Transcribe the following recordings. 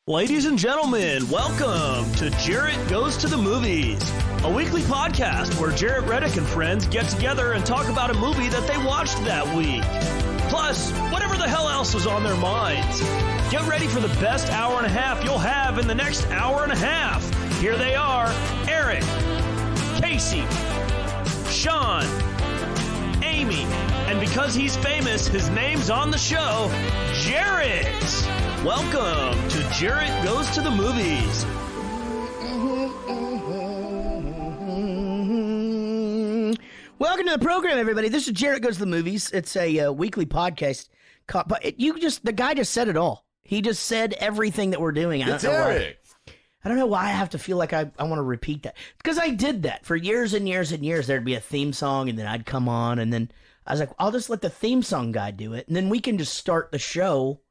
Ladies and gentlemen, welcome to Jarrett Goes to the Movies, a weekly podcast where Jarrett Reddick and friends get together and talk about a movie that they watched that week. Plus, whatever the hell else was on their minds. Get ready for the best hour and a half you'll have in the next hour and a half. Here they are, Eric, Casey, Sean, Amy, and because he's famous, his name's on the show, Jarrett. Welcome to Jarrett Goes to the Movies. Welcome to the program, everybody. This is Jarrett Goes to the Movies. It's a weekly podcast. But the guy just said it all. He just said everything that we're doing. It's Eric. I don't know why I have to feel like I want to repeat that. Because I did that for years and years and years. There'd be a theme song, and then I'd come on, and then I was like, I'll just let the theme song guy do it, and then we can just start the show,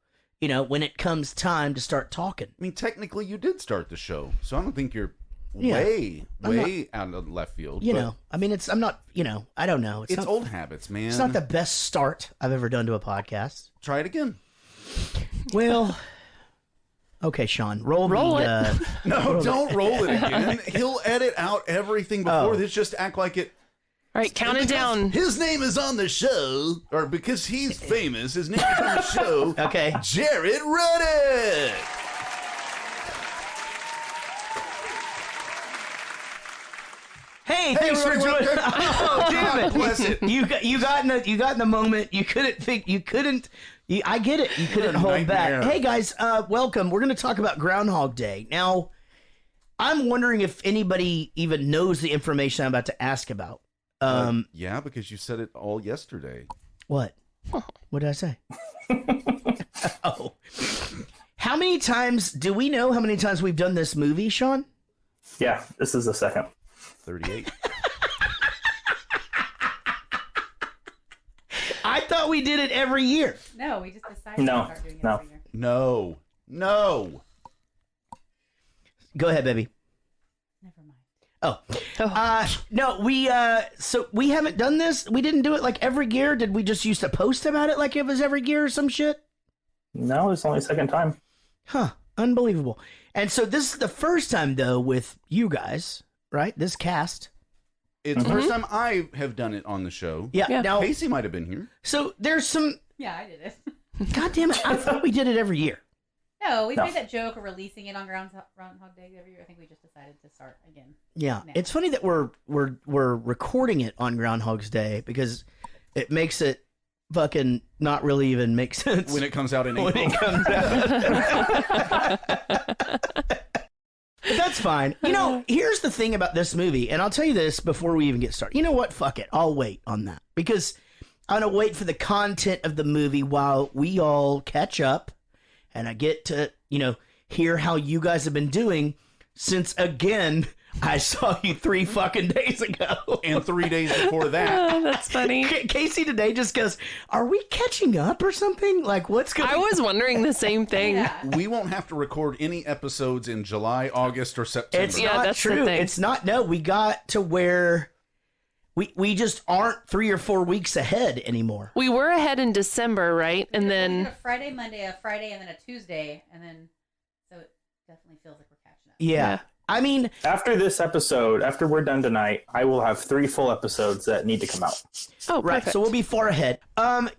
you know, when it comes time to start talking. I mean, technically, you did start the show, so I don't think you're way out of left field. You know, I mean, I'm not, I don't know. It's old habits, man. It's not the best start I've ever done to a podcast. Try it again. Well, okay, Sean, roll it. No, don't roll it again. He'll edit out everything before this. Just act like it. All right, count it down. His name is on the show, or because he's famous, his name is on the show. Okay. Jarrett Reddick. Hey, thanks for joining. Oh, damn it! Bless it. You got in the moment. I get it. You couldn't hold back. Hey guys, welcome. We're going to talk about Groundhog Day. Now, I'm wondering if anybody even knows the information I'm about to ask about. Yeah, because you said it all yesterday. What? What did I say? Oh. How many times do we know how many times we've done this movie, Sean? Yeah, this is the second. 38. I thought we did it every year. No, we just decided to start doing it every year. No. Go ahead, baby. Never mind. No, we haven't done this. We didn't do it like every year. Did we just used to post about it like it was every year or some shit? No, it's only the second time. Huh. Unbelievable. And so this is the first time, though, with you guys, right? This cast. It's the first time I have done it on the show. Yeah. Now, Casey might have been here. So there's some... Yeah, I did it. God damn it. I thought we did it every year. No, we made that joke of releasing it on Groundhog Day every year. I think we just decided to start again. Yeah. Now. It's funny that we're recording it on Groundhog's Day because it makes it fucking not really even make sense. When it comes out in April. When it comes out. But that's fine. Here's the thing about this movie, and I'll tell you this before we even get started. You know what? Fuck it. I'll wait on that because I'm going to wait for the content of the movie while we all catch up and I get to, hear how you guys have been doing since, again, I saw you 3 fucking days ago. And 3 days before that. Oh, that's funny. Casey today just goes, are we catching up or something? Like, what's going on? I was wondering the same thing. Yeah. We won't have to record any episodes in July, August, or September. It's not that's the true. thing. It's not. No, we got to where we just aren't 3 or 4 weeks ahead anymore. We were ahead in December, right? And We then did a Friday, Monday, a Friday, and then a Tuesday, and then so it definitely feels like we're catching up. Yeah. I mean, After this episode, after we're done tonight, I will have 3 full episodes that need to come out. right. Perfect. So we'll be far ahead.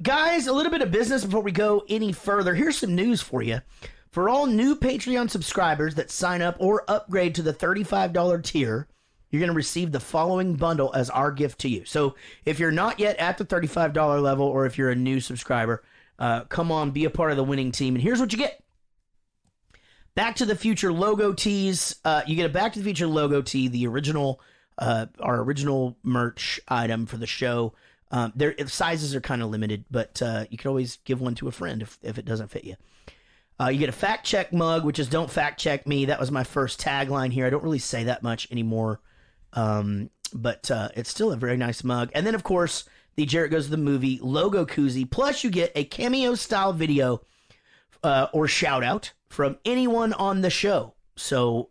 Guys, a little bit of business before we go any further. Here's some news for you. For all new Patreon subscribers that sign up or upgrade to the $35 tier, you're going to receive the following bundle as our gift to you. So if you're not yet at the $35 level, or if you're a new subscriber, come on, be a part of the winning team. And here's what you get. Back to the Future logo tees. You get a Back to the Future logo tee, the original, our original merch item for the show. Their sizes are kind of limited, but you can always give one to a friend if it doesn't fit you. You get a fact check mug, which is "Don't fact check me." That was my first tagline here. I don't really say that much anymore, but it's still a very nice mug. And then, of course, the Jarrett Goes to the Movie logo koozie. Plus, you get a cameo style video or shout out from anyone on the show. So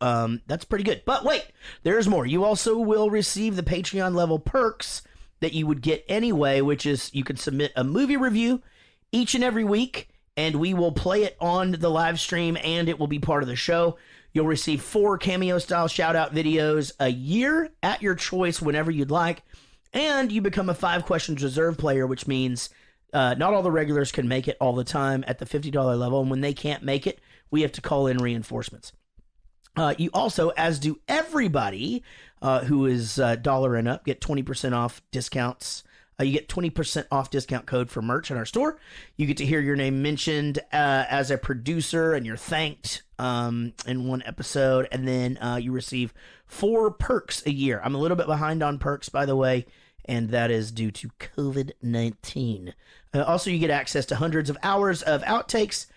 that's pretty good. But wait, there's more. You also will receive the Patreon level perks that you would get anyway, which is you can submit a movie review each and every week and we will play it on the live stream, and it will be part of the show. You'll receive 4 cameo-style shout-out videos a year at your choice whenever you'd like, and you become a 5 questions reserve player, which means not all the regulars can make it all the time at the $50 level, and when they can't make it, we have to call in reinforcements. You also, as do everybody who is $1 and up, get 20% off discounts. You get 20% off discount code for merch in our store. You get to hear your name mentioned as a producer, and you're thanked in one episode. And then you receive 4 perks a year. I'm a little bit behind on perks, by the way, and that is due to COVID-19. Also, you get access to hundreds of hours of outtakes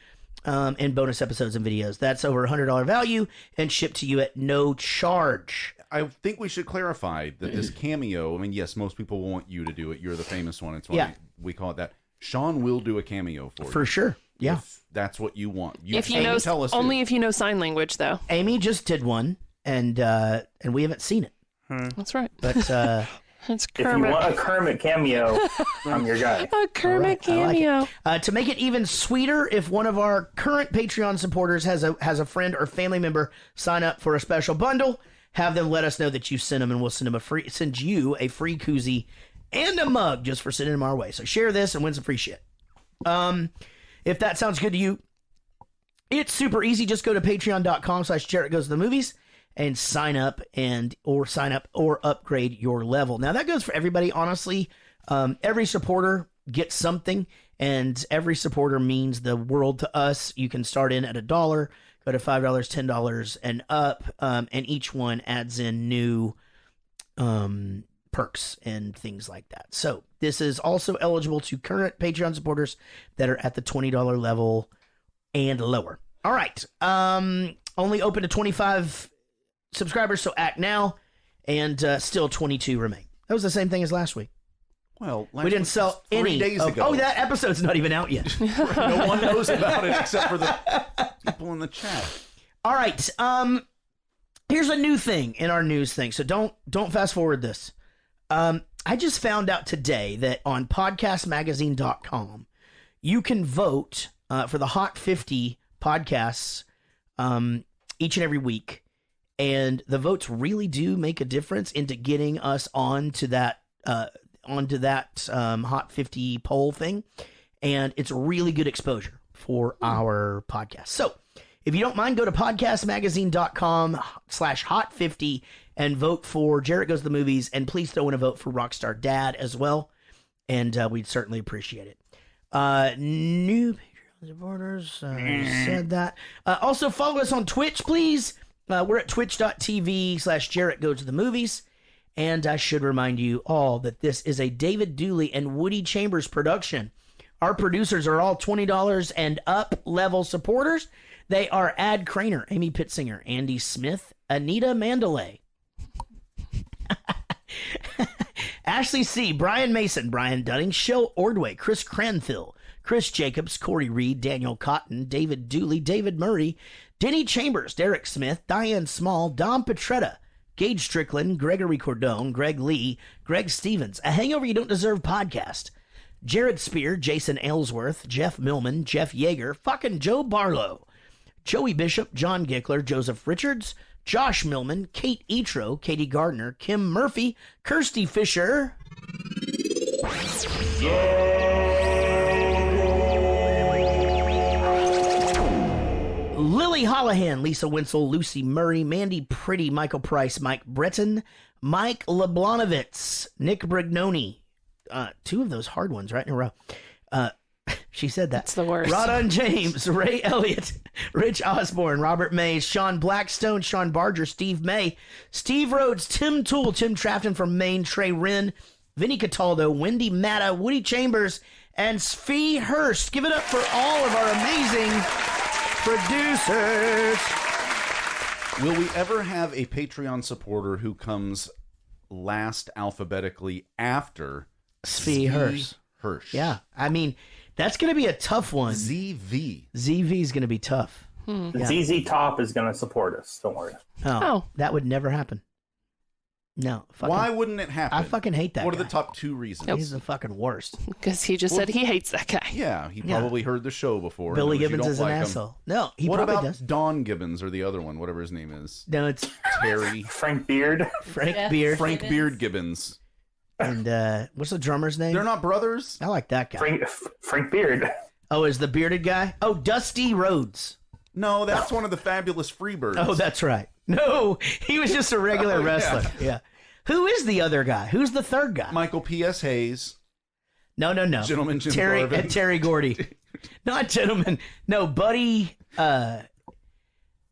and bonus episodes and videos. That's over $100 value and shipped to you at no charge. I think we should clarify that this cameo, I mean, yes, most people want you to do it. You're the famous one. It's why we call it that. Sean will do a cameo for you. For sure. Yeah. If that's what you want. If you know, tell us only if you know sign language, though. Amy just did one, and we haven't seen it. That's right. But it's Kermit. If you want a Kermit cameo, I'm your guy. A Kermit cameo. Like to make it even sweeter, if one of our current Patreon supporters has a friend or family member sign up for a special bundle, have them let us know that you sent them, and we'll send you a free koozie and a mug just for sending them our way. So share this and win some free shit. If that sounds good to you, it's super easy. Just go to patreon.com/JarrettGoesToTheMovies and sign up or upgrade your level. Now that goes for everybody. Honestly, every supporter gets something, and every supporter means the world to us. You can start in at $1, go to $5, $10 and up, and each one adds in new perks and things like that. So this is also eligible to current Patreon supporters that are at the $20 level and lower. All right. Only open to 25 subscribers, so act now, and still 22 remain. That was the same thing as last week. Well, we didn't sell any. 3 days ago. Oh, that episode's not even out yet. No one knows about it except for the people in the chat. All right. Here's a new thing in our news thing. So don't fast forward this. I just found out today that on podcastmagazine.com, you can vote for the Hot 50 podcasts each and every week. And the votes really do make a difference into getting us onto that Hot 50 poll thing. And it's really good exposure for our podcast. So if you don't mind, go to podcastmagazine.com/hot50 and vote for Jarrett Goes to the Movies. And please throw in a vote for Rockstar Dad as well. And we'd certainly appreciate it. New Patreon supporters, said that. Also follow us on Twitch, please. We're at twitch.tv/Jarrett Goes to the Movies. And I should remind you all that this is a David Dooley and Woody Chambers production. Our producers are all $20 and up level supporters. They are Ad Craner, Amy Pittsinger, Andy Smith, Anita Mandalay, Ashley C., Brian Mason, Brian Dunning, Shell Ordway, Chris Cranfill, Chris Jacobs, Corey Reed, Daniel Cotton, David Dooley, David Murray, Denny Chambers, Derek Smith, Diane Small, Dom Petretta, Gage Strickland, Gregory Cordone, Greg Lee, Greg Stevens, A Hangover You Don't Deserve podcast, Jared Spear, Jason Aylesworth, Jeff Millman, Jeff Yeager, fucking Joe Barlow, Joey Bishop, John Gickler, Joseph Richards, Josh Millman, Kate Etro, Katie Gardner, Kim Murphy, Kirsty Fisher, Lily Holohan, Lisa Winsel, Lucy Murray, Mandy Pretty, Michael Price, Mike Breton, Mike Leblanovitz, Nick Brignoni. 2 of those hard ones right in a row. She said that. That's the worst. Rodon James, Ray Elliott, Rich Osborne, Robert Mays, Sean Blackstone, Sean Barger, Steve May, Steve Rhodes, Tim Toole, Tim Trafton from Maine, Trey Wren, Vinny Cataldo, Wendy Matta, Woody Chambers, and Sfee Hurst. Give it up for all of our amazing producers. Will we ever have a Patreon supporter who comes last alphabetically after Sfee Hurst? Yeah, I mean, that's going to be a tough one. ZV is going to be tough. ZZ Top is going to support us. Don't worry. Oh, that would never happen. No. Why wouldn't it happen? I fucking hate that What guy. are the top 2 reasons? He's the fucking worst. Because he just said he hates that guy. Yeah, he probably heard the show before. Billy and knows you Gibbons don't is an like him. asshole. No, he What probably about does. Don Gibbons or the other one, whatever his name is? No, it's Terry. Frank Beard. Frank Jeff Beard. Frank Gibbons. Beard Gibbons. And what's the drummer's name? They're not brothers? I like that guy. Frank Beard. Oh, is the bearded guy? Oh, Dusty Rhodes. No, that's one of the Fabulous Freebirds. Oh, that's right. No, he was just a regular Oh, yeah. wrestler. Yeah. Who is the other guy? Who's the third guy? Michael P.S. Hayes. No. Gentleman Jim Terry Garvin. Terry Gordy. Not gentleman. No, Buddy.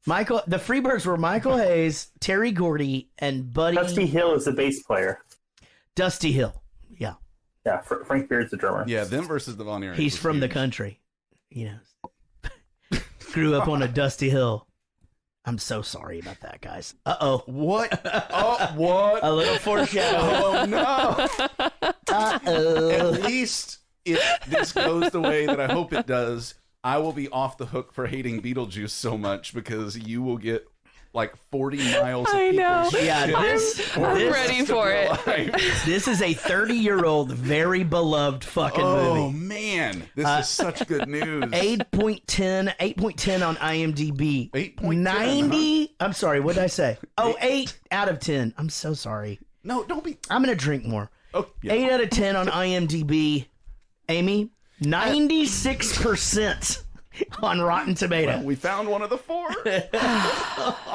Michael. The Freebirds were Michael Hayes, Terry Gordy, and Buddy. Dusty Hill is the bass player. Dusty Hill. Yeah. Yeah, Frank Beard's the drummer. Yeah, them versus the Von Erichs. He's was from the huge. country. You know. Grew up on a dusty hill. I'm so sorry about that, guys. Uh-oh. What? Oh, what? A little foreshadowing. Oh, no. Uh-oh. At least if this goes the way that I hope it does, I will be off the hook for hating Beetlejuice so much because you will get like 40 miles of I people know. Yeah, I'm ready for it. This is a 30-year-old, very beloved fucking Oh, movie. man. This is such good news. 8.10 on IMDb. 8.10, 90. I'm sorry, what did I say? Oh, 8 out of 10. I'm so sorry. No, don't be. I'm going to drink more. Oh, yeah. 8 out of 10 on IMDb. Amy, 96% on Rotten Tomatoes. We found one of the 4.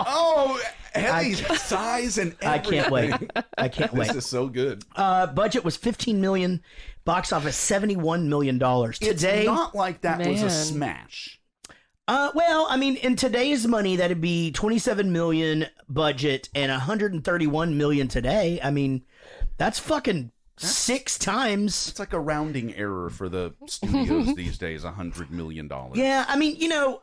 Oh, heavy size and everything. I can't wait. I can't wait. This is so good. Budget was $15 million. Box office $71 million. Today, It's not like that was a Man. smash. well, I mean, in today's money, that'd be $27 million budget and $131 million today. I mean, that's fucking 6 times. It's like a rounding error for the studios these days, $100 million. Yeah, I mean, you know,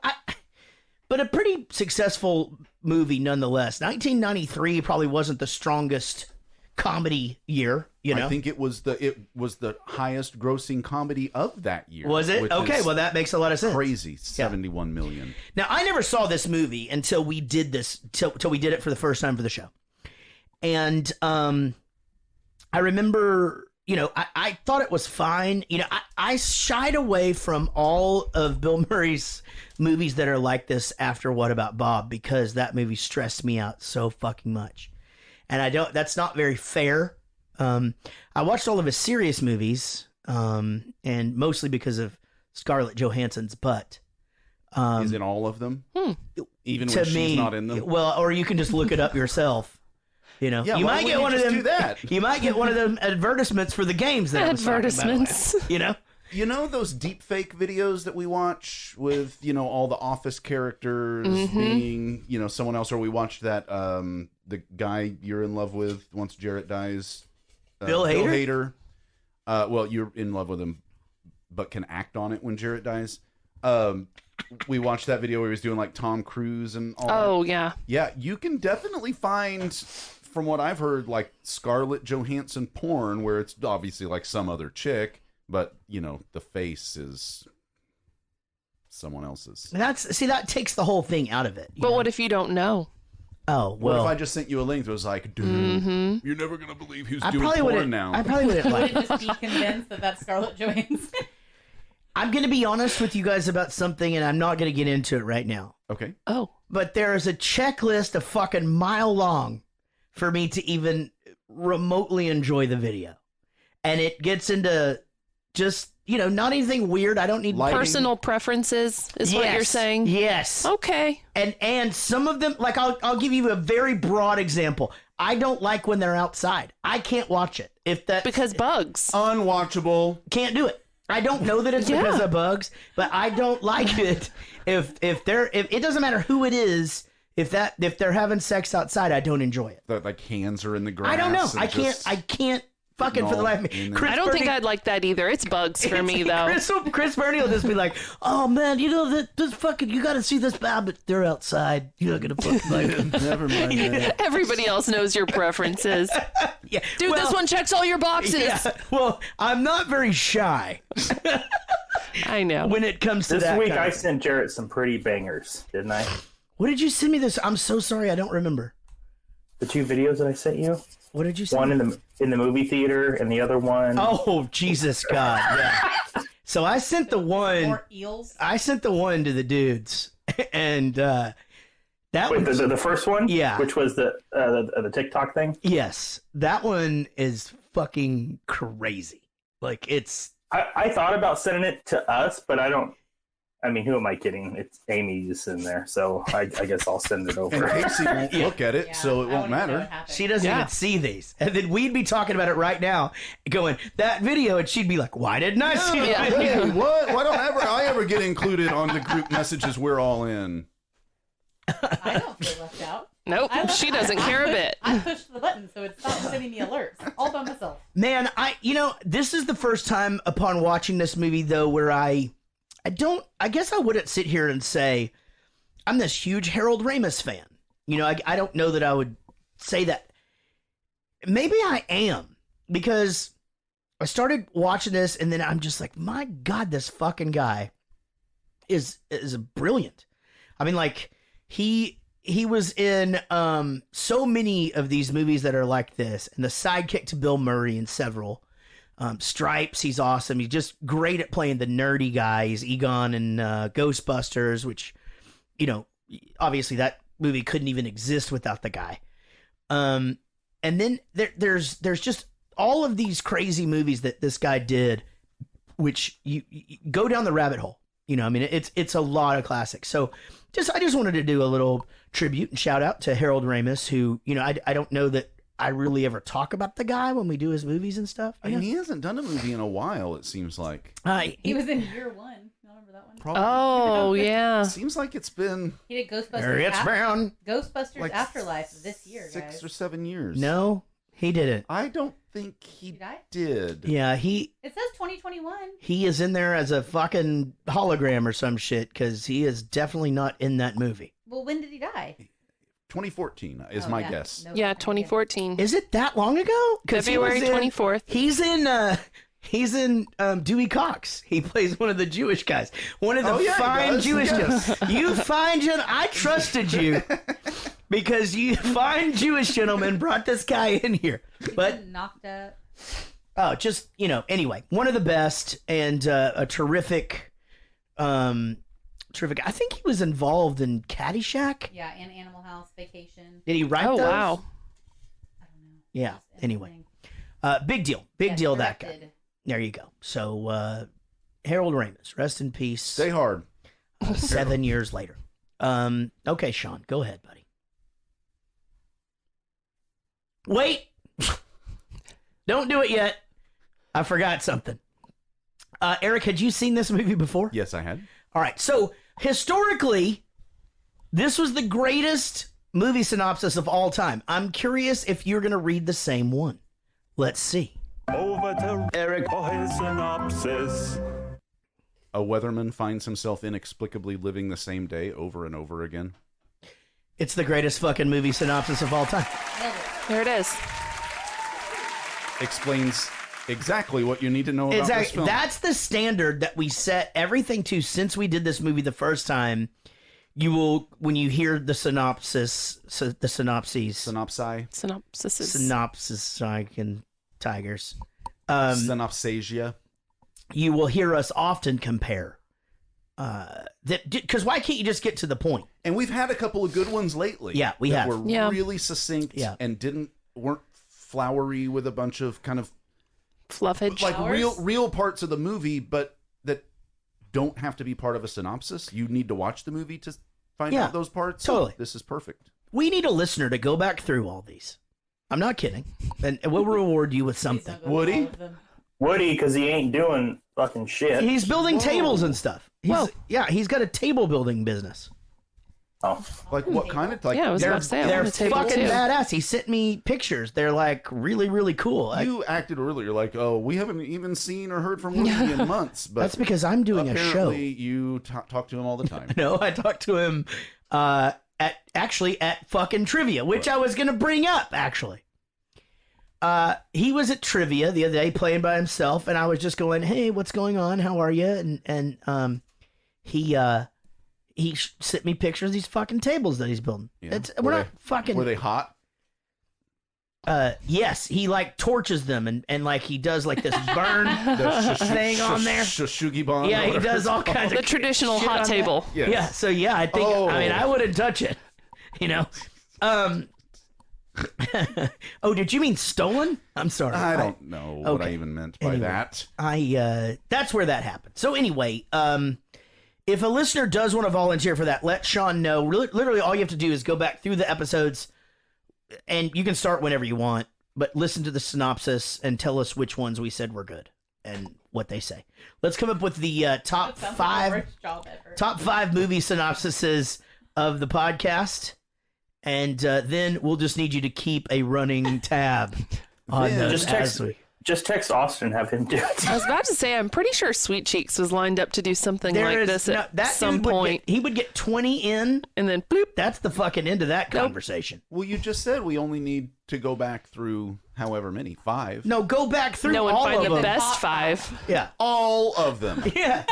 but a pretty successful movie nonetheless. 1993 probably wasn't the strongest comedy year, you know. I think it was the highest grossing comedy of that year. Was it? which Okay, is well that makes a lot of sense. crazy, 71 million. Now, I never saw this movie until we did this, till we did it for the first time for the show. And I remember, you know, I thought it was fine. You know, I shied away from all of Bill Murray's movies that are like this after What About Bob, because that movie stressed me out so fucking much. And that's not very fair. I watched all of his serious movies, and mostly because of Scarlett Johansson's butt. Is in all of them? Even To when me, she's not in them? well, or you can just look it up yourself. You know, Yeah, you why might wouldn't get you one of just them. do that? You might get one of them advertisements for the games that I was talking about. Advertisements. You know, You know those deep fake videos that we watch with, you know, all the Office characters being, you know, someone else, or we watched that, the guy you're in love with once Jarrett dies. Bill Hader? Well, you're in love with him, but can act on it when Jarrett dies. We watched that video where he was doing like Tom Cruise and all that. Oh, yeah. Yeah, you can definitely find, from what I've heard, like Scarlett Johansson porn where it's obviously like some other chick, but, you know, the face is someone else's. that takes the whole thing out of it. But what if you don't know? Oh What well, if I just sent you a link that was like, dude, you're never going to believe who's I doing probably porn wouldn't. now. I probably wouldn't like. Would just be convinced that that's Scarlett Johansson. I'm going to be honest with you guys about something, and I'm not going to get into it right now. Okay. Oh. But there is a checklist a fucking mile long for me to even remotely enjoy the video, and it gets into just, you know, not anything weird. I don't need Lighting. Personal preferences is what you're Yes. saying? Yes. Okay. And some of them, like I'll give you a very broad example. I don't like when they're outside. I can't watch it. If that Because bugs. Unwatchable. can't do it. I don't know that it's Yeah. because of bugs, but I don't like it if it doesn't matter who it is. If they're having sex outside, I don't enjoy it. The, like hands are in the grass. I don't know. and I can't fucking for the life of me. I I don't think I'd like that either. It's bugs for me, though. Chris Bernie will just be like, "Oh man, you know that this fucking you got to see this bad, but they're outside. You're not gonna fucking like them." Never mind. that. Everybody else knows your preferences. Yeah, Dude, well, this one checks all your boxes. Yeah, well, I'm not very shy I know. when it comes to This that. week kind I of- sent Jarrett some pretty bangers, didn't I? What did you send me this? I'm so sorry, I don't remember. the two videos that I sent you. What did you say? One in the movie theater, and the other one. Oh, Jesus God! Yeah. So I sent the one. More eels. I sent the one to the dudes, and that Wait, was the first one. Yeah. Which was the TikTok thing. yes, that one is fucking crazy. Like it's I thought about sending it to us, but I don't. I mean, who am I kidding? It's Amy's in there, so I guess I'll send it And over. Casey won't look at it, Yeah, so it I won't wouldn't know matter. what happened. she doesn't Yeah. even see these, and then we'd be talking about it right now, going that video, and she'd be like, "Why didn't I see Yeah. that?" Hey, what? Why don't I ever get included on the group messages we're all in? I don't feel left out. Nope, she doesn't care a bit. I pushed the button, so it stopped sending me alerts all by myself. Man, this is the first time upon watching this movie though where I guess I wouldn't sit here and say I'm this huge Harold Ramis fan. I don't know that I would say that. Maybe I am, because I started watching this and then I'm just like, my God, this fucking guy is brilliant. I mean, like he was in so many of these movies that are like this, and the sidekick to Bill Murray in several. Stripes, he's awesome. He's just great at playing the nerdy guy. He's Egon in Ghostbusters, which, obviously that movie couldn't even exist without the guy. And then there's just all of these crazy movies that this guy did, which you go down the rabbit hole. It's a lot of classics. So I just wanted to do a little tribute and shout out to Harold Ramis, who, I don't know that I really ever talk about the guy when we do his movies and stuff. I mean, he hasn't done a movie in a while, it seems like. He was in Year One. You remember that one? Probably. Oh, yeah. Seems like it's been He did Ghostbusters. It's brown. Ghostbusters like Afterlife this year, 6 guys. or 7 years. No, he didn't. I don't think he Did I? did. Yeah, he It says 2021. is in there as a fucking hologram or some shit, because he is definitely not in that movie. Well, when did he die? 2014 is Oh, my yeah. guess. No Yeah, idea. 2014. Is it that long ago? 'Cause he was February in- 24th. He's in Dewey Cox. He plays one of the Jewish guys. One of the Oh, yeah, he fine does. Jewish Yes. guys. You fine I trusted you because you fine Jewish gentleman brought this guy in here. He's But been knocked up. oh, just anyway, one of the best and a terrific. I think he was involved in Caddyshack. Yeah, and Animal House, Vacation. Did he write Oh, those? wow. I don't know. Yeah. Just Anyway, everything. big deal. Big Yeah, deal. That guy. directed. There you go. So Harold Ramis, rest in peace. Stay hard. 7 years later. Okay, Sean, go ahead, buddy. Wait. Don't do it yet. I forgot something. Eric, had you seen this movie before? Yes, I had. All right. So historically, this was the greatest movie synopsis of all time. I'm curious if you're going to read the same one. Let's see. Over to Eric for his synopsis. A weatherman finds himself inexplicably living the same day over and over again. It's the greatest fucking movie synopsis of all time. Nailed it. There it is. Explains exactly what you need to know about this Exactly. film. That's the standard that we set everything to since we did this movie the first time. You will, when you hear the synopsis, synopses, Synopsis. like in tigers, Synopsasia. you will hear us often compare. Because why can't you just get to the point? And we've had a couple of good ones lately. Yeah, we that have. were Yeah. really succinct Yeah. and weren't flowery with a bunch of kind of Fluffage. like Flowers? real parts of the movie, but that don't have to be part of a synopsis. You need to watch the movie to find Yeah, out those parts. totally. This is perfect. We need a listener to go back through all these. I'm not kidding, and we'll reward you with Please something. don't go Woody? with all of them. Woody, because he ain't doing fucking shit. He's building tables and stuff. Whoa. He's got a table building business. Oh, Like what kind of like? Yeah, I was They're, about to say, I they're want a table fucking too. badass. He sent me pictures. They're like really, really cool. You acted earlier like, oh, we haven't even seen or heard from Woody in months. But That's because I'm doing a show. apparently you talk to him all the time. No, I talked to him at fucking trivia, which I was gonna bring up actually. He was at trivia the other day playing by himself, and I was just going, "Hey, what's going on? How are you?" And he sent me pictures of these fucking tables that he's building. Yeah. We're not fucking. Were they hot? Yes, he like torches them and like he does like this burn thing on there. Shushugi bomb. Yeah, he does all kinds The of traditional shit hot on table. that. Yes. Yeah, so yeah, I think I mean I wouldn't touch it. You know. Oh, did you mean stolen? I'm sorry. I don't know what I even meant by that. That's where that happened. So anyway, if a listener does want to volunteer for that, let Sean know. Literally all you have to do is go back through the episodes, and you can start whenever you want, but listen to the synopsis and tell us which ones we said were good and what they say. Let's come up with the top five movie synopsises of the podcast. And then we'll just need you to keep a running tab on those. Just text Austin, have him do it. I was about to say, I'm pretty sure Sweet Cheeks was lined up to do something like this at some point. He would get 20 in, and then bloop. That's the fucking end of that conversation. Well, you just said we only need to go back through however many, 5. No, go back through and all find of the them. best 5. Yeah, all of them. Yeah,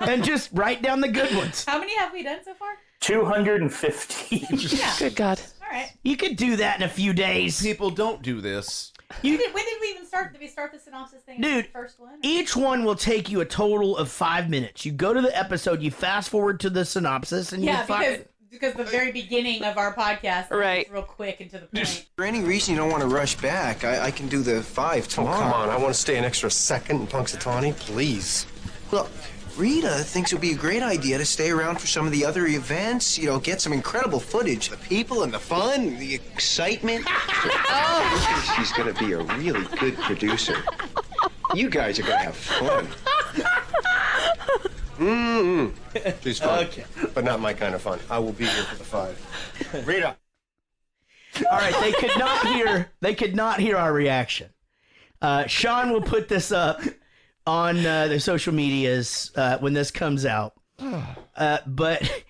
and just write down the good ones. How many have we done so far? 250. Yeah. Good God. All right. You could do that in a few days. People don't do this. When did we even start? Did we start the synopsis thing? Dude, The first one? Each one will take you a total of 5 minutes. You go to the episode, you fast forward to the synopsis, and Yeah, you fucking... because the very beginning of our podcast Right. is real quick and to the point. For any reason you don't want to rush back, I can do the 5 tomorrow. Oh, come on. I want to stay an extra second in Punxsutawney, please. Look, Rita thinks it would be a great idea to stay around for some of the other events, get some incredible footage. The people and the fun, the excitement. She's going to be a really good producer. You guys are going to have fun. She's fun. Okay. But not my kind of fun. I will be here for the 5. Rita. All right, they could not hear our reaction. Sean will put this up on the social medias when this comes out. But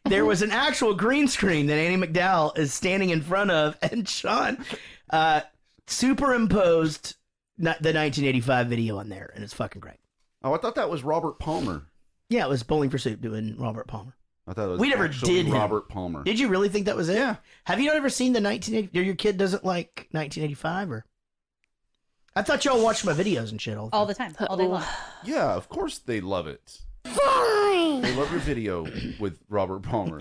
there was an actual green screen that Annie McDowell is standing in front of, and Sean superimposed the 1985 video on there, and it's fucking great. Oh, I thought that was Robert Palmer. Yeah, it was Bowling for Soup doing Robert Palmer. I thought it was We never actually did him. Robert Palmer. Did you really think that was it? Yeah. Have you not ever seen the 1980? Your kid doesn't like 1985, or? I thought y'all watched my videos and shit all the time. All day long. Yeah, of course they love it. Fine. They love your video with Robert Palmer.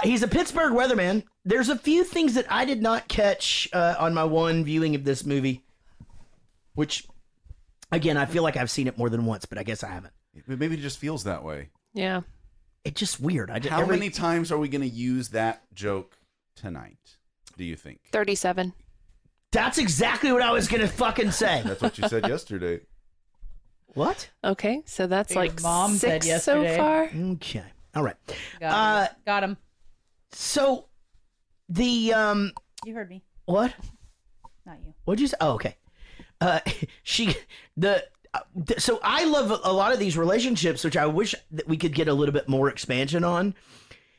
He's a Pittsburgh weatherman. There's a few things that I did not catch on my one viewing of this movie, which, again, I feel like I've seen it more than once, but I guess I haven't. Maybe it just feels that way. Yeah. It's just weird. How many times are we going to use that joke tonight, do you think? 37. That's exactly what I was going to fucking say. That's what you said yesterday. What? Okay, so that's Your like mom said 6 so yesterday. far. Okay. All right. Got him. So, the, You heard me. what? Not you. What'd you say? Oh, okay. So I love a lot of these relationships, which I wish that we could get a little bit more expansion on.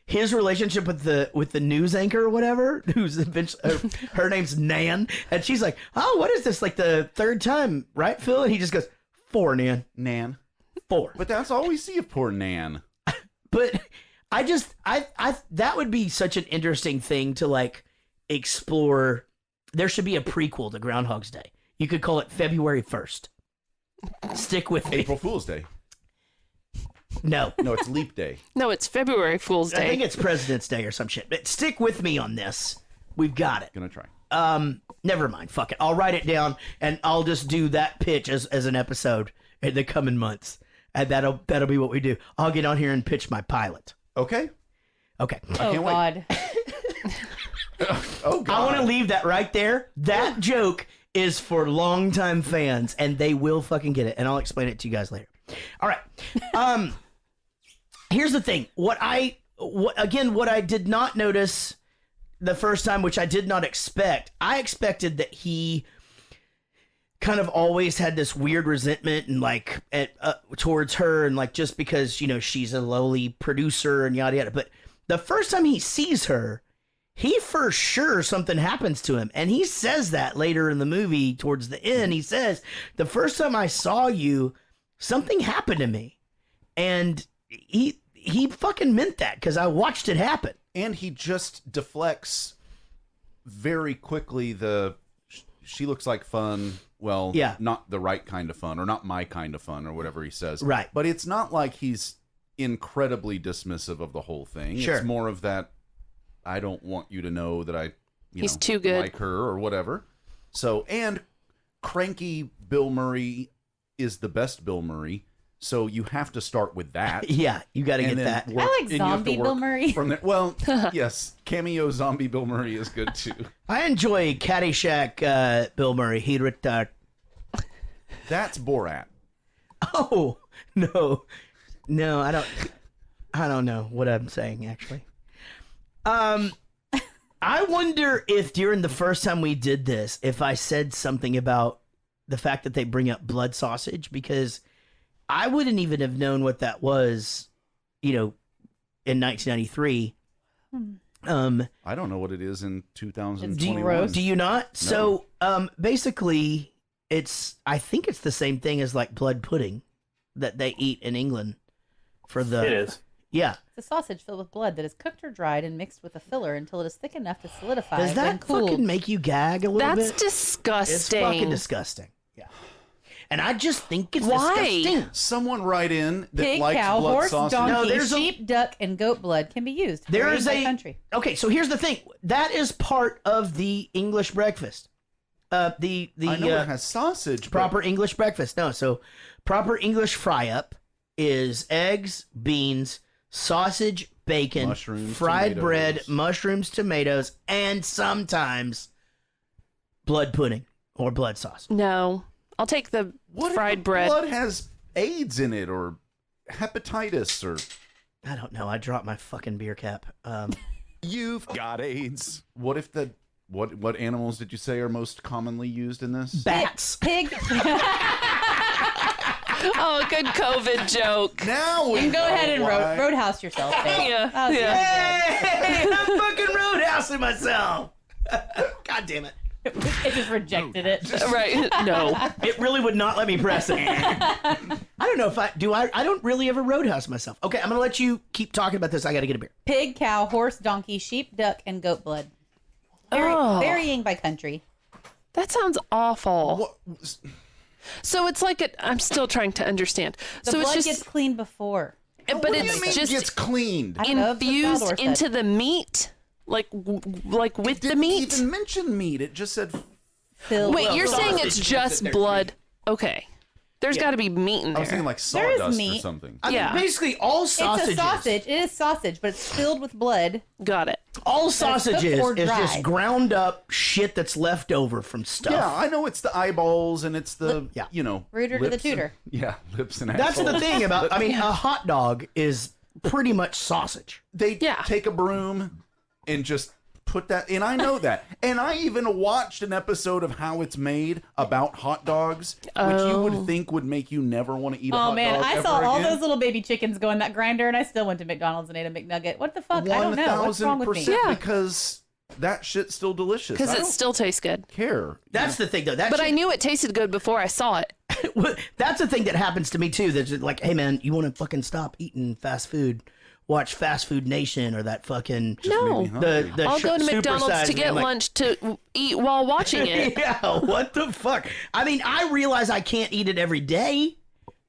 His relationship with the news anchor or whatever, who's eventually, her name's Nan, and she's like, "Oh, what is this? Like the 3rd time, right, Phil?" And he just goes, 4, Nan. Nan. 4. But that's all we see of poor Nan. But I that would be such an interesting thing to like explore. There should be a prequel to Groundhog's Day. You could call it February 1st. Stick with me. April Fool's Day. No. No, it's Leap Day. No, it's February Fool's Day. I think it's President's Day or some shit. But stick with me on this. We've got it. Gonna try. Never mind. Fuck it. I'll write it down and I'll just do that pitch as an episode in the coming months. And that'll be what we do. I'll get on here and pitch my pilot. Okay. Okay. Oh, can't wait. God. Oh, God. I want to leave that right there. That joke is for longtime fans, and they will fucking get it. And I'll explain it to you guys later. All right. Here's the thing. What I did not notice the first time, which I did not expect, I expected that he kind of always had this weird resentment and like towards her, and like just because, you know, she's a lowly producer and yada yada. But the first time he sees her, he for sure something happens to him, and he says that later in the movie towards the end. He says, "The first time I saw you, something happened to me," and he fucking meant that because I watched it happen. And he just deflects very quickly she looks like fun. Well, yeah. Not the right kind of fun, or not my kind of fun, or whatever he says. Right. But it's not like he's incredibly dismissive of the whole thing. Sure. It's more of that, I don't want you to know that he's too good, like her or whatever. So, and cranky Bill Murray is the best Bill Murray. So you have to start with that. Yeah, you got to get that. I like zombie Bill Murray. From there. Well, yes, cameo zombie Bill Murray is good too. I enjoy Caddyshack Bill Murray. He retired. That's Borat. Oh no, I don't know what I'm saying actually. I wonder if during the first time we did this, if I said something about the fact that they bring up blood sausage, because I wouldn't even have known what that was, in 1993. I don't know what it is in 2021. Do you not? No. So, basically, I think it's the same thing as like blood pudding that they eat in England for the. It is. Yeah. It's a sausage filled with blood that is cooked or dried and mixed with a filler until it is thick enough to solidify. Does when that cooled. fucking make you gag a little bit? That's disgusting. It's fucking disgusting. Yeah. And I just think it's Why? disgusting. Someone write in that Pig, likes cow, blood horse, sausage. donkey, No, there's sheep, duck, and goat blood can be used. There Varying is by a country. Okay, so here's the thing. That is part of the English breakfast. The I know it has sausage. proper English breakfast. No, so proper English fry up is eggs, beans, sausage, bacon, Mushrooms, fried tomatoes. bread, mushrooms, tomatoes, and sometimes blood pudding or blood sauce. No, I'll take the What fried if bread. blood has AIDS in it or hepatitis or I don't know. I dropped my fucking beer cap. you've got AIDS? What if what animals did you say are most commonly used in this? Bats. Pig. Oh, good COVID joke. Now we You can go know ahead and why. roadhouse yourself. Babe. Yeah, That was yeah. Hey, I'm fucking roadhousing myself. God damn it. It just rejected it. Right? No. It really would not let me press it. I don't know if I do. I don't really ever roadhouse myself. Okay, I'm gonna let you keep talking about this. I gotta get a beer. Pig, cow, horse, donkey, sheep, duck, and goat blood. Oh. Varying by country. That sounds awful. What? So it's like I'm still trying to understand. The so blood it's gets just, cleaned before. but What do you it's mean just gets cleaned. I don't know, that's what infused Zaldor said. into the meat, like with the Didn't meat. even mention meat. It just said Filled Wait, with you're blood. saying it's sausage just that there's blood? Okay, there's got to be meat in I was thinking there. like There is sawdust or meat. something. I Yeah. mean, basically all sausages. It's a sausage. It is sausage, but it's filled with blood. Got it. All cooked sausages or is just dry. ground up shit that's left over from stuff. Yeah, I know it's the eyeballs and it's the Yeah. Rooter to the lips and- tutor. yeah, lips and That's the assholes. thing about. I mean, a hot dog is pretty much sausage. They Yeah. take a broom and just put that, and I know that. And I even watched an episode of How It's Made about hot dogs, which you would think would make you never want to eat a Oh hot man, dog I ever saw all again. those little baby chickens go in that grinder, and I still went to McDonald's and ate a McNugget. What the fuck? I don't know. What's wrong with me? 1000% Yeah. because that shit's still delicious. Because I it don't still tastes good. care. That's the thing, though. That But I shit- knew it tasted good before I saw it. That's the thing that happens to me too. That's like, hey man, you want to fucking stop eating fast food? Watch Fast Food Nation or that fucking No. the I'll go to McDonald's to get lunch. lunch to eat while watching it. Yeah, what the fuck? I mean, I realize I can't eat it every day,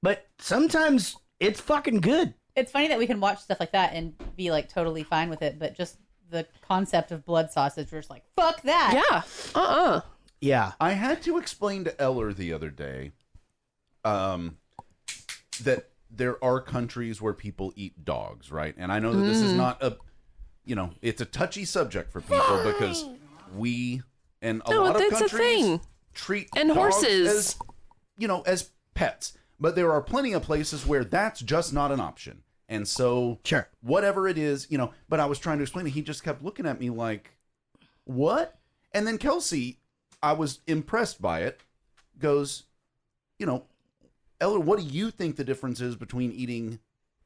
but sometimes it's fucking good. It's funny that we can watch stuff like that and be like totally fine with it, but just the concept of blood sausage, we're just like, fuck that. Yeah. Yeah. I had to explain to Eller the other day that there are countries where people eat dogs, right? And I know that this is not a, it's a touchy subject for people because we and a lot of it's a countries thing. treat And dogs horses. as pets. But there are plenty of places where that's just not an option. And so, Sure. whatever it is, but I was trying to explain it. He just kept looking at me like, what? And then Kelsey, I was impressed by it, goes, Eller, what do you think the difference is between eating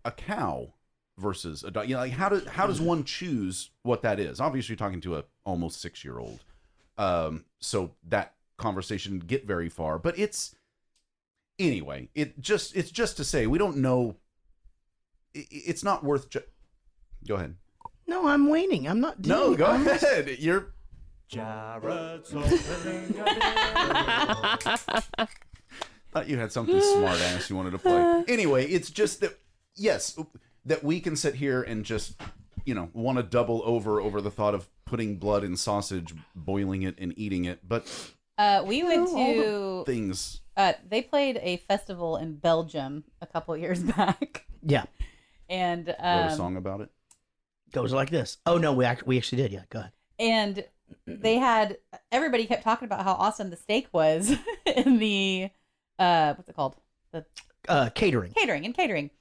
a cow versus a dog? Like how does one choose what that is? Obviously, you're talking to a almost 6-year-old, so that conversation didn't get very far. But anyway. It's just to say we don't know. It's not worth. Go ahead. No, I'm waiting. I'm not. No, doing- go I'm- ahead. Jared's opening Thought you had something smart ass you wanted to play. Anyway, it's just that, yes, that we can sit here and just, want to double over the thought of putting blood in sausage, boiling it, and eating it. But we went to things. They played a festival in Belgium a couple of years back. Yeah. And Wrote a song about it. Goes like this. Oh no, we actually did. Yeah, go ahead. And everybody kept talking about how awesome the steak was in the what's it called? The catering. Catering.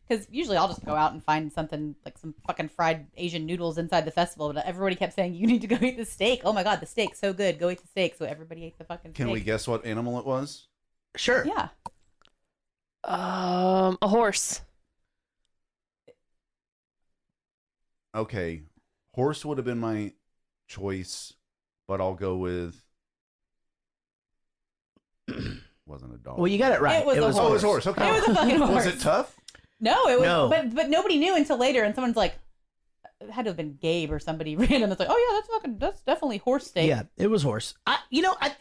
Because usually I'll just go out and find something like some fucking fried Asian noodles inside the festival, but everybody kept saying, you need to go eat the steak. Oh my God, the steak's so good. Go eat the steak. So everybody ate the fucking steak. Can we guess what animal it was? Sure. Yeah. A horse. Okay. Horse would have been my choice, but I'll go with... wasn't a dog. Well, you got it right. It was a horse. Oh, it was a horse. Okay. It was a fucking horse. Was it tough? No, it was. No. But nobody knew until later, and someone's like, it had to have been Gabe or somebody random. That's like, oh yeah, that's definitely horse steak. Yeah, it was horse.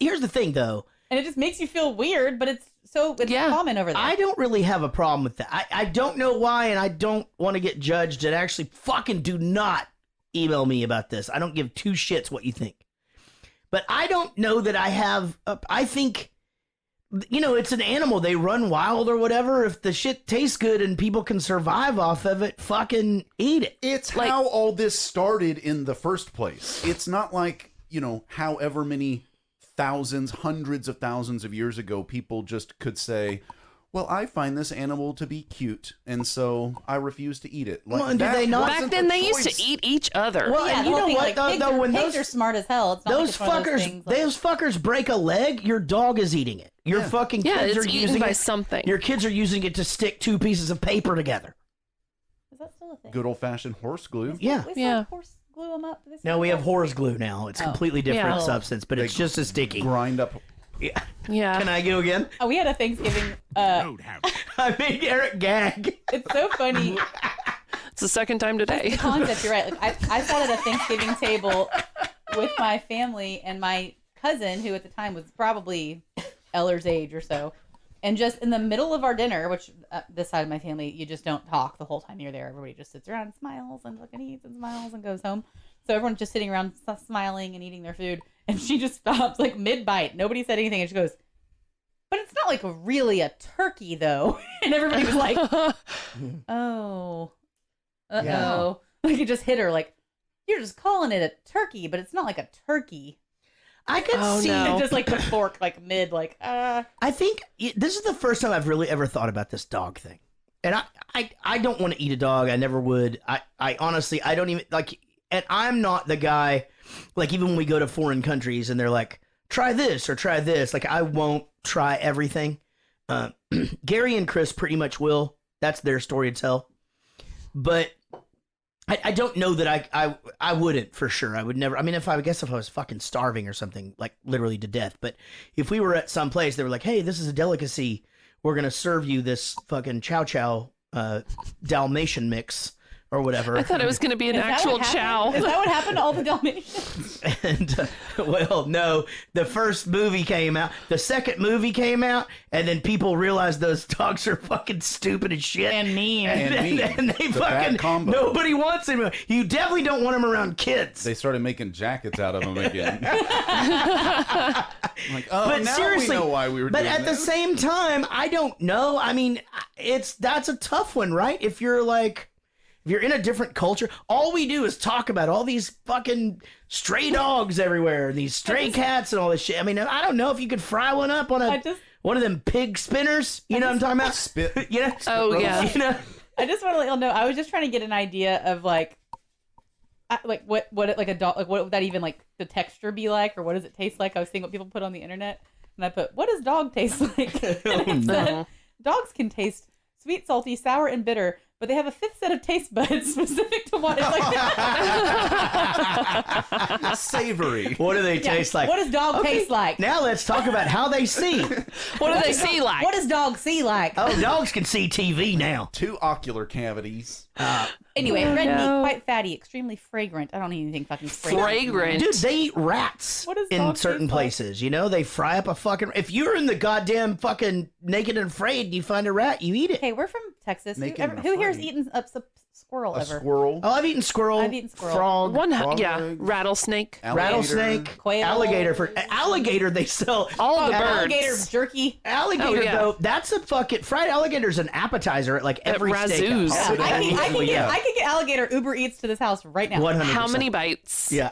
Here's the thing though. And it just makes you feel weird, but it's common over there. I don't really have a problem with that. I don't know why, and I don't want to get judged. And actually, fucking do not email me about this. I don't give two shits what you think. But I don't know that I have. I think, it's an animal. They run wild or whatever. If the shit tastes good and people can survive off of it, fucking eat it. It's how all this started in the first place. It's not like, however many hundreds of thousands of years ago, people just could say, well, I find this animal to be cute, and so I refuse to eat it. Well, and do they not? Back then, they used to eat each other. Well, yeah, and you know what? Though, when pigs are smart as hell, it's not those fuckers, those fuckers break a leg. Your dog is eating it. Your fucking kids are using by it. Something. Your kids are using it to stick two pieces of paper together. Is that still a thing? Good old fashioned horse glue. Yeah. We still horse glue them up. No, we have horse glue now. It's completely different substance, but it's just as sticky. Grind up. Yeah. Can I go again? Oh, we had a Thanksgiving. I made Eric gag. It's so funny. It's the second time today. The concept, you're right. Like I sat at a Thanksgiving table with my family and my cousin, who at the time was probably Eller's age or so, and just in the middle of our dinner, which this side of my family, you just don't talk the whole time you're there. Everybody just sits around and smiles and fucking eats and smiles and goes home. So everyone's just sitting around smiling and eating their food. And she just stops like mid-bite. Nobody said anything. And she goes, but it's not like really a turkey though. And everybody was like, oh, uh-oh. Yeah. Like it just hit her like, you're just calling it a turkey, but it's not like a turkey. I could see just like the fork, like mid, like, I think this is the first time I've really ever thought about this dog thing. And I don't want to eat a dog. I never would. I honestly, I don't even like, and I'm not the guy, like even when we go to foreign countries and they're like, try this or try this. Like I won't try everything. Gary and Chris pretty much will. That's their story to tell. But I don't know that I wouldn't for sure. I would never. I mean, I guess if I was fucking starving or something, like literally to death. But if we were at some place, they were like, hey, this is a delicacy. We're going to serve you this fucking chow chow Dalmatian mix or whatever. I thought it was going to be an actual chow. Is that what happened to all the Dalmatians? And, well, no. The first movie came out. The second movie came out, and then people realized those dogs are fucking stupid as shit. And mean. And they fucking, nobody wants them. You definitely don't want them around kids. They started making jackets out of them again. Like, but now seriously, we know why we were doing at the same time, I don't know. I mean, that's a tough one, right? If you're in a different culture, all we do is talk about all these fucking stray dogs everywhere, these stray cats and all this shit. I mean, I don't know if you could fry one up on one of them pig spinners. You know what I'm talking about? Spit. You know? Oh, yeah. You know? I just want to let y'all know, I was just trying to get an idea of like what like a dog, like what would that even like the texture be like, or what does it taste like? I was seeing what people put on the internet, and I put, what does dog taste like? Said, dogs can taste sweet, salty, sour, and bitter, but they have a fifth set of taste buds specific to what is like savory. What do they taste like? What does dog taste like? Now let's talk about how they see. What do they see like? What does dog see like? Oh, dogs can see TV now. 2 ocular cavities. Anyway, red meat, quite fatty, extremely fragrant. I don't need anything fucking Fragrant. Dude, they eat rats in certain places. You know, they fry up a fucking. If you're in the goddamn fucking Naked and Afraid, and you find a rat, you eat it. Okay, we're from Texas. Naked and Who here's Afraid. eaten a squirrel ever? Squirrel. Oh, I've eaten squirrel. Frog. Rattlesnake. Rattlesnake. Quail. Alligator. Alligator, they sell. All the birds. Alligator jerky. Alligator, though, that's a fucking. Fried alligator's an appetizer at like every steakhouse. Yeah, I could get alligator Uber Eats to this house right now. 100%. How many bites? Yeah.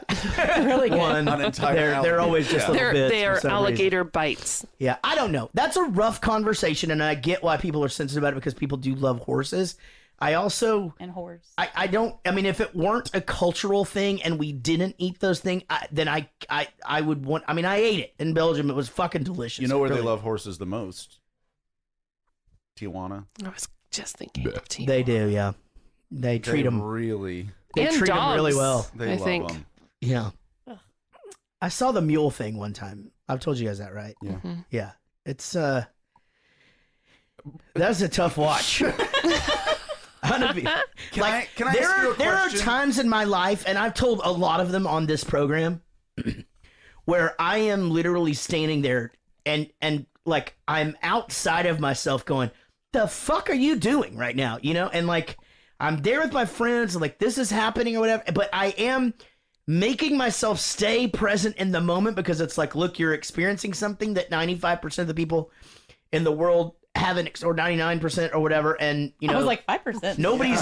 Really good. One. An entire They're always just little bits. They are for some alligator reason. bites. Yeah, I don't know. That's a rough conversation, and I get why people are sensitive about it because people do love horses. I also and whores. I don't. I mean, if it weren't a cultural thing and we didn't eat those things, then I would want. I mean, I ate it in Belgium. It was fucking delicious. You know where really. they love horses the most? Tijuana. I was just thinking of Tijuana. They do, yeah. They treat them really. They and treat them dogs, really well. They love them. Yeah. I saw the mule thing one time. I've told you guys that, right? Yeah. Mm-hmm. Yeah. It's that's a tough watch. Can I ask you a there are question? times in my life, and I've told a lot of them on this program, where I am literally standing there and like I'm outside of myself going, the fuck are you doing right now? You know, and like I'm there with my friends, like this is happening or whatever, but I am making myself stay present in the moment because it's like, look, you're experiencing something that 95% of the people in the world haven't, or 99% or whatever, and you know, I was like 5%. Nobody's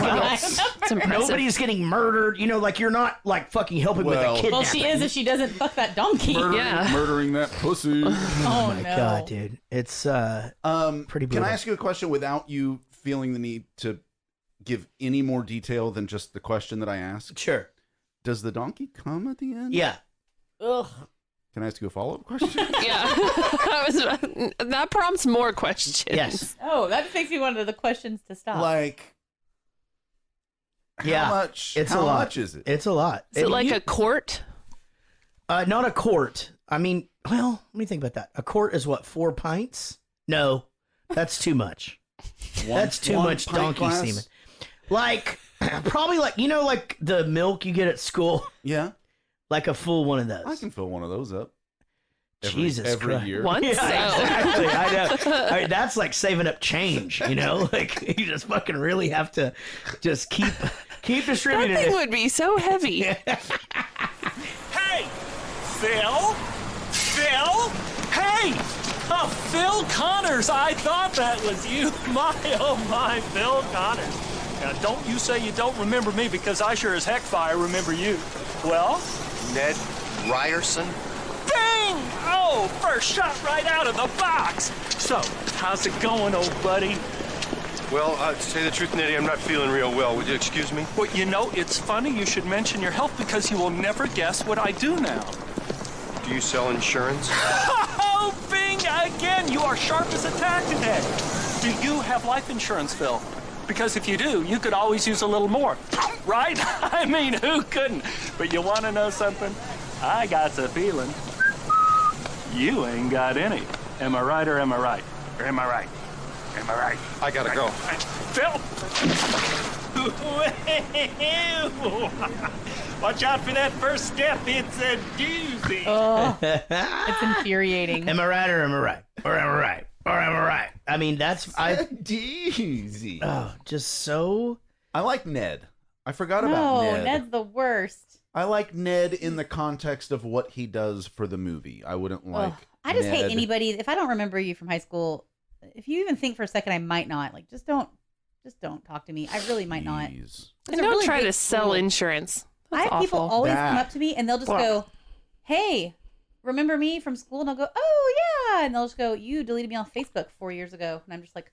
Nobody's getting murdered. You know, like you're not like fucking helping with a kidnapping. Well, she is if she doesn't fuck that donkey. Murdering that pussy. Oh my god, dude, it's pretty brutal. Can I ask you a question without you feeling the need to give any more detail than just the question that I asked? Sure. Does the donkey come at the end? Yeah. Ugh. Can I ask you a follow-up question? Yeah. That prompts more questions. Yes. Oh, that just makes me want the questions to stop. Like, Yeah, how much? it's how a lot. much is it? It's a lot. Is it like a quart? Not a quart. I mean, well, let me think about that. A quart is what, 4 pints? No, that's too much. That's too much donkey glass? semen. Like, probably like, you know, like the milk you get at school? Yeah. Like a full one of those. I can fill one of those up. Jesus every Christ. year. Once? Yeah, So. exactly. I know. I mean, that's like saving up change, you know? Like, you just fucking really have to just keep distributing That thing it. would be so heavy. Hey, Phil? Phil? Hey! Oh, Phil Connors. I thought that was you. My, oh my, Phil Connors. Now, don't you say you don't remember me, because I sure as heck fire remember you. Well? Ned Ryerson? Bing! Oh, first shot right out of the box. So, how's it going, old buddy? Well, to say the truth, Nettie, I'm not feeling real well. Would you excuse me? Well, you know, it's funny you should mention your health, because you will never guess what I do now. Do you sell insurance? Oh, Bing! Again, you are sharp as a tack today. Do you have life insurance, Phil? Because if you do, you could always use a little more, right? I mean, who couldn't? But you want to know something? I got the feeling you ain't got any. Am I right or am I right? Or am I right? Am I right? I gotta go. Phil! Watch out for that first step. It's a doozy. Oh, it's infuriating. Am I right or am I right? Or am I right? Or am I right? I mean, that's Easy. Oh, just so. I like Ned. I forgot about No, Ned. Ned's the worst. I like Ned in the context of what he does for the movie. I wouldn't like. I just hate Ned. anybody. If I don't remember you from high school, if you even think for a second I might not, like, just don't talk to me. I really might not. Jeez. It's And a don't really try big to sell school. insurance. That's I have awful. people always come That- up to me and they'll just go, "Hey, remember me from school?" And I'll go, "Oh yeah," and they'll just go, "You deleted me off Facebook 4 years ago," and I'm just like,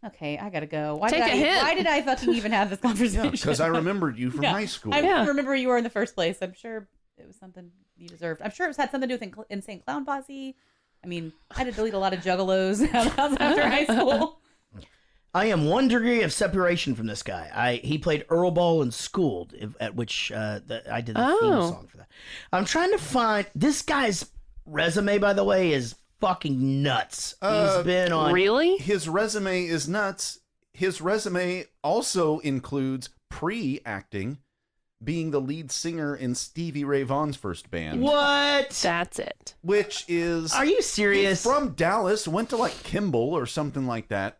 "Okay, I gotta go. Why Take a hint. Why did I fucking even have this conversation?" Yeah, because I remembered you from Yeah. high school. I Yeah. remember you were in the first place. I'm sure it was something you deserved. I'm sure it had something to do with Insane Clown Posse. I mean, I had to delete a lot of juggalos after high school. I am 1 degree of separation from this guy. He played Earl Ball in Schooled, at which I did the theme song for that. I'm trying to find this guy's resume. By the way, is fucking nuts. He's been on. Really? His resume is nuts. His resume also includes pre-acting, being the lead singer in Stevie Ray Vaughan's first band. What? That's it. Which is... Are you serious? He's from Dallas, went to like Kimball or something like that.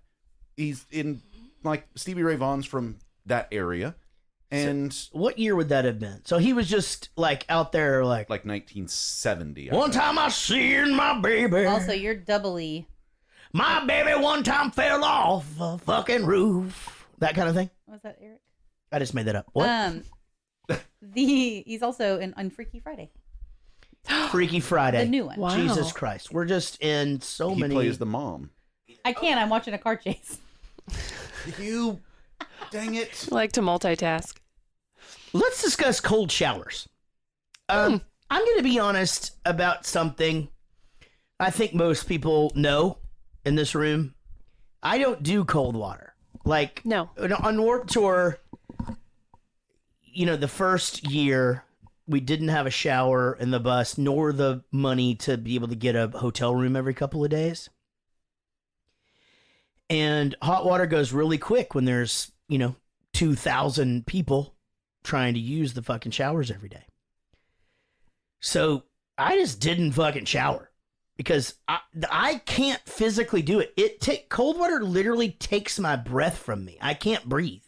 He's in like Stevie Ray Vaughan's from that area. And so what year would that have been? So he was just like out there like 1970. One time I seen my baby. Also, you're doubly. My baby one time fell off a fucking roof. That kind of thing. Was that Eric? I just made that up. What? He's also on Freaky Friday. Freaky Friday. The new one. Wow. Jesus Christ. We're just in so many. He plays the mom. I can't. I'm watching a car chase. You, dang it. I like to multitask. Let's discuss cold showers. I'm going to be honest about something I think most people know in this room. I don't do cold water. Like, No. On Warped Tour, you know, the first year we didn't have a shower in the bus, nor the money to be able to get a hotel room every couple of days. And hot water goes really quick when there's, 2,000 people trying to use the fucking showers every day. So I just didn't fucking shower because I can't physically do it. Cold water literally takes my breath from me. I can't breathe.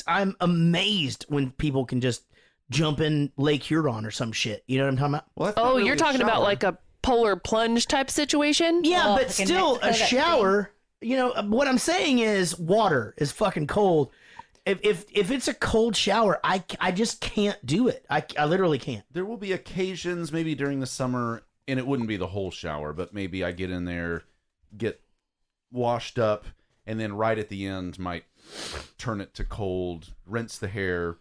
I'm amazed when people can just jump in Lake Huron or some shit. You know what I'm talking about? Well, that's not Oh, really you're a talking about shower. like a polar plunge type situation? Yeah, Oh, but fucking still, Mexico, a that shower. What I'm saying is water is fucking cold. If it's a cold shower, I just can't do it. I literally can't. There will be occasions, maybe during the summer, and it wouldn't be the whole shower, but maybe I get in there, get washed up, and then right at the end might turn it to cold, rinse the hair,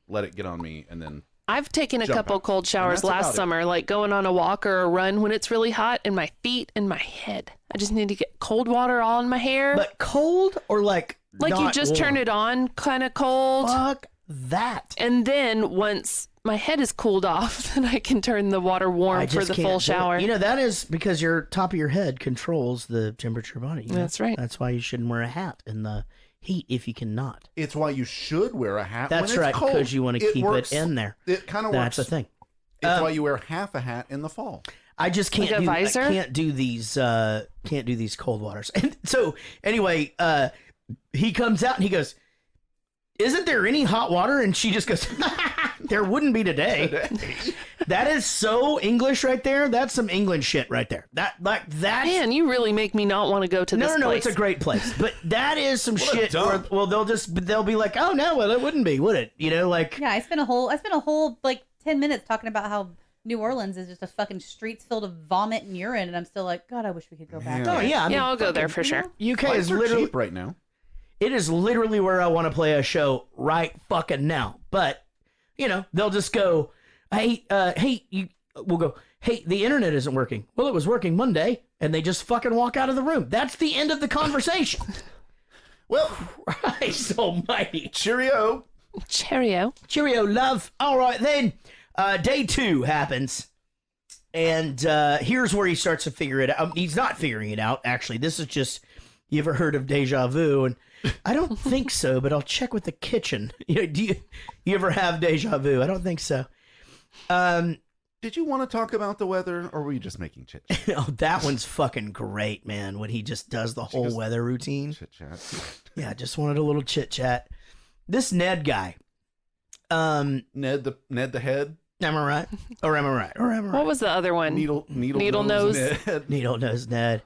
let it get on me, and then I've taken a jump couple out. cold showers And that's last about it. summer, like going on a walk or a run when it's really hot, and my feet and my head. I just need to get cold water all in my hair. But cold or like you not just turn warm? it on kind of cold. Fuck that. And then once my head is cooled off, then I can turn the water warm I for just the can't full do it. shower. That is because your top of your head controls the temperature of your body. That's right. That's why you shouldn't wear a hat in the heat if you cannot. it's why you should wear a hat That's when it's right, cold. because you want to keep works. it in there. It kind of works. That's the thing. It's why you wear half a hat in the fall. I just can't Like a visor? I can't do these cold waters. And so anyway, he comes out and he goes, "Isn't there any hot water?" And she just goes, "There wouldn't be today." That is so English right there. That's some England shit right there. That's Man, you really make me not want to go to this no, place. it's a great place. But that is some What a shit where, dump. well, they'll be like, "Oh no, well, it wouldn't be, would it?" Like Yeah, I spent a whole like 10 minutes talking about how New Orleans is just a fucking streets filled of vomit and urine, and I'm still like, God, I wish we could go back. Oh there. yeah, I mean, Yeah, I'll go there for sure. UK Flights is are literally cheap right now. It is literally where I want to play a show right fucking now. But, they'll just go, hey, we'll go, "Hey, the internet isn't working." "Well, it was working Monday." And they just fucking walk out of the room. That's the end of the conversation. Well, Christ almighty. cheerio. Cheerio. Cheerio, love. All right, then. Day 2 happens. And here's where he starts to figure it out. He's not figuring it out, actually. This is just, you ever heard of deja vu? And I don't think so, but I'll check with the kitchen. Do you ever have deja vu? I don't think so. Did you want to talk about the weather, or were you just making chit Oh, that one's fucking great, man. When he just does the whole weather routine. chat? Yeah, just wanted a little chit chat. This Ned guy. Ned the head. Am I right? Or am I right? Or am I right? What was the other one? Needle nose. Ned. Needle nose Ned.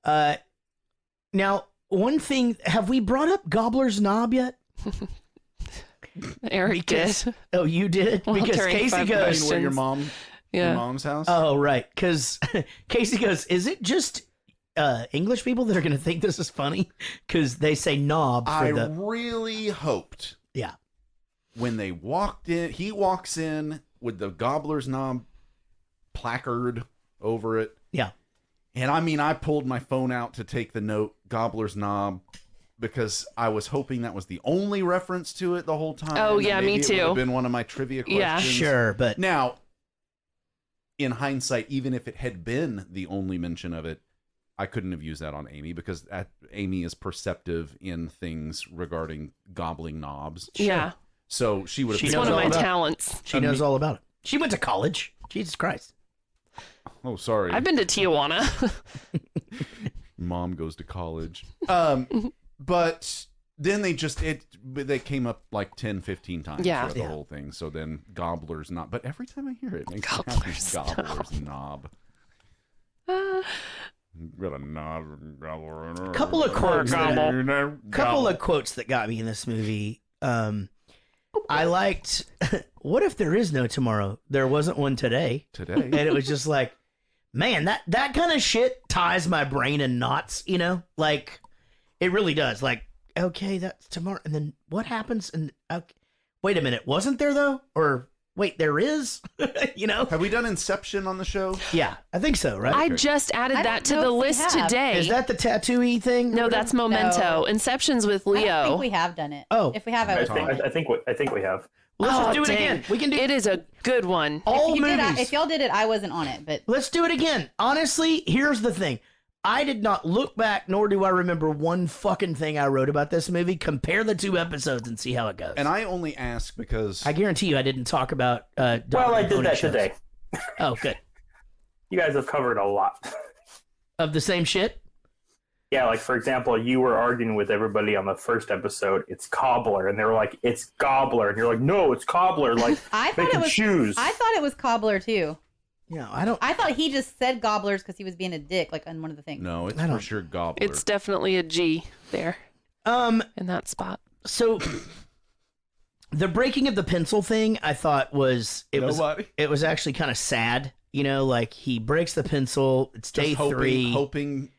Now, one thing, have we brought up Gobbler's Knob yet? Eric did. Oh, you did? Well, Because during Casey five goes, questions. Where your Yeah. mom's house? oh, right. Because Casey goes, "Is it just English people that are going to think this is funny?" Because they say knob for I the... really hoped Yeah. when they walked in, he walks in with the Gobbler's Knob placard over it. Yeah. And I pulled my phone out to take the note, Gobbler's Knob, because I was hoping that was the only reference to it the whole time. Oh, and yeah, maybe me it too. would have been one of my trivia questions. Yeah. Sure, but... Now, in hindsight, even if it had been the only mention of it, I couldn't have used that on Amy because Amy is perceptive in things regarding gobbling knobs. Yeah. So she would have. It's one of my talents. She knows all about it. She went to college. Jesus Christ. Oh, sorry. I've been to Tijuana. Mom goes to college. But then they came up like 10, 15 times throughout the whole thing. So then Gobbler's Knob. But every time I hear it, it makes me happy. Gobbler's Knob. Got a knob, gobbler in her. Couple of quotes that got me in this movie. I liked, what if there is no tomorrow? There wasn't one today. And it was just like, man, that kind of shit ties my brain in knots, you know? Like, it really does. Like, okay, that's tomorrow. And then what happens? And wait a minute, wasn't there though? Or wait, there is? You know? Have we done Inception on the show? Yeah, I think so, right? I just added that to the list today. Is that the tattoo-y thing? No, that's Memento. No. Inception's with Leo. I don't think we have done it. Oh. If we have, I think we have. Let's just do it again. We can do it. Is a good one. All movies. If y'all did it, I wasn't on it, but let's do it again. Honestly, here's the thing. I did not look back, nor do I remember one fucking thing I wrote about this movie. Compare the 2 episodes and see how it goes. And I only ask because... I guarantee you I didn't talk about... well, I did that today. Oh, good. You guys have covered a lot. Of the same shit? Yeah, like, for example, you were arguing with everybody on the first episode, it's cobbler, and they were like, it's gobbler. And you're like, no, it's cobbler. Like, I they can choose. I thought it was cobbler, too. Yeah, I thought he just said gobblers because he was being a dick, like on one of the things. No, it's for sure gobbler. It's definitely a G there. In that spot. So the breaking of the pencil thing, I thought was actually kind of sad. You know, like he breaks the pencil. It's day 3, hoping,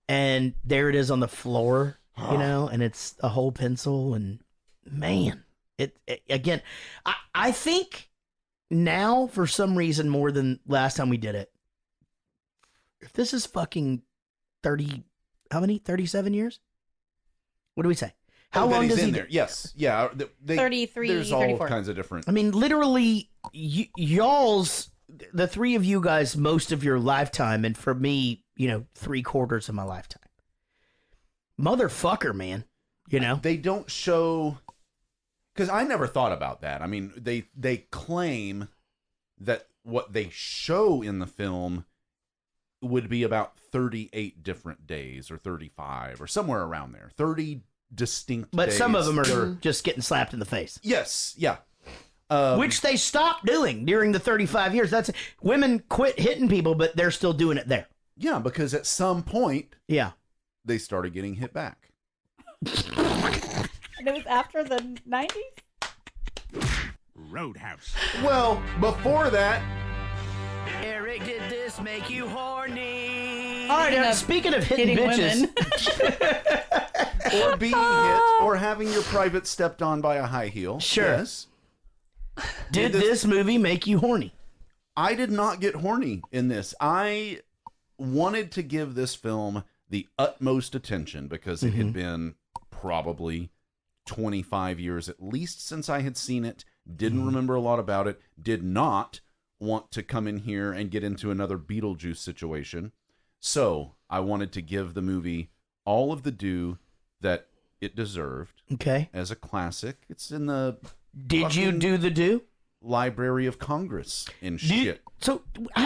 and there it is on the floor. You know, and it's a whole pencil, and man, it again. I think. Now, for some reason, more than last time we did it, if this is fucking 30, how many? 37 years? What do we say? How long does he there? Yes. Yeah. 33, there's 34. all kinds of different. I mean, literally, y'all's, the 3 of you guys, most of your lifetime, and for me, 3/4 of my lifetime. Motherfucker, man. You know? They don't show... Because I never thought about that. I mean, they claim that what they show in the film would be about 38 different days or 35 or somewhere around there. 30 distinct days. But some of them are just getting slapped in the face. Yes, yeah. Which they stopped doing during the 35 years. That's women quit hitting people, but they're still doing it there. Yeah, because at some point, they started getting hit back. And it was after the 90s? Roadhouse. Well, before that... Eric, did this make you horny? All right, speaking of hitting bitches... or being hit, or having your private stepped on by a high heel. Sure. Yes. Did this movie make you horny? I did not get horny in this. I wanted to give this film the utmost attention because it had been probably 25 years at least since I had seen it. Didn't remember a lot about it. Did not want to come in here and get into another Beetlejuice situation. So I wanted to give the movie all of the due that it deserved. Okay. As a classic. It's in the... Did you do the do? Library of Congress and shit. So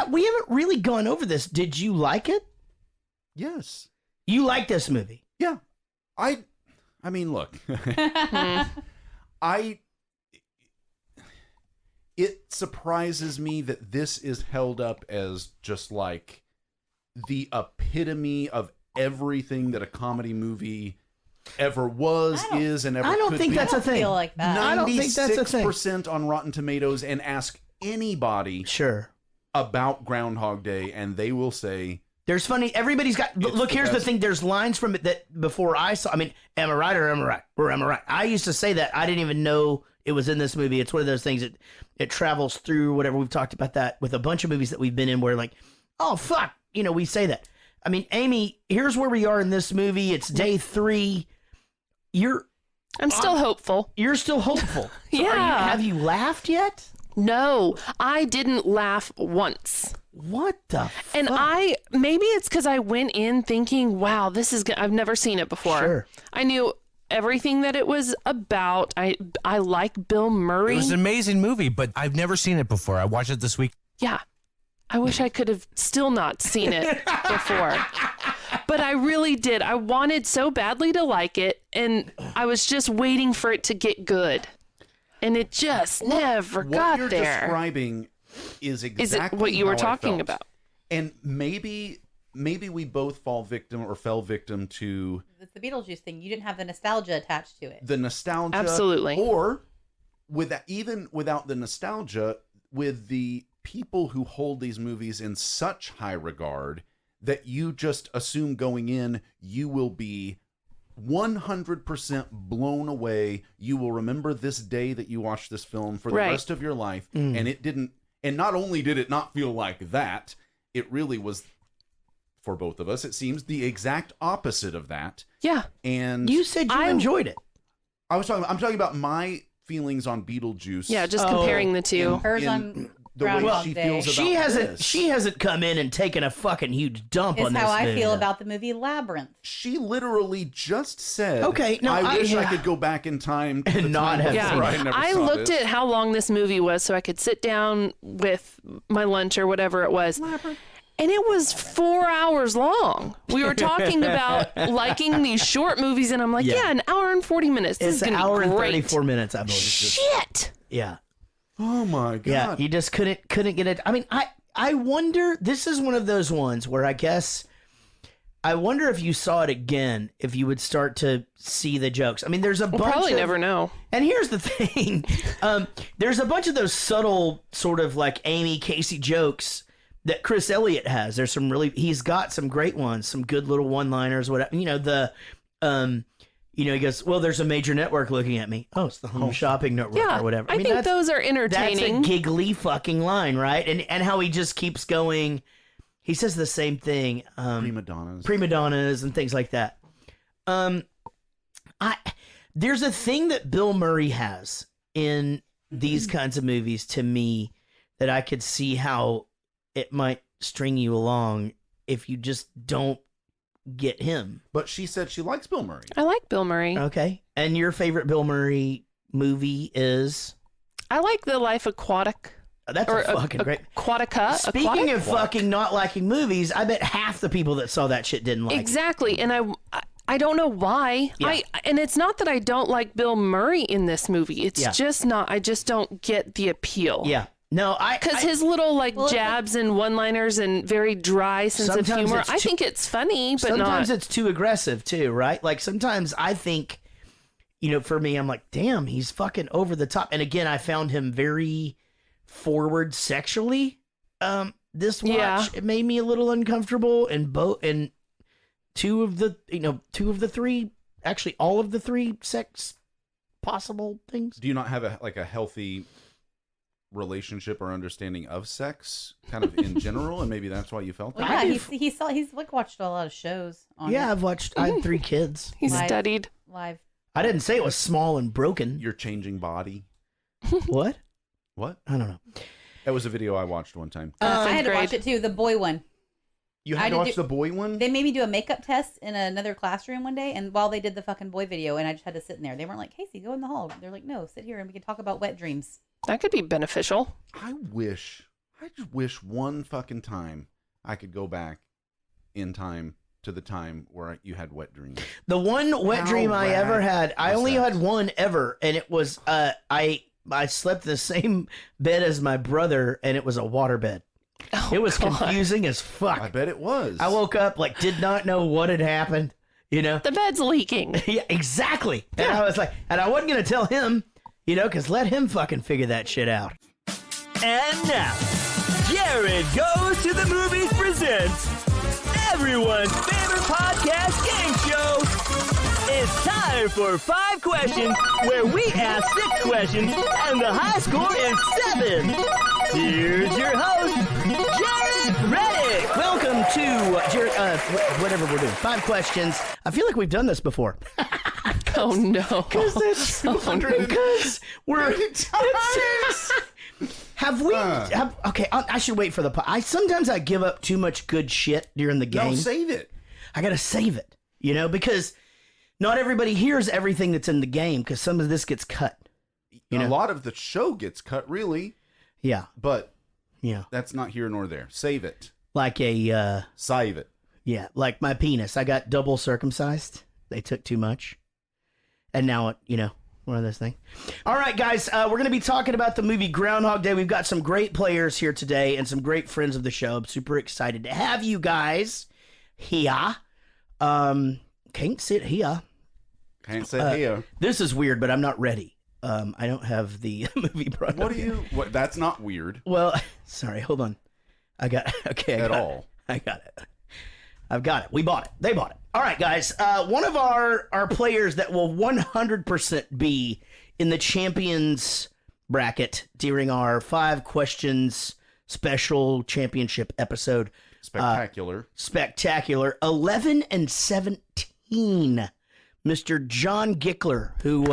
we haven't really gone over this. Did you like it? Yes. You like this movie? Yeah. I mean, look. It surprises me that this is held up as just like the epitome of everything that a comedy movie ever was, is, and ever could be. I don't think that's a thing. Feel like that. I don't think that's a thing. 96% on Rotten Tomatoes, and ask anybody about Groundhog Day, and they will say... There's funny. Everybody's got... Look, here's the thing. There's lines from it that before I saw... I mean, am I right or am I right? Or am I right? I used to say that. I didn't even know it was in this movie. It's one of those things that it travels through whatever. We've talked about that with a bunch of movies that we've been in where like, oh, fuck. We say that. I mean, Amy, here's where we are in this movie. It's day 3. I'm still hopeful. You're still hopeful. So yeah. Have you laughed yet? No, I didn't laugh once. What the And fuck? maybe it's because I went in thinking, wow, this is I've never seen it before. Sure. I knew everything that it was about. I like Bill Murray. It was an amazing movie, but I've never seen it before. I watched it this week. Yeah. I wish I could have still not seen it before. But I really did. I wanted so badly to like it, and I was just waiting for it to get good. And it just never got What you're there. describing is exactly Is it what you were how I talking felt. about? And maybe we both fell victim to It's the Beetlejuice thing. You didn't have the nostalgia attached to it. the nostalgia. Absolutely. Or even without the nostalgia, with the people who hold these movies in such high regard that you just assume going in you will be 100% blown away. You will remember this day that you watched this film for the rest of your life. And it didn't. And not only did it not feel like that, it really was, for both of us, it seems the exact opposite of that. Yeah. And You said you enjoyed it. I'm talking about my feelings on Beetlejuice. Yeah, just comparing the two. Hers on the way Groundhog she Day. feels about She hasn't come in and taken a fucking huge dump Is on this how I movie. feel about the movie Labyrinth. She literally just said, Okay, no, I wish I yeah. could go back in time to And the not time have before seen I it. never I saw looked this. at how long this movie was so I could sit down with my lunch or whatever it was. And it was 4 hours long. We were talking about liking these short movies, and I'm like, yeah, an hour and 40 minutes. This It's is an going hour to be and great. 34 minutes, I believe. Shit. Yeah. Oh my god. Yeah, you just couldn't get it. I mean, I wonder, this is one of those ones where I wonder if you saw it again, if you would start to see the jokes. I mean, there's a bunch Probably of, never know. And here's the thing. There's a bunch of those subtle sort of like Amy Casey jokes that Chris Elliott has. There's some he's got some great ones, some good little one-liners, whatever. You know, he goes, well, there's a major network looking at me. Oh, it's the Home Shopping Network Yeah, or whatever. I mean, think those are entertaining. That's a giggly fucking line, right? And how he just keeps going. He says the same thing. Prima donnas. Prima donnas and things like that. There's a thing that Bill Murray has in these kinds of movies to me that I could see how it might string you along if you just don't get him. But she said she likes Bill Murray. I like Bill Murray. Okay. And your favorite Bill Murray movie is? I like The Life Aquatic. That's a fucking great. Aquatica. Speaking of fucking not liking movies, I bet half the people that saw that shit didn't like it. Exactly. And I don't know why. Yeah. And it's not that I don't like Bill Murray in this movie. It's just not. I just don't get the appeal. Yeah. No, because his little jabs and one-liners and very dry sense of humor. I think it's funny, but sometimes it's too aggressive too, right? Like sometimes I think, for me, I'm like, damn, he's fucking over the top. And again, I found him very forward sexually. This watch, it made me a little uncomfortable, and two of the three, actually all of the three sex possible things. Do you not have a healthy relationship or understanding of sex kind of in general, and maybe that's why you felt that? Well, yeah, he's watched a lot of shows on Yeah, it. I have 3 kids. He studied live. I didn't say it was small and broken. Your changing body. What? What? I don't know. That was a video I watched one time. I had to watch it too, the boy one. You had to watch the boy one? They made me do a makeup test in another classroom one day, and while they did the fucking boy video, and I just had to sit in there. They weren't like, Casey, go in the hall. They're like, no, sit here and we can talk about wet dreams. That could be beneficial. I just wish one fucking time I could go back in time to the time where you had wet dreams. The one wet dream I ever had, I only had one ever, and it was I slept in the same bed as my brother, and it was a waterbed. Oh, it was God. confusing as fuck. I bet it was. I woke up did not know what had happened. The bed's leaking. Yeah, exactly. And I was like, and I wasn't gonna tell him, because let him fucking figure that shit out. And now, Jared Goes to the Movies presents everyone's favorite podcast game show. It's time for 5 questions, where we ask 6 questions, and the high score is 7. Here's your host, Jared Reddick. Welcome to Jared, whatever we're doing. 5 questions. I feel like we've done this before. Oh no! Because we're Have we? Okay, I should wait for the. Sometimes I give up too much good shit during the game. No, save it. I gotta save it, because not everybody hears everything that's in the game because some of this gets cut. A lot of the show gets cut, really. Yeah, but yeah, that's not here nor there. Save it. Like a save it. Yeah, like my penis. I got double circumcised. They took too much, and now one of those things. All right, guys, we're going to be talking about the movie Groundhog Day. We've got some great players here today and some great friends of the show. I'm super excited to have you guys here. Can't sit here. Can't sit here. This is weird, but I'm not ready. I don't have the movie brought What up. do you? What? That's not weird. Well, sorry. Hold on. I got it. I've got it. We bought it. They bought it. All right, guys. One of our players that will 100% be in the champions bracket during our 5 questions special championship episode. Spectacular. 11 and 17. Mr. John Gickler, who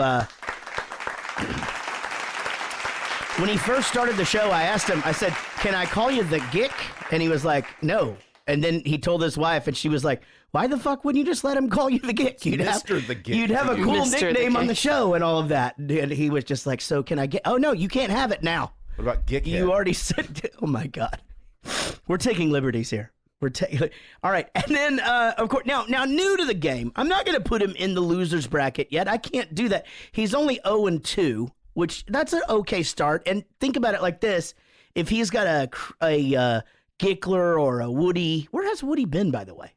when he first started the show, I asked him, I said, "Can I call you the Gick?" And he was like, "No." And then he told his wife, and she was like, "Why the fuck wouldn't you just let him call you the Gick? You'd Mr. the Gick. You'd have a cool Mr. the nickname on Gick. the show and all of that." And he was just like, "So can I get? Oh no, you can't have it now. What about Gickhead? You already said." Oh my god, we're taking liberties here. We're taking. All right, and then of course now new to the game. I'm not going to put him in the losers bracket yet. I can't do that. He's only 0-2, which that's an okay start. And think about it like this: if he's got a Gickler or a Woody, where has Woody been, by the way?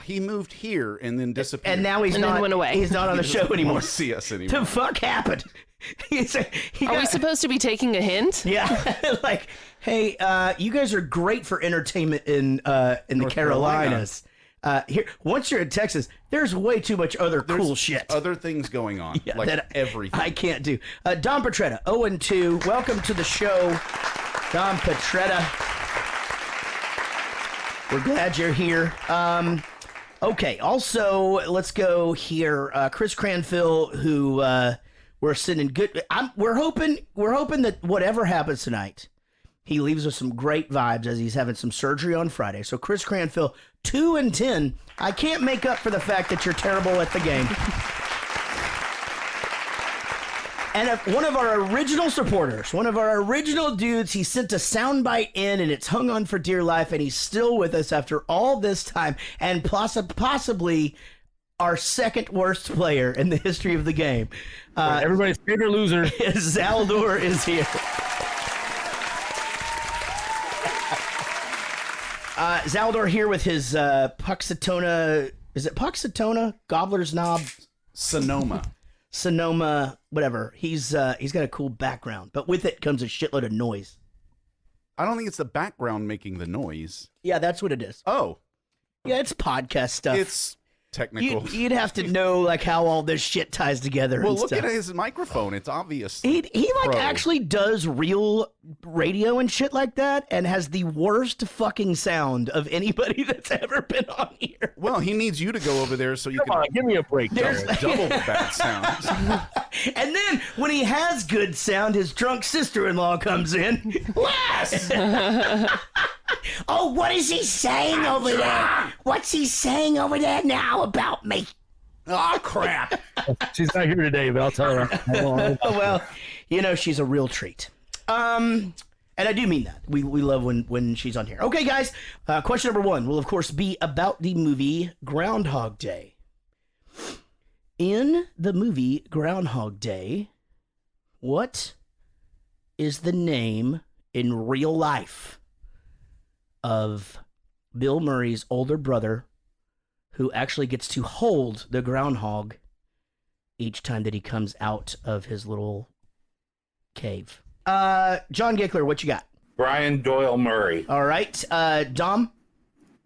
He moved here and then disappeared. And now he's And then not. went away. He's not on the show anymore. Won't see us anymore. The fuck happened? Are we supposed to be taking a hint? Yeah, like, hey, you guys are great for entertainment in the North Carolinas. Here, once you're in Texas, there's way too much other cool shit. Other things going on, Yeah, like that everything. I can't do. Don Petretta, 0-2. Welcome to the show, Don Petretta. We're glad you're here. Okay, also, let's go here. Chris Cranfill, who we're sending good. We're hoping that whatever happens tonight, he leaves us some great vibes as he's having some surgery on Friday. So Chris Cranfill, 2-10. I can't make up for the fact that you're terrible at the game. And one of our original supporters, one of our original dudes, he sent a soundbite in, and it's hung on for dear life, and he's still with us after all this time, and possibly our second worst player in the history of the game. Everybody's favorite loser. Zaldor is here. Zaldor here with his Puxatona. Is it Puxatona? Gobbler's Knob? Sonoma, whatever. He's got a cool background, but with it comes a shitload of noise. I don't think it's the background making the noise. Yeah, that's what it is. Oh. Yeah, it's podcast stuff. It's technical. You'd have to know like how all this shit ties together. Well, and look stuff. at his microphone. It's obvious. He like Pro. actually does real radio and shit like that, and has the worst fucking sound of anybody that's ever been on here. Well, he needs you to go over there so you Come can on, give me a break. double the bad sound. And then when he has good sound, his drunk sister-in-law comes in. Les! Oh, what is he saying over there? What's he saying over there now about me? Oh, crap. She's not here today, but I'll tell her. Well, she's a real treat. And I do mean that. We love when she's on here. Okay, guys. Question number 1 will, of course, be about the movie Groundhog Day. In the movie Groundhog Day, what is the name in real life of Bill Murray's older brother who actually gets to hold the groundhog each time that he comes out of his little cave? John Gickler, what you got? Brian Doyle Murray. All right. Dom?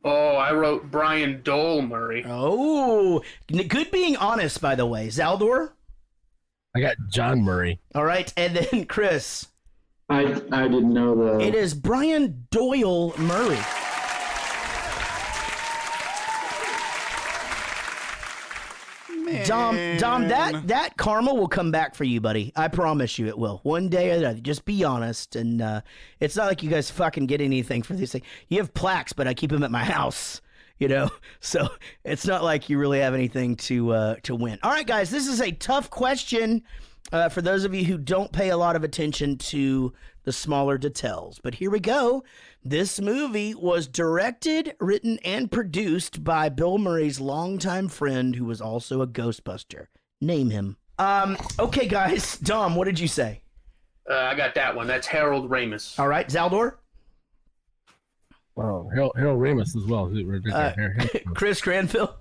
Oh, I wrote Brian Dole Murray. Oh, good being honest, by the way. Zaldor? I got John Murray. All right. And then Chris? I didn't know that. It is Brian Doyle Murray. Dom, that karma will come back for you, buddy. I promise you it will. One day or another. Just be honest. And it's not like you guys fucking get anything for these things. You have plaques, but I keep them at my house. So it's not like you really have anything to win. All right, guys, this is a tough question for those of you who don't pay a lot of attention to the smaller details. But here we go. This movie was directed, written, and produced by Bill Murray's longtime friend who was also a Ghostbuster. Name him. Okay, guys. Dom, what did you say? I got that one. That's Harold Ramis. All right, Zaldor? Wow, Harold Ramis as well. Chris Cranfill?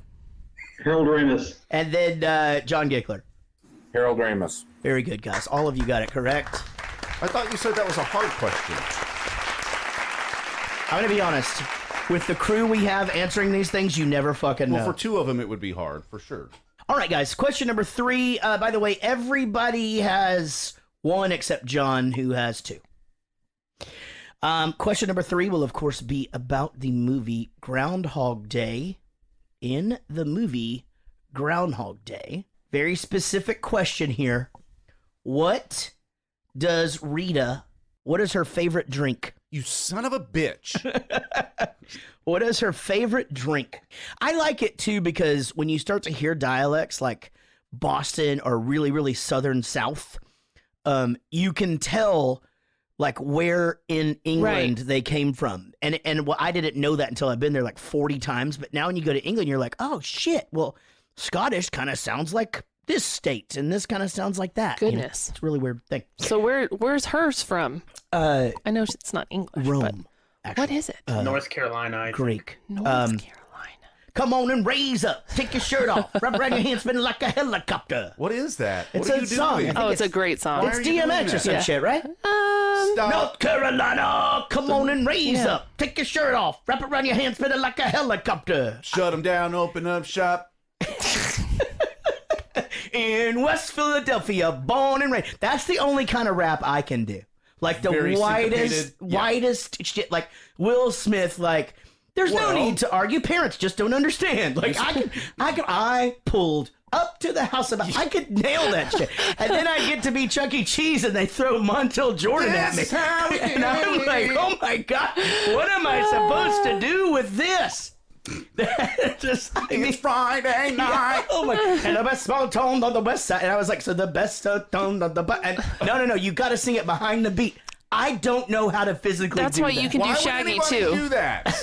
Harold Ramis. And then John Gickler. Harold Ramis. Very good, guys. All of you got it correct. I thought you said that was a hard question. I'm going to be honest. With the crew we have answering these things, you never fucking know. Well, for two of them, it would be hard, for sure. All right, guys. Question number 3. By the way, everybody has 1 except John, who has 2. Question number 3 will, of course, be about the movie Groundhog Day. In the movie Groundhog Day, very specific question here. What is her favorite drink? You son of a bitch. What is her favorite drink? I like it, too, because when you start to hear dialects like Boston or really, really southern South, you can tell like where in England they came from. And well, I didn't know that until I've been there like 40 times. But now when you go to England, you're like, oh, shit. Well, Scottish kind of sounds like this state, and this kind of sounds like that. Goodness. It's a really weird thing. So where's hers from? I know it's not English. Rome. But what is it? North Carolina, I think. Greek. North Carolina. Come on and raise up. Take your shirt off. Wrap around your hands, spinning like a helicopter. What is that? It's what a song. It's a great song. It's DMX or some shit, right? Stop. North Carolina, come on and raise up. Take your shirt off. Wrap around your hands, spinning like a helicopter. Shut them down, open up shop. In West Philadelphia, born and raised. That's the only kind of rap I can do. Like the Very widest shit. Like Will Smith, like... There's no need to argue. Parents just don't understand. Like I pulled up to the house about. I could nail that shit, and then I get to be Chuck E. Cheese, and they throw Montel Jordan at me, and I'm like, oh my god, what am I supposed to do with this? Just it's Friday night. Oh my! And the best small tone on the west side, and I was like, so the best tone on the and no, you got to sing it behind the beat. I don't know how to physically That's do why that. you can do Shaggy, too. Do that?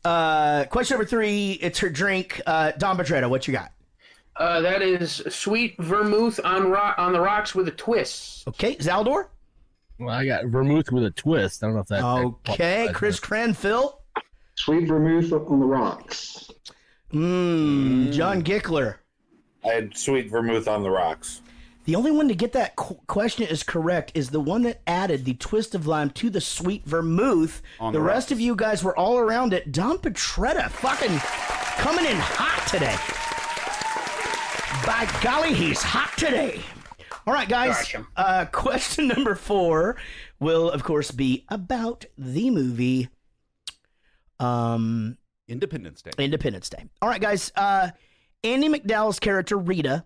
Yeah. Question number 3. It's her drink. Don Petretta, what you got? That is sweet vermouth on the rocks with a twist. Okay. Zaldor? Well, I got vermouth with a twist. I don't know if that... Okay. Chris Cranfill? Sweet vermouth on the rocks. John Gickler? I had sweet vermouth on the rocks. The only one to get that question is correct is the one that added the twist of lime to the sweet vermouth. The rest of you guys were all around it. Don Petretta fucking coming in hot today. By golly, he's hot today. All right, guys. Gotcha. Question number 4 will, of course, be about the movie Independence Day. Independence Day. All right, guys. Andie MacDowell's character, Rita,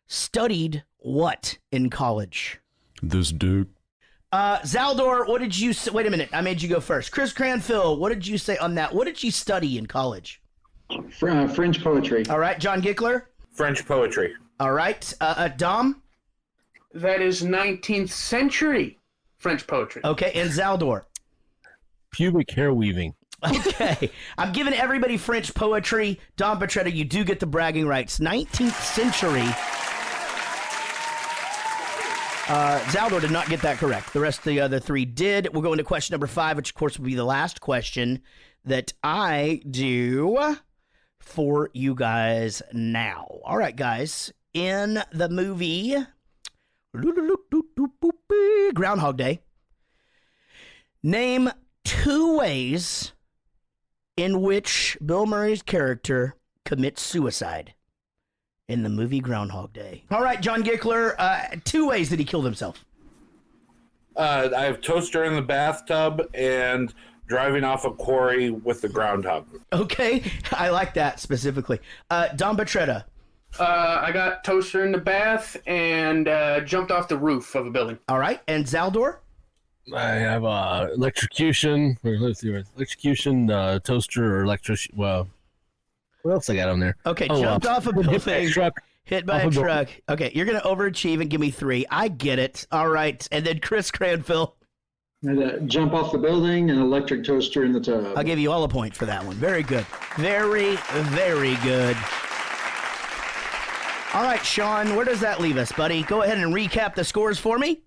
studied what in college? This dude. Zaldor, what did you say? Wait a minute. I made you go first. Chris Cranfill, what did you say on that? What did she study in college? French poetry. All right. John Gickler? French poetry. All right. Dom? That is 19th century French poetry. Okay. And Zaldor? Pubic hair weaving. Okay. I'm giving everybody French poetry. Don Petretta, you do get the bragging rights. 19th century. Zaldor did not get that correct. The rest of the other 3 did. We'll go into question number 5, which of course will be the last question that I do for you guys now. All right, guys. In the movie Groundhog Day, name 2 ways in which Bill Murray's character commits suicide in the movie Groundhog Day. All right, John Gickler, 2 ways that he killed himself. I have toaster in the bathtub and Driving off a quarry with the groundhog. Okay, I like that specifically. Don Petretta. I got toaster in the bath and jumped off the roof of a building. All right, and Zaldor? I have electrocution. Let's see, electrocution, toaster, or electrician. Well, what else I got on there? Okay, jumped off a building. Hit by a Off a truck. Okay, you're going to overachieve and give me 3. I get it. All right, and then Chris Cranfill. And, jump off the building and electric toaster in the tub. I'll give you all a point for that one. Very good. Very, very good. All right, Sean, where does that leave us, buddy? Go ahead and recap the scores for me.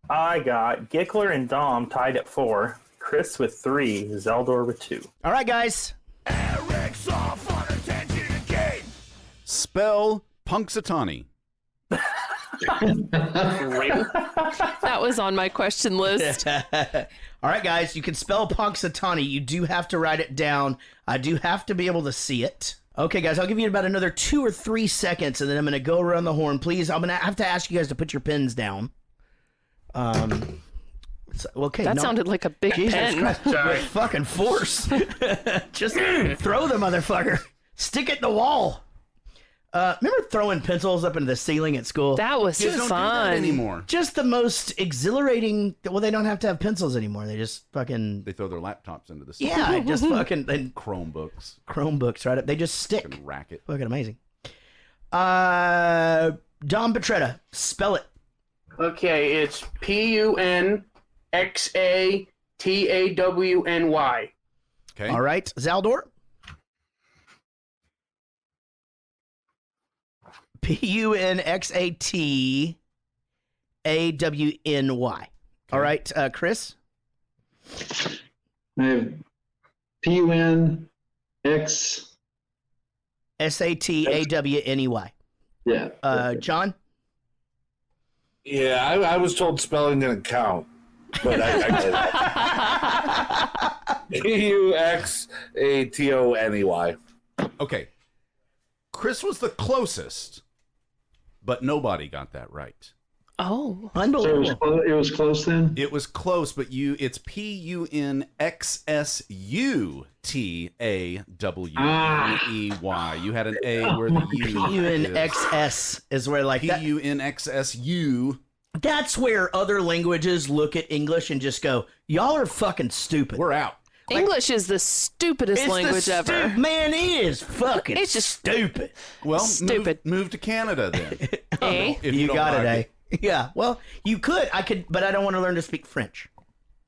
I got Gickler and Dom tied at 4, Chris with 3, Zaldor with 2. All right, guys. Spell Punxsutawney. That was on my question list. All right, guys, you can spell Punxsutawney. You do have to write it down. I do have to be able to see it. Okay, guys, I'll give you about another 2 or 3 seconds, and then I'm going to go around the horn. Please, I'm going to have to ask you guys to put your pens down. Okay, that sounded like a big Jesus pen. Christ, with fucking force. Just throw the motherfucker. Stick it in the wall. Remember throwing pencils up into the ceiling at school? That was Kids don't do that anymore. Just the most exhilarating. Well, they don't have to have pencils anymore. They just fucking. They throw their laptops into the ceiling. Yeah, just fucking. And Chromebooks right up. They just stick. Fucking racket. Fucking amazing. Dom Petretta, spell it. Okay, it's Punxatawny. Okay. All right, Zaldor. Punxatawny. All right, Chris. I have PUNX. SATAWNEY. Yeah. John. Yeah, I was told spelling didn't count, but I did. Puxatoney. Okay. Chris was the closest, but nobody got that right. Oh, unbelievable! It was close then. It was close, but it's PUNXSUTAWNEY. You had an A where the U PUNXS is where like PUNXSU. That's where other languages look at English and just go, "Y'all are fucking stupid. We're out." English is the stupidest language ever. Man, it is fucking. It's just stupid. Well, stupid. Move to Canada then. Eh? You got it, eh? Yeah. Well, you could. I could, but I don't want to learn to speak French.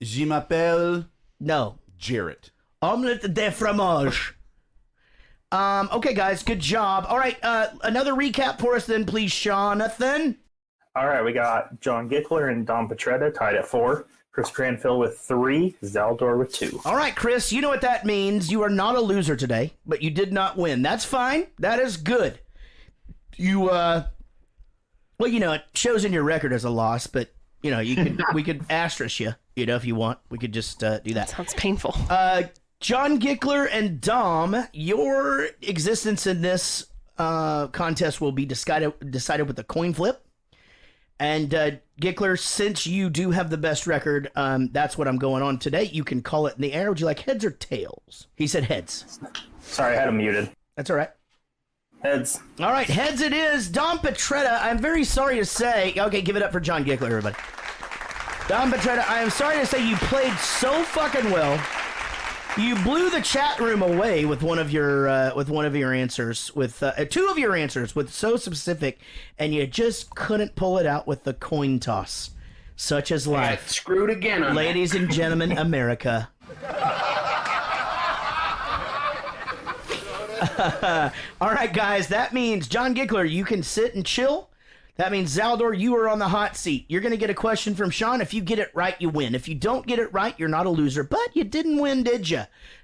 Je m'appelle. No. Jarrett. Omelette de fromage. Okay, guys, good job. All right, another recap for us then, please, Jonathan. All right, we got John Gickler and Dom Petretta tied at 4, Chris Cranfill with 3, Zaldor with 2. All right, Chris, you know what that means. You are not a loser today, but you did not win. That's fine. That is good. You, well, you know, it shows in your record as a loss, but, you know, you could we could asterisk you, you know, if you want. We could just do that. Sounds painful. John Gickler and Dom, your existence in this contest will be decided with a coin flip. And Gickler, since you do have the best record, that's what I'm going on today. You can call it in the air. Would you like heads or tails? He said heads. Sorry, I had him muted. That's all right. Heads. All right, heads it is. Dom Petretta, I'm very sorry to say. Okay, give it up for John Gickler, everybody. Dom Petretta, I am sorry to say you played so fucking well. You blew the chat room away with one of your answers, with 2 of your answers, with so specific, and you just couldn't pull it out with the coin toss. Such is life. Screwed again on Ladies and gentlemen, America. All right, guys, that means, John Gickler, you can sit and chill. That means, Zaldor, you are on the hot seat. You're going to get a question from Sean. If you get it right, you win. If you don't get it right, you're not a loser. But you didn't win, did you?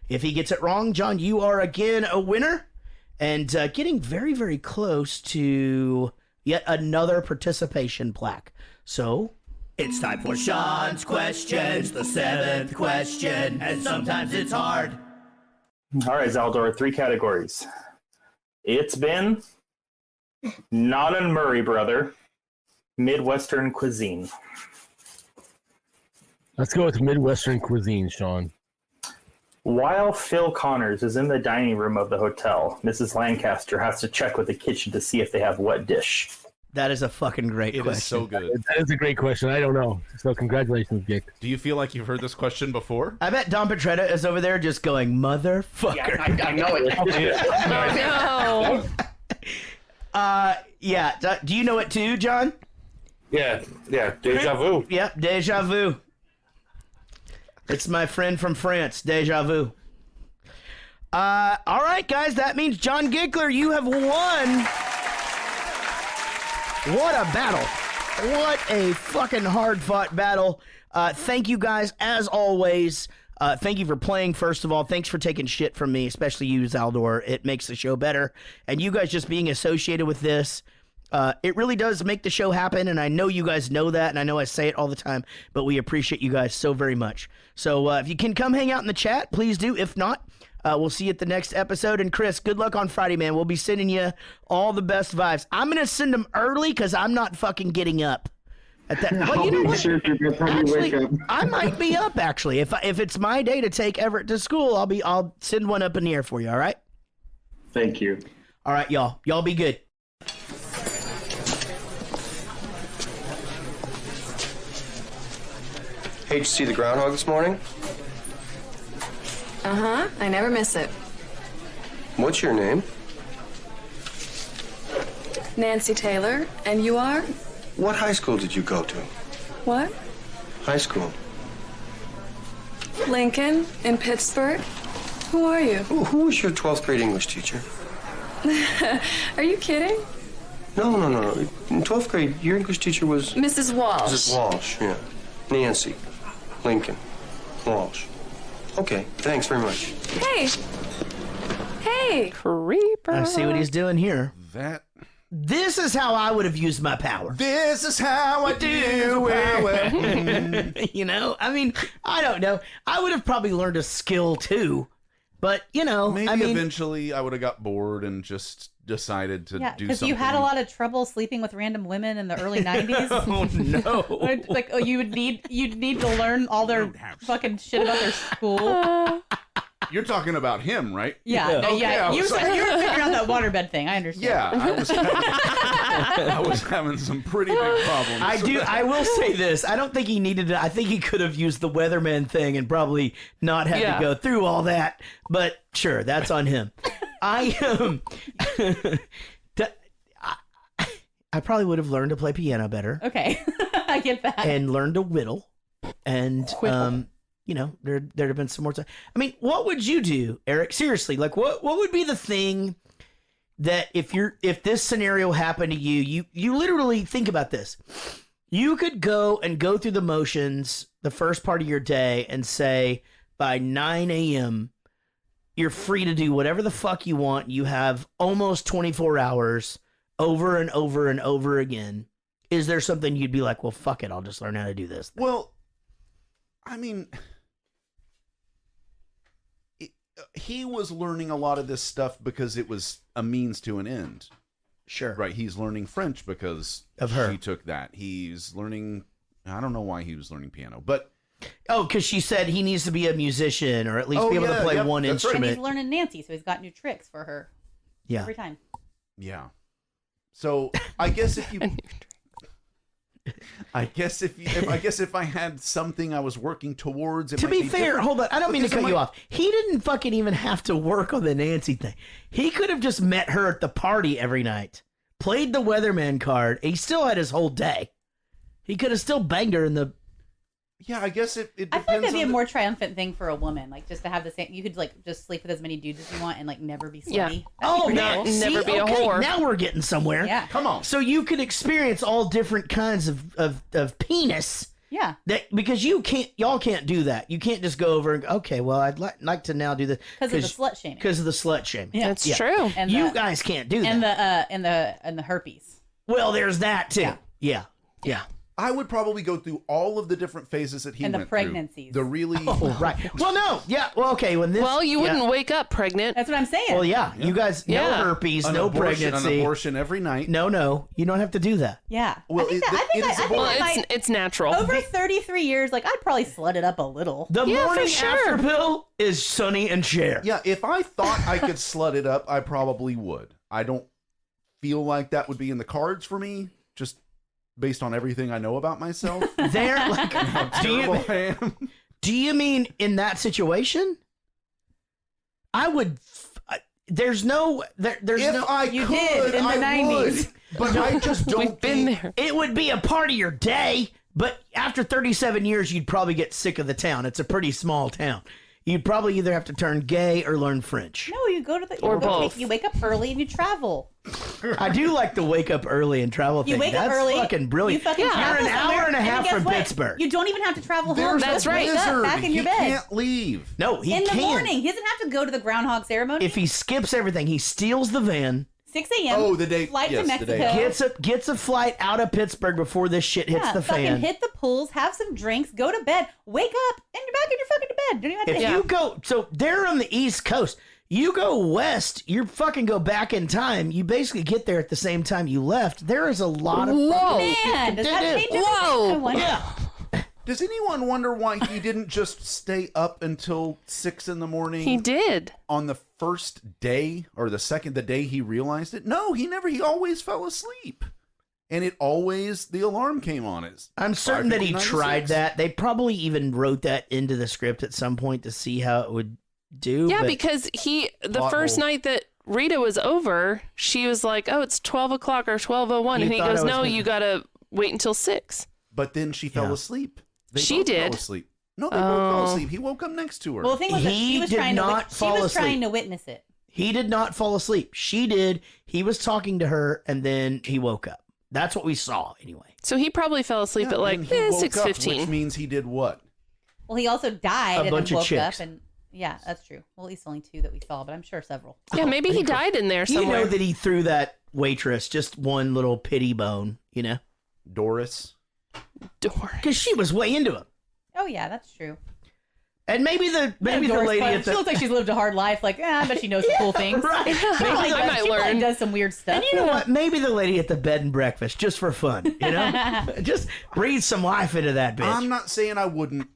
If he gets it wrong, John, you are again a winner. And getting very, very close to yet another participation plaque. So, it's time for Sean's questions, the 7th question. And sometimes it's hard. All right, Zaldor, 3 categories. It's been not a Murray brother, Midwestern cuisine. Let's go with Midwestern cuisine, Sean. While Phil Connors is in the dining room of the hotel, Mrs. Lancaster has to check with the kitchen to see if they have wet dish. That is a fucking great question. It is so good. That is a great question. I don't know. So congratulations, Gick. Do you feel like you've heard this question before? I bet Don Petretta is over there just going, motherfucker. Yeah, I know it. No. Yeah. Do you know it too, John? Yeah, deja vu. Yep, deja vu. It's my friend from France, deja vu. All right, guys, that means John Gickler, you have won. What a battle. What a fucking hard-fought battle. Thank you guys, as always. Thank you for playing, first of all. Thanks for taking shit from me, especially you, Zaldor. It makes the show better. And you guys just being associated with this, it really does make the show happen, and I know you guys know that, and I know I say it all the time, but we appreciate you guys so very much. So if you can come hang out in the chat, please do. If not, we'll see you at the next episode. And Chris, good luck on Friday, man. We'll be sending you all the best vibes. I'm going to send them early because I'm not fucking getting up. At that, well, you know what? Actually, I might be up, actually. If it's my day to take Everett to school, I'll send one up in the air for you, all right? Thank you. All right, y'all. Y'all be good. Hey, did you see the Groundhog this morning? Uh-huh. I never miss it. What's your name? Nancy Taylor. And you are? What high school did you go to? What? High school. Lincoln in Pittsburgh. Who are you? Who was your 12th grade English teacher? Are you kidding? No. In 12th grade, your English teacher was... Mrs. Walsh. Mrs. Walsh, yeah. Nancy. Lincoln. Walsh. Okay, thanks very much. Hey! Hey! Creeper. I see what he's doing here. This is how I would have used my power. This is how I do it. You know, I mean, I don't know. I would have probably learned a skill too, but you know, Maybe eventually I would have got bored and just decided to do something. Because you had a lot of trouble sleeping with random women in the early 90s. Oh no! Like, you'd need to learn all their fucking shit about their school. You're talking about him, right? Yeah. You were figuring out that waterbed thing. I understand. Yeah, I was having some pretty big problems. I will say this. I don't think he needed to. I think he could have used the weatherman thing and probably not had to go through all that. But sure, that's on him. I probably would have learned to play piano better. Okay, I get that. And learned to whittle. And you know, there'd have been some more time. I mean, what would you do, Eric? Seriously, like what would be the thing that if this scenario happened to you literally think about this. You could go through the motions the first part of your day and say by 9 a.m. you're free to do whatever the fuck you want. You have almost 24 hours over and over and over again. Is there something you'd be like, well, fuck it, I'll just learn how to do this? Well, I mean, he was learning a lot of this stuff because it was a means to an end. Sure. Right. He's learning French because of her. She took that. He's learning, I don't know why he was learning piano, but. Oh, because she said he needs to be a musician or at least be able to play one instrument. And he's learning Nancy, so he's got new tricks for her. Yeah. Every time. Yeah. So I guess if you. I guess if I had something I was working towards, it to might be fair, different. hold on, I don't mean to cut you off. He didn't fucking even have to work on the Nancy thing. He could have just met her at the party every night, played the weatherman card. He still had his whole day. He could have still banged her in the. Yeah, I guess it depends. I feel like that'd be a more triumphant thing for a woman, like just to have the same. You could like just sleep with as many dudes as you want and like never be sweaty. Oh, cool. never be a whore. Now we're getting somewhere. Yeah. Come on. So you could experience all different kinds of penis. Yeah. Because y'all can't do that. You can't just go over and go, okay, well, I'd like to now do this because of the slut shaming. Because of the slut shaming. Yeah, that's true. And you guys can't do that. And the herpes. Well, there's that too. Yeah. I would probably go through all of the different phases that he And the went pregnancies. through. The really... Oh, right. Well, no. Yeah. Well, okay. When this. Well, you wouldn't wake up pregnant. That's what I'm saying. Well, yeah. You guys, no herpes, no pregnancy. An abortion every night. No. You don't have to do that. Yeah. Well, it's natural. Over 33 years, like, I'd probably slut it up a little. The morning after pill is Sonny and Cher. Yeah, if I thought I could slut it up, I probably would. I don't feel like that would be in the cards for me, just based on everything I know about myself. There, like, how terrible I am. Do you mean in that situation? I would. There's no. There's If no. I You could, did in the I 90s. would. But I just don't We've been think... there. It would be a part of your day, but after 37 years, you'd probably get sick of the town. It's a pretty small town. You'd probably either have to turn gay or learn French. No, you go to the... Or both. You wake up early and you travel. I do like the wake up early and travel thing. You wake That's up early. fucking brilliant. You fucking You're travel an hour somewhere, and a half guess from what? Pittsburgh. You don't even have to travel home. There's Just a wake blizzard. up back in your bed. He can't leave. No, he in the can. morning. He doesn't have to go to the groundhog ceremony. If he skips everything, he steals the van, 6 a.m. Oh, the day... Flight yes, to the Mexico. day. gets a flight out of Pittsburgh before this shit hits the fucking fan. hit the pools, have some drinks, go to bed, wake up, and you're back in your fucking bed. Don't even have to If you go, so they're on the East Coast. You go west, you fucking go back in time. You basically get there at the same time you left. There is a lot of Man, does that change everything? Whoa. I wonder. Yeah. Does anyone wonder why he didn't just stay up until 6 in the morning? He did. On the first day or the day he realized it? No, he always fell asleep. And the alarm came on. I'm certain that he 5:59 to tried 6. that. They probably even wrote that into the script at some point to see how it would do. Yeah, but because the Plot first hole. night that Rita was over, she was like, "Oh, it's 12 o'clock or 12:01," and he thought goes, I was "No, gonna- you gotta wait until 6." But then she fell Yeah. asleep. They She both did. Fell asleep. No, they both fell asleep. He woke up next to her. Well, the thing was that He she was did trying not to fall she was asleep. trying to witness it. He did not fall asleep. She did. He was talking to her, and then he woke up. That's what we saw, anyway. So he probably fell asleep Yeah, at like and he woke up, 6:15. which means he did what? Well, he also died A and bunch then of woke chicks. up, and yeah, that's true. Well, at least only 2 that we saw, but I'm sure several. Yeah, maybe he died in there You somewhere. know that he threw that waitress just one little pity bone, you know? Doris. Because she was way into him. Oh yeah, that's true. And maybe the Doris lady Clark, at the... she looks like she's lived a hard life. Like, I bet she knows some cool things. Right. Maybe I might she probably learn. does some weird stuff. And you know what? Maybe the lady at the bed and breakfast, just for fun, you know? Just breathe some life into that bitch. I'm not saying I wouldn't.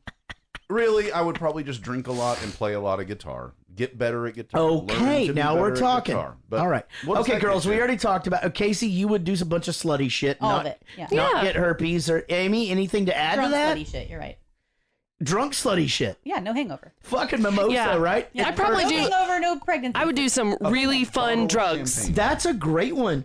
Really, I would probably just drink a lot and play a lot of guitar. Get better at guitar. learn Okay, to be now we're better at talking. guitar. But All right. what does Okay, that girls, get we you? already talked about... Casey, you would do some bunch of slutty shit. All not, of it. Yeah. Not Yeah. get herpes. Or Amy, anything to add Drunk to that? slutty shit. You're right. Drunk slutty shit. Yeah, no hangover. Fucking mimosa, Yeah. right? Yeah, I'd probably no do- hangover, no pregnancy. I would do some really fun drugs. champagne. That's a great one.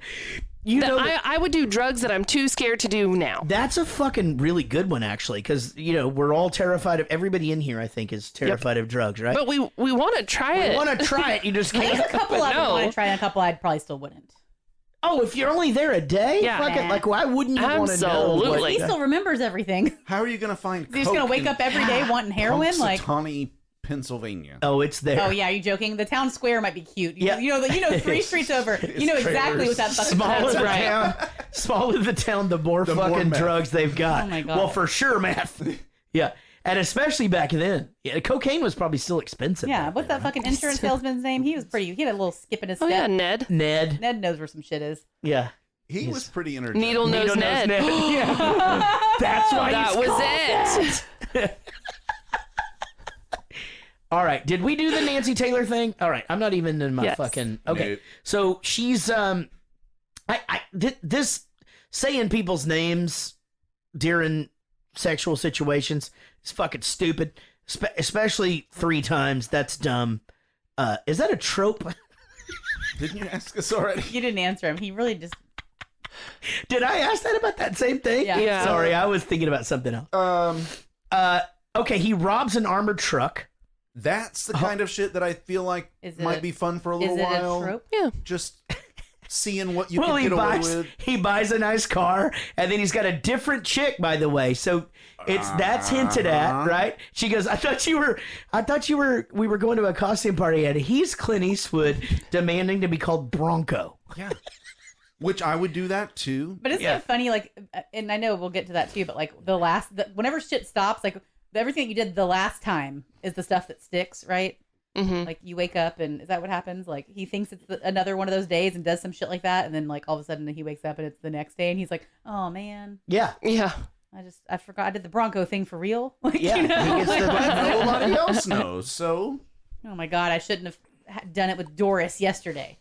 You know, I would do drugs that I'm too scared to do now. that's a fucking really good one, actually, because, you know, we're all terrified of... Everybody in here, I think, is terrified of drugs, right? But we want to try it. You want to try it, you just There's can't. a couple I would no. want to try, and a couple I probably still wouldn't. Oh, if you're only there a day? Yeah. Fuck it. Like, why wouldn't you want to know? Absolutely. He still remembers everything. How are you going to find He's just gonna coke wake in up every day wanting heroin. Like, Punxsutawney, Pennsylvania? Oh, it's there. oh yeah, are you joking? The town square might be cute. Yeah. You know, 3 streets over. You know exactly what that fucking Smaller the right. town, smaller the town, the more more fucking meth. drugs they've got. Oh my God. Well, for sure, meth. Yeah, and especially back then, yeah, cocaine was probably still expensive. Yeah, back what's then, that fucking insurance salesman's name? He was pretty. He had a little skip in his Oh step. yeah, Ned. right? Ned. Ned knows where some shit is. Yeah. He was pretty energetic. Needle nose Ned. Yeah. That's why That he's was called it. All right. Did we do the Nancy Taylor thing? All right. I'm not even in my Yes. fucking. Okay. Nope. So she's this saying people's names during sexual situations is fucking stupid. Especially 3 times. That's dumb. Is that a trope? Didn't you ask us already? You didn't answer him. He really just. Did I ask that about that same thing? Yeah. Yeah. Sorry, I was thinking about something else. Okay, he robs an armored truck. That's the kind of shit that I feel like Is it might a- be fun for a little Is it while. a trope? Yeah. Just seeing what you Well, can he get away buys with. he buys a nice car, and then he's got a different chick, by the way. So that's hinted at, right? She goes, I thought we were going to a costume party, and he's Clint Eastwood demanding to be called Bronco. Yeah. Which I would do that too. But isn't it funny, like, and I know we'll get to that too, but like whenever shit stops, like everything that you did the last time is the stuff that sticks, right? Mm-hmm. Like you wake up and is that what happens? Like he thinks it's another one of those days and does some shit like that. And then like all of a sudden he wakes up and it's the next day and he's like, oh man. Yeah. Yeah. I forgot I did the Bronco thing for real. Like, Yeah. you know? Nobody else knows. So. Oh my God. I shouldn't have done it with Doris yesterday.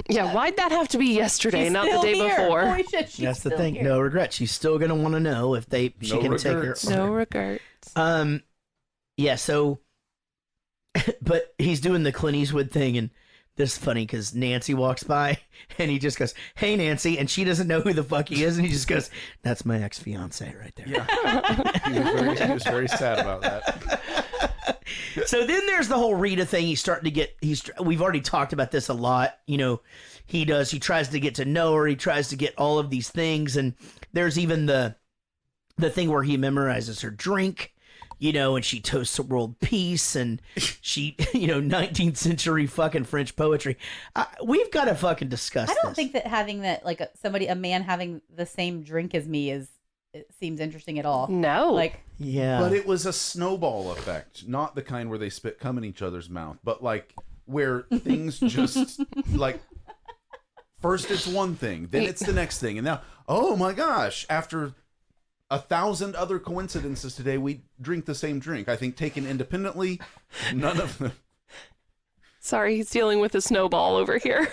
Yeah, why'd that have to be yesterday, She's not the still day here. before? Holy shit, she's That's the still thing. here. No regrets. She's still gonna want to know if she No can regrets. take her. No regrets. Yeah. So, but he's doing the Clint Eastwood thing, and this is funny because Nancy walks by and he just goes, "Hey, Nancy," and she doesn't know who the fuck he is, and he just goes, "That's my ex-fiance right there." Yeah. He was very sad about that. So then there's the whole Rita thing. He's starting to get. We've already talked about this a lot. You know, he tries to get to know her. He tries to get all of these things, and there's even the thing where he memorizes her drink. You know, and she toasts world peace, and she, 19th century fucking French poetry. We've got to fucking discuss. I don't think that having that, like a man having the same drink as me it seems interesting at all. No. Like, yeah. But it was a snowball effect, not the kind where they spit cum in each other's mouth, but like where things just like first it's one thing, then it's the next thing, and now, oh my gosh, after 1,000 other coincidences today, we drink the same drink. I think taken independently, none of them. Sorry, he's dealing with a snowball over here.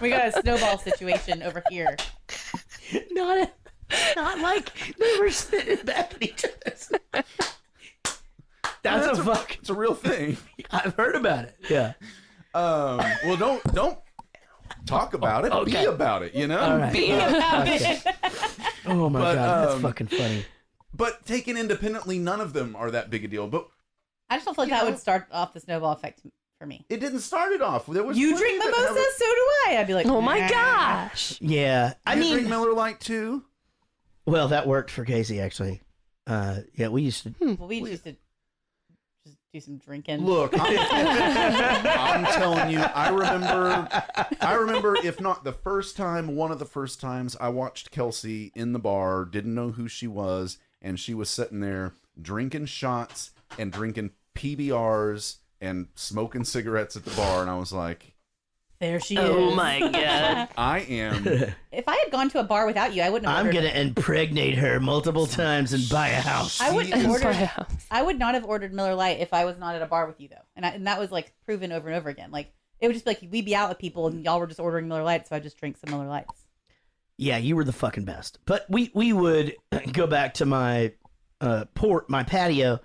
we got a snowball situation over here. Not like they were spitting back at each other. It's a real thing. I've heard about it. Yeah. Well, don't talk about it. Okay. Be about it. You know. All right. Be about it. Oh my God, that's fucking funny. But taken independently, none of them are that big a deal. But I just don't feel like that would start off the snowball effect for me. it didn't start it off. There was You plenty drink that mimosas, never- so do I. I'd be like, Oh my nah. gosh. Yeah, I You drink mean, Miller Lite too. well, that worked for Casey actually. Yeah, we used to. Well, we used to just do some drinking. Look, I'm telling you, I remember, if not the first time, one of the first times I watched Kelsey in the bar, didn't know who she was, and she was sitting there drinking shots and drinking PBRs and smoking cigarettes at the bar, and I was like, there she is. Oh my God. I am. If I had gone to a bar without you, I wouldn't have I'm ordered. gonna impregnate her multiple times and buy a house. I wouldn't have ordered. Perhaps. I would not have ordered Miller Lite if I was not at a bar with you, though, and that was like proven over and over again. Like it would just be like we'd be out with people and y'all were just ordering Miller Lite, so I just drink some Miller Lights. Yeah, you were the fucking best. But we would go back to my my patio,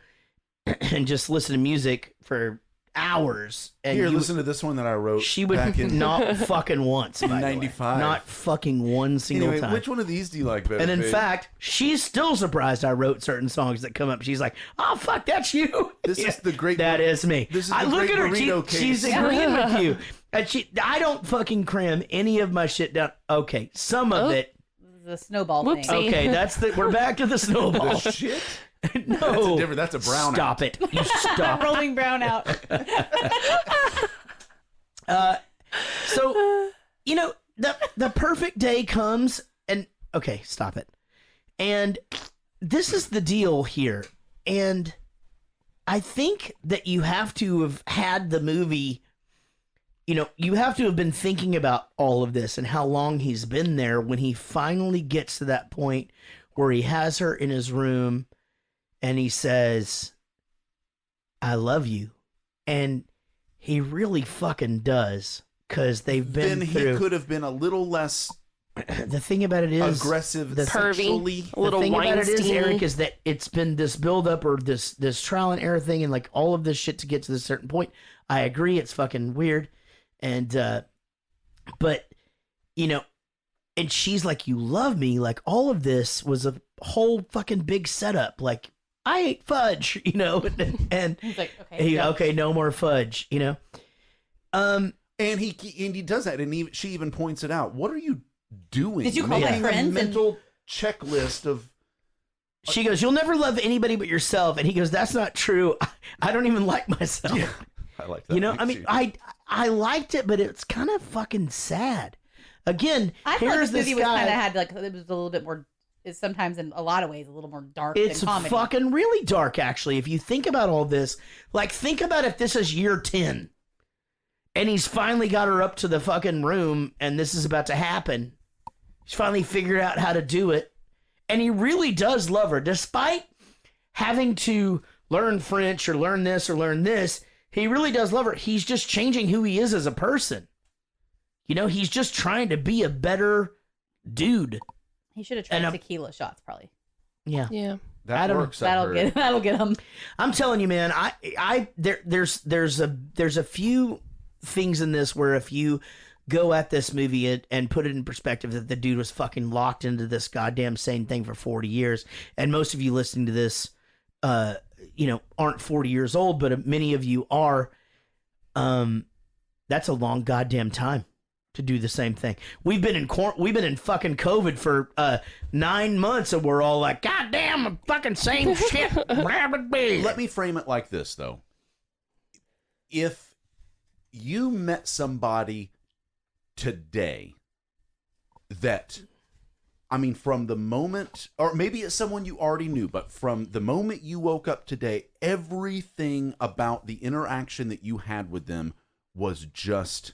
and just listen to music for hours. And Here, listen to this one that I wrote. She would back in not fucking once. By the way. 95. Not fucking one single Anyway, time. which one of these do you like better? And in babe? fact, she's still surprised I wrote certain songs that come up. She's like, "Oh fuck, that's you." This is the great. That is me. This is I the look great at her. burrito case. She's agreeing with you, and I don't fucking cram any of my shit down. Okay, some of it. The snowball Whoopsie. thing. Okay, we're back to the snowball. The shit. No, That's a brown. Stop it. You stop. Rolling brown out. So, the perfect day comes, and okay, stop it. And this is the deal here. And I think that you have to have had the movie, you have to have been thinking about all of this and how long he's been there when he finally gets to that point where he has her in his room and he says, "I love you." And he really fucking does, because they've been Then through. he could have been a little less The thing about it is aggressive, Pervy. A The little thing about it is, Weinstein-y. Eric, is that it's been this build up or this trial and error thing, and like all of this shit to get to this certain point. I agree, it's fucking weird, and but and she's like, "You love me." Like all of this was a whole fucking big setup. Like I ate fudge, and He's like, okay, okay, no more fudge, And he does that, and she even points it out. What are you doing? Did you call my Making friends a and- mental checklist of? She goes, "You'll never love anybody but yourself," and he goes, "That's not true. I don't even like myself." Yeah, I like that. I mean, I liked it, but it's kind of fucking sad. Again, I feel like here's this movie this guy. kind of had like it was a little bit more. It's sometimes in a lot of ways a little more dark. It's than comedy. fucking really dark, actually. If you think about all this, like, think about if this is year 10 and he's finally got her up to the fucking room and this is about to happen. He's finally figured out how to do it. And he really does love her. Despite having to learn French or learn this or learn this, he really does love her. He's just changing who he is as a person. You know, he's just trying to be a better dude. He should have tried tequila shots, probably. Yeah. Yeah. That works. That'll get him. I'm telling you, man. There's a few things in this where if you go at this movie and put it in perspective that the dude was fucking locked into this goddamn same thing for 40 years, and most of you listening to this, aren't 40 years old, but many of you are. That's a long goddamn time to do the same thing. We've been in fucking COVID for 9 months, and we're all like, God damn, I'm fucking same shit. Let me frame it like this, though. If you met somebody today that, from the moment, or maybe it's someone you already knew, but from the moment you woke up today, everything about the interaction that you had with them was just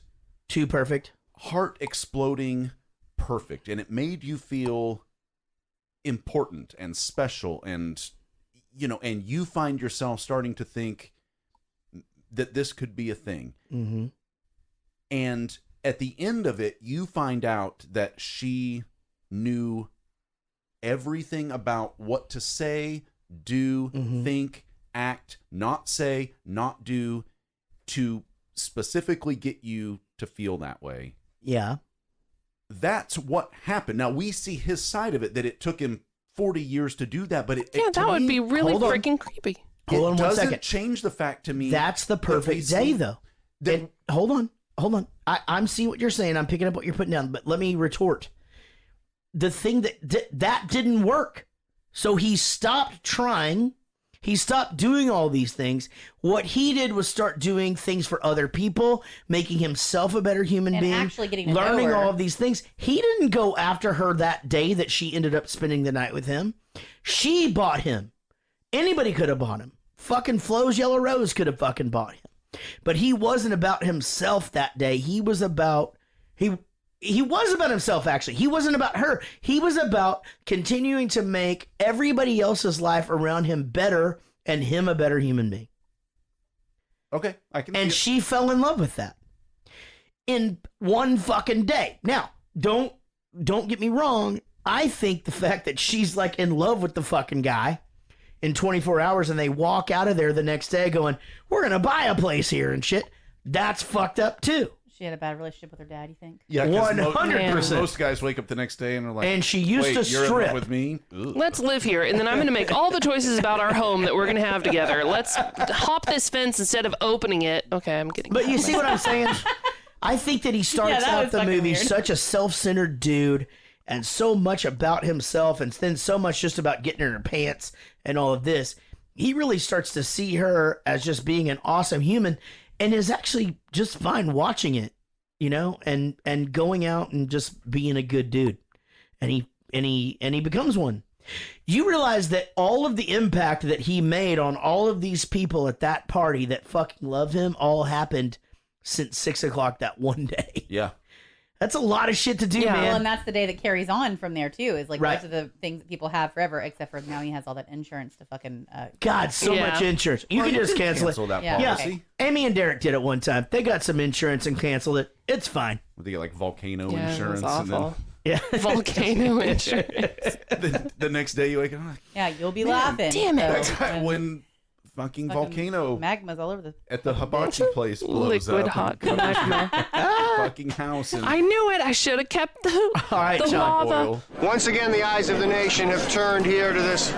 too perfect. Heart exploding perfect, and it made you feel important and special, and you find yourself starting to think that this could be a thing. Mm-hmm. And at the end of it, you find out that she knew everything about what to say, do, think, act, not say, not do, to specifically get you to feel that way. Yeah. That's what happened. Now, we see his side of it, that it took him 40 years to do that, but that would be really freaking creepy. Hold on 1 second. Doesn't change the fact to me. That's the perfect day, though. Hold on. I'm seeing what you're saying. I'm picking up what you're putting down, but let me retort. The thing that didn't work. So he stopped trying. He stopped doing all these things. What he did was start doing things for other people, making himself a better human being, actually getting to learning know her. all of these things. He didn't go after her that day that she ended up spending the night with him. She bought him. Anybody could have bought him. Fucking Flo's Yellow Rose could have fucking bought him. But he wasn't about himself that day. He was about he was about himself, actually. He wasn't about her. He was about continuing to make everybody else's life around him better and him a better human being. Okay, I can. And she fell in love with that in one fucking day. Now, don't get me wrong. I think the fact that she's like in love with the fucking guy in 24 hours and they walk out of there the next day going, we're going to buy a place here and shit, that's fucked up too. She had a bad relationship with her dad, you think? Yeah, 100%. Most guys wake up the next day and are like, and she used wait, to you're in strip love with me. Ugh. Let's live here, and then I'm going to make all the choices about our home that we're going to have together. Let's hop this fence instead of opening it. Okay, I'm getting. But you see what I'm saying? I think that he starts out the movie weird. such a self-centered dude and so much about himself and then so much just about getting in her pants and all of this. He really starts to see her as just being an awesome human and is actually just fine watching it, and going out and just being a good dude. And he becomes one. You realize that all of the impact that he made on all of these people at that party that fucking love him all happened since 6 o'clock that one day. Yeah. That's a lot of shit to do, man. Well, and that's the day that carries on from there too. Is like Right. those are the things that people have forever, except for now he has all that insurance to fucking. God, so much insurance. You Well, can you just can cancel cancel it. that Yeah. policy. Amy and Derek did it one time. They got some insurance and canceled it. It's fine. They get like volcano Yeah, it was insurance, awful. Yeah. Volcano insurance. the next day you wake up, like, Yeah, you'll be laughing. damn it. So, when fucking volcano magma's all over the at the hibachi place blows Liquid up. hot magma. Fucking house and I knew it. I should have kept the right, Sean. lava. oil. Once again, the eyes of the nation have turned here to this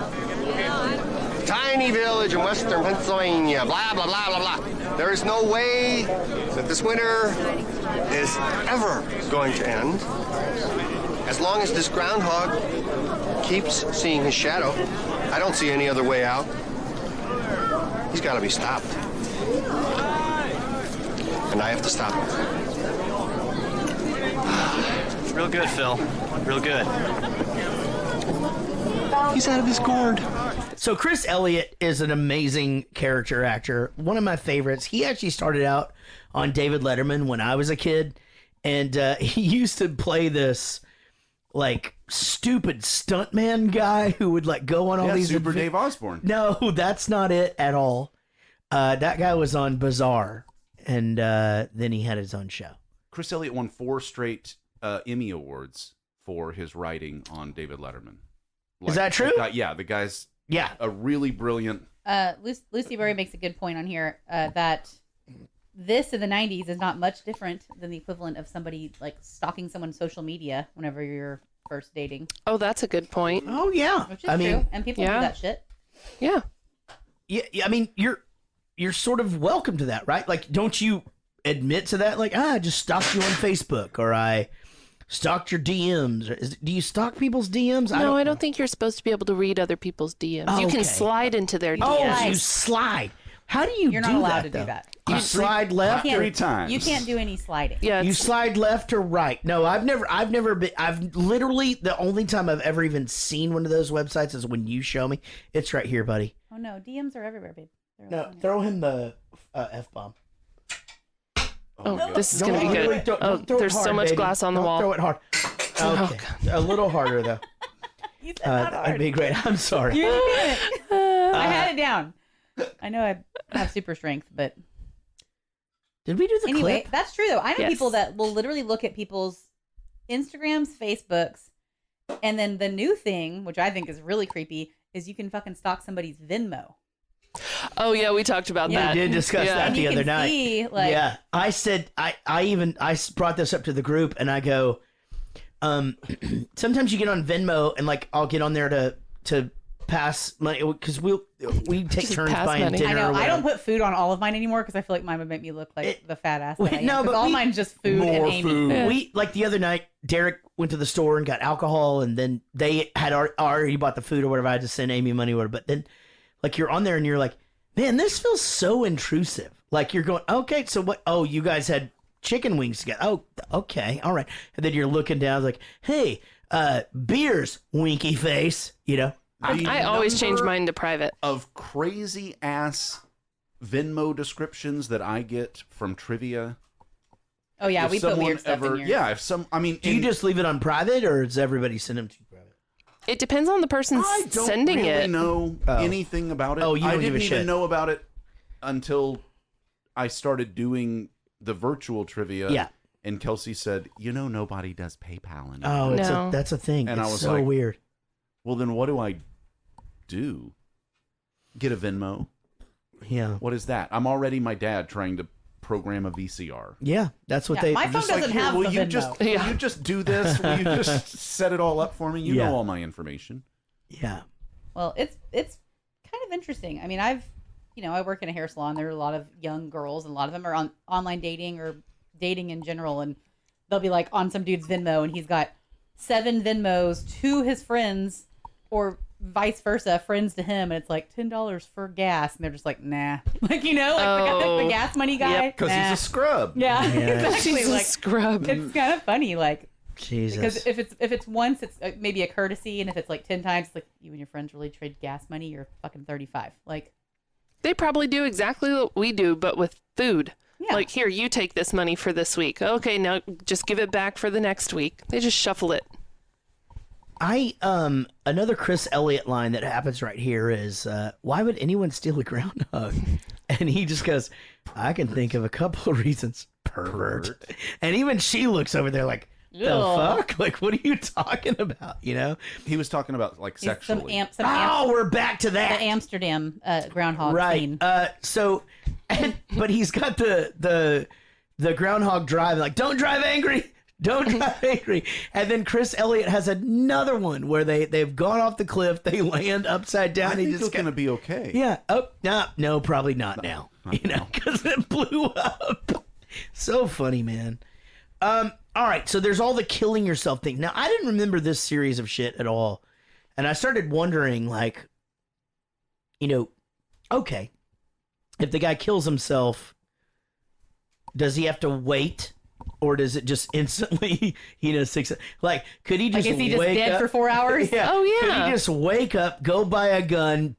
tiny village in western Pennsylvania. Blah, blah, blah, blah, blah. There is no way that this winter is ever going to end. As long as this groundhog keeps seeing his shadow, I don't see any other way out. He's got to be stopped. And I have to stop him. Real good, Phil. Real good. He's out of his gourd. So Chris Elliott is an amazing character actor. One of my favorites. He actually started out on David Letterman when I was a kid. And he used to play this, like, stupid stuntman guy who would, like, go on all these... Super Dave Osborne. No, that's not it at all. That guy was on Bizarre. And then he had his own show. Chris Elliott won 4 straight Emmy Awards for his writing on David Letterman. Is that true? The guy's a really brilliant... Lucy Berry makes a good point on here that this in the 90s is not much different than the equivalent of somebody like stalking someone's social media whenever you're first dating. Oh, that's a good point. Oh, yeah. Which is true. And people do that shit. Yeah. Yeah, I mean, you're sort of welcome to that, right? Like, don't you admit to that? Like, I just stalked you on Facebook, or I stalked your DMs. Do you stalk people's DMs? No, I don't think you're supposed to be able to read other people's DMs. Oh, you can okay. slide into their DMs. Oh, you slide. How do you You're do not allowed that, to do though? that. You slide left You or can't- You can't do any sliding. Yeah, you slide left or right. No, I've never been. I've literally the only time I've ever even seen one of those websites is when you show me. It's right here, buddy. Oh no, DMs are everywhere, babe. No, throw him the F-bomb. Oh, this is going to be good. Don't throw it there's so hard, much baby. glass on the Don't wall. Throw it hard. Okay, a little harder though. That'd be great. I'm sorry. You're doing it. I had it down. I know I have super strength, but did we do the anyway? clip? That's true though. I know Yes. people that will literally look at people's Instagrams, Facebooks, and then the new thing, which I think is really creepy, is you can fucking stalk somebody's Venmo. Oh yeah, we talked about that. We did discuss that And the you other can night. see, like- yeah, I said I brought this up to the group, and I go, sometimes you get on Venmo, and like I'll get on there to pass money because we take Just turns pass buying money. dinner. I know. or I whatever. don't put food on all of mine anymore because I feel like mine would make me look like the fat ass. That I am, No, 'cause but all mine's just food and more Amy. food. Yeah. We like the other night. Derek went to the store and got alcohol, and then they had already bought the food or whatever. I had to send Amy money or whatever. But then, like, you're on there and you're like, man, this feels so intrusive. Like you're going, okay, so what? Oh, you guys had chicken wings together. Oh, okay, all right. And then you're looking down, like, hey, beers, winky face. You know. I always change mine to private. Of crazy ass Venmo descriptions that I get from trivia. Oh yeah, If we put someone weird stuff in here. Yeah, if some, I mean, Do you just leave it on private, or does everybody send them to you private? It depends on the person I don't sending really it. know anything about it. Oh, you I don't give didn't a even shit. know about it until I started doing the virtual trivia. Yeah. And Kelsey said, nobody does PayPal anymore. Oh, No. that's a thing. And It's I was so like, weird. Well, then what do I do? Get a Venmo? Yeah. What is that? I'm already my dad trying to program a VCR. Yeah, that's what Yeah, they. my phone Just like, doesn't here, have will the you Venmo. just will you just do this? Will you just set it all up for me? You Yeah. know all my information. Yeah. Well, it's kind of interesting. I mean, I work in a hair salon. There are a lot of young girls, and a lot of them are on online dating or dating in general, and they'll be like on some dude's Venmo, and he's got 7 Venmos to his friends, or vice versa, friends to him, and it's like $10 for gas, and they're just like, nah, like the gas money guy, Because nah. he's a scrub. Yeah, exactly. She's a Like scrub. it's kind of funny, like. Jesus. Because if it's once, it's maybe a courtesy, and if it's like 10 times, it's like you and your friends really trade gas money. You're fucking 35. Like They probably do exactly what we do, but with food. Yeah. Like, here, you take this money for this week. Okay, now just give it back for the next week. They just shuffle it. Another Chris Elliott line that happens right here is, why would anyone steal a groundhog? And he just goes, I can think of a couple of reasons. Pervert. And even she looks over there like, the Ugh. fuck? Like, what are you talking about? You know? He was talking about like some sexually. We're back to that. The Amsterdam groundhog Right. scene. But he's got the groundhog drive, like, don't drive angry. Don't drive angry. And then Chris Elliott has another one where they've gone off the cliff, they land upside down. I and he think just it's gonna be okay. Yeah. Oh, no, probably not now. Because it blew up. So funny, man. All right, so there's all the killing yourself thing. Now, I didn't remember this series of shit at all. And I started wondering, like, okay, if the guy kills himself, does he have to wait or does it just instantly, 6? Like, could he just Is he just wake dead up for 4 hours? Yeah. Oh, Could yeah. he just wake up, go buy a gun,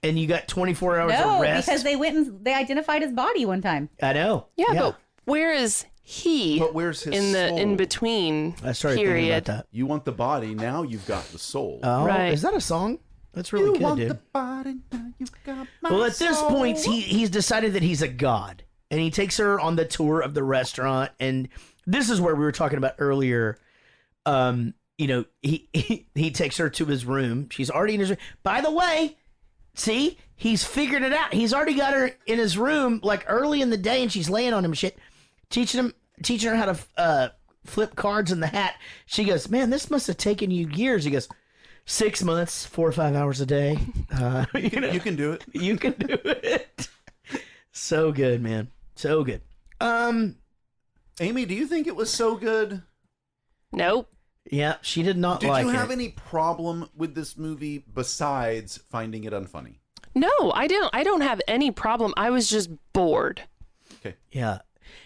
and you got 24 hours No, of rest? because they went and they identified his body one time. I know. Yeah, but where is he? But where's his in the soul? in between I started thinking period? about that. You want the body, now you've got the soul. Oh, Right. is that a song? That's really good, want dude. the body, now you've got my Well, at this soul. point, he's decided that he's a god, and he takes her on the tour of the restaurant. And this is where we were talking about earlier. He takes her to his room. She's already in his room. By the way, see, he's figured it out. He's already got her in his room like early in the day, and she's laying on him and shit, teaching her how to flip cards in the hat. She goes, "Man, this must have taken you years." He goes, 6 months, 4 or 5 hours a day. You can do it. You can do it. So good, man. So good. Amy, do you think it was so good? Nope. Yeah, she did not Did like you have it. any problem with this movie besides finding it unfunny? No, I don't have any problem. I was just bored. Okay. Yeah.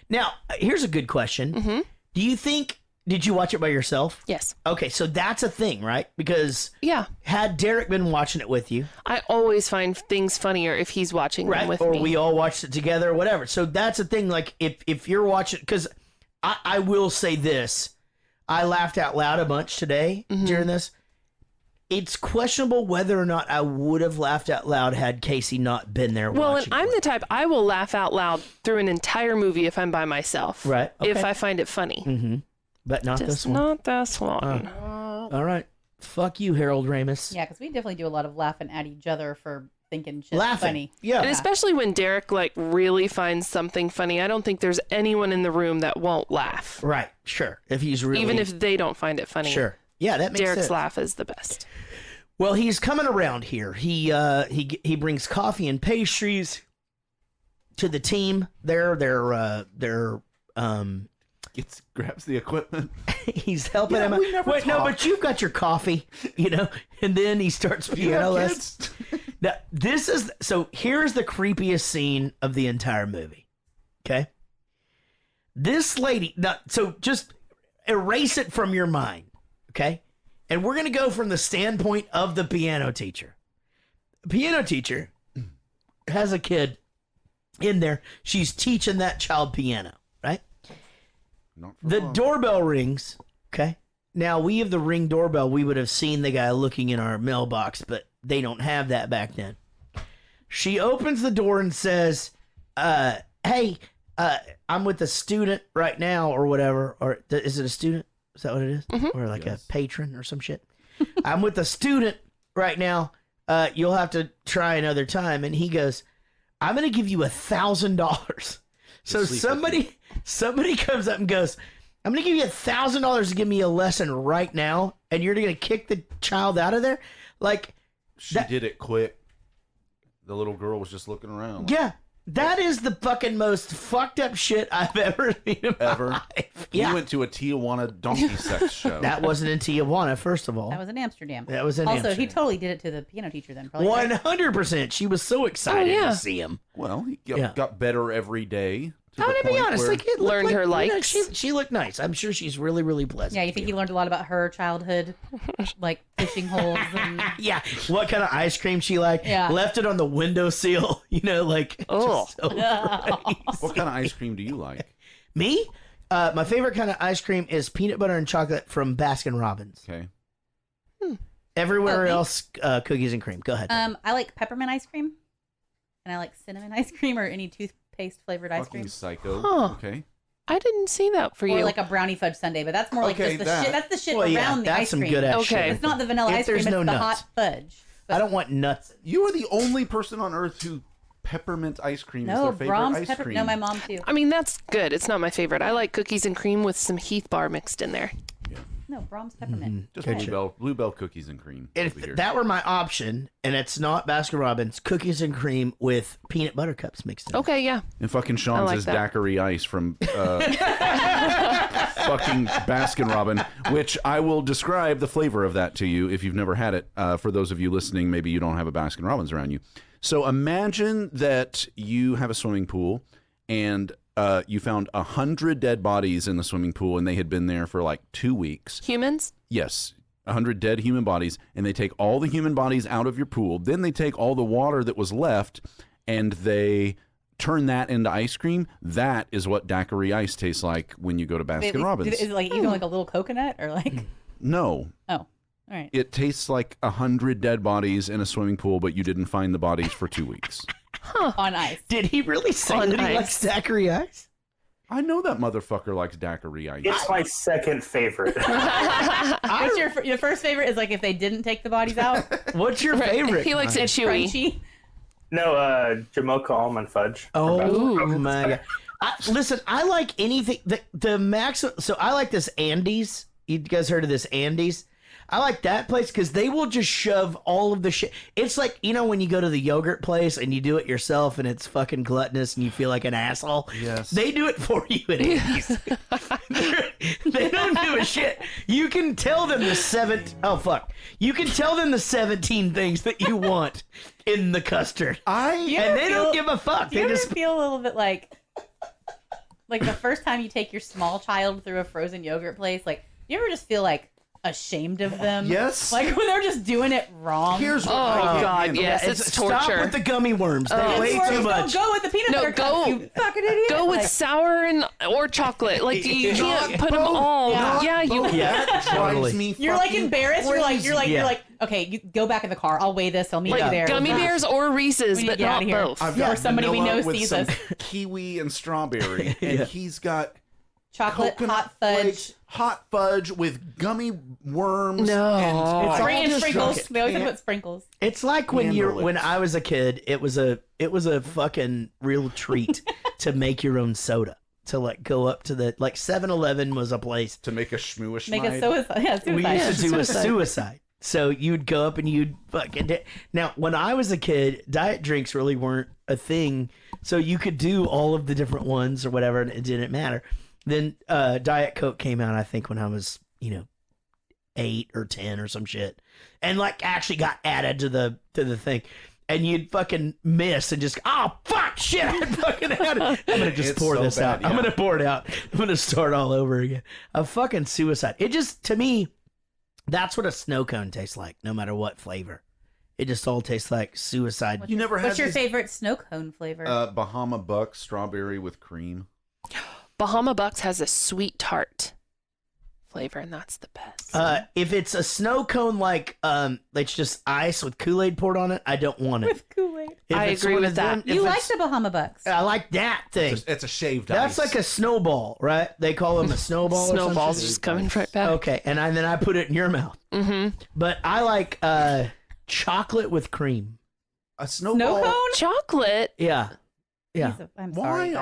Now, here's a good question. Mm-hmm. Do you think, did you watch it by yourself? Yes. Okay, so that's a thing, right? Because Yeah. had Derek been watching it with you, I always find things funnier if he's watching them right? with Or me. we all watched it together or whatever. So that's a thing. Like if you're watching, because I will say this, I laughed out loud a bunch today during this. It's questionable whether or not I would have laughed out loud had Casey not been there. Well, and watching I'm the type, I will laugh out loud through an entire movie if I'm by myself. Right. If okay. I find it funny. Mm-hmm. But not Just this one. not this one. All right. Fuck you, Harold Ramis. Yeah, because we definitely do a lot of laughing at each other for thinking shit's Laughing. funny. Yeah. And especially when Derek really finds something funny, I don't think there's anyone in the room that won't laugh. Right. Sure. If he's really. Even if they don't find it funny. Sure. Yeah, that makes Derek's sense. laugh is the best. Well, he's coming around here. He brings coffee and pastries to the team. Grabs the equipment. He's helping Yeah, him out. we never Wait, no, talk. but you've got your coffee, and then he starts You piano have lessons. Now, here's the creepiest scene of the entire movie. Okay? This lady, so just erase it from your mind, okay? And we're going to go from the standpoint of the piano teacher. The piano teacher has a kid in there. She's teaching that child piano, right? The doorbell rings, okay? Now, we have the Ring doorbell. We would have seen the guy looking in our mailbox, but they don't have that back then. She opens the door and says, hey, I'm with a student right now or whatever. Or is it a student? Is that what it is? Or like a patron or some shit? I'm with a student right now. You'll have to try another time. And he goes, I'm going to give you $1,000. So somebody comes up and goes, I'm going to give you $1,000 to give me a lesson right now. And you're going to kick the child out of there? Like, She did it quick. The little girl was just looking around. yeah. That is the fucking most fucked up shit I've ever seen in my life. You went to a Tijuana donkey sex show. That wasn't in Tijuana, first of all. That was in Amsterdam. That was in also, Amsterdam. he totally did it to the piano teacher then. Probably, right? 100%. She was so excited to see him. Well, he got better every day. I'm going to be honest. Like, it looked Learned like, her likes. She looked nice. I'm sure she's really, really pleasant. Yeah, you think he learned a lot about her childhood, like fishing holes and Yeah. What kind of ice cream she liked. Yeah. Left it on the windowsill. Like, oh. just so crazy. What kind of ice cream do you like? Me? My favorite kind of ice cream is peanut butter and chocolate from Baskin Robbins. Okay. Everywhere me? else, cookies and cream. Go ahead. I like peppermint ice cream, and I like cinnamon ice cream or any toothpaste flavored ice Fucking cream. psycho. Huh. Okay. I didn't see that for Or you. like a brownie fudge sundae, but that's more like Okay, just the that. shit. That's the shit Well, around yeah, the that's ice some cream. good ass Okay. shit. It's not the vanilla If ice cream. there's It's no the nuts. hot fudge. I don't want nuts. You are the only person on earth who peppermint ice cream is No, their favorite Brahms ice pepper. cream. No, my mom too. I mean, that's good. It's not my favorite. I like cookies and cream with some Heath bar mixed in there. No, Brahms peppermint. Just Gotcha. Bluebell cookies and cream. If over here. that were my option, and it's not Baskin Robbins, cookies and cream with peanut butter cups mixed in. Okay, yeah. And fucking Sean's like is that. daiquiri ice from fucking Baskin Robin, which I will describe the flavor of that to you if you've never had it. For those of you listening, maybe you don't have a Baskin Robbins around you. So imagine that you have a swimming pool and you found 100 dead bodies in the swimming pool, and they had been there for like 2 weeks. Humans? Yes, 100 dead human bodies, and they take all the human bodies out of your pool. Then they take all the water that was left, and they turn that into ice cream. That is what daiquiri ice tastes like when you go to Baskin Robbins. Is it like even like a little coconut or like? No. Oh, all right. It tastes like 100 dead bodies in a swimming pool, but you didn't find the bodies for 2 weeks. On ice. Did he really say that he likes daiquiri ice? I know that motherfucker likes daiquiri ice. It's my second favorite. What's your first favorite? Is like if they didn't take the bodies out. What's your favorite? He likes it chewy. Crunchy. No, Jamocha almond fudge. Oh my god! Listen, I like anything. The maximum. So I like this Andes. You guys heard of this Andes? I like that place because they will just shove all of the shit. It's like, you know, when you go to the yogurt place and you do it yourself and it's fucking gluttonous and you feel like an asshole. Yes. They do it for you at Andes. They don't do a shit. You can tell them You can tell them the 17 things that you want in the custard. Don't give a fuck. Do you ever feel a little bit like the first time you take your small child through a frozen yogurt place? Like, you ever just feel like ashamed of them? Yes. Like when they're just doing it wrong. Here's what God, yes, it's torture. Stop with the gummy worms. They're way too much. Go with the peanut butter cups, you fucking idiot. Go with Like, sour or chocolate. Like you can't put them all. Yeah. Yeah, drives me You're like fucking embarrassed. crazy. You're like, okay, you go back in the car. I'll weigh this. I'll meet you there. Gummy bears or Reese's, We need to but get not out of here. both. I've got Or somebody we vanilla know with sees some us. kiwi and strawberry, and he's got Chocolate, coconut hot fudge. flakes, hot fudge with gummy worms. No. and it's And all sprinkles. just- They always have to put sprinkles. It's like when I was a kid, it was a fucking real treat to make your own soda. To like go up to the 7-Eleven was a place to make a schmooish. Make a suicide. Yeah, suicide. We used to do a suicide. So you'd go up and you'd fucking. Now, when I was a kid, diet drinks really weren't a thing. So you could do all of the different ones or whatever, and it didn't matter. Then Diet Coke came out, I think, when I was, 8 or 10 or some shit, and actually got added to the thing. And you'd fucking miss and just, oh, fuck, shit, I fucking had it. I'm going to just pour this out. I'm going to pour it out. I'm going to start all over again. A fucking suicide. It just, to me, that's what a snow cone tastes like, no matter what flavor. It just all tastes like suicide. What's your favorite snow cone flavor? Bahama Buck strawberry with cream. Bahama Bucks has a sweet tart flavor, and that's the best. If it's a snow cone it's just ice with Kool-Aid poured on it, I don't want it. With Kool-Aid. I agree with that. You like the Bahama Bucks. I like that thing. It's a shaved ice. That's like a snowball, right? They call them a snowball. Snowball's just coming right back. Okay, and then I put it in your mouth. Mm-hmm. But I like chocolate with cream. A snowball. Snow cone? Chocolate? Yeah. Yeah. I'm sorry.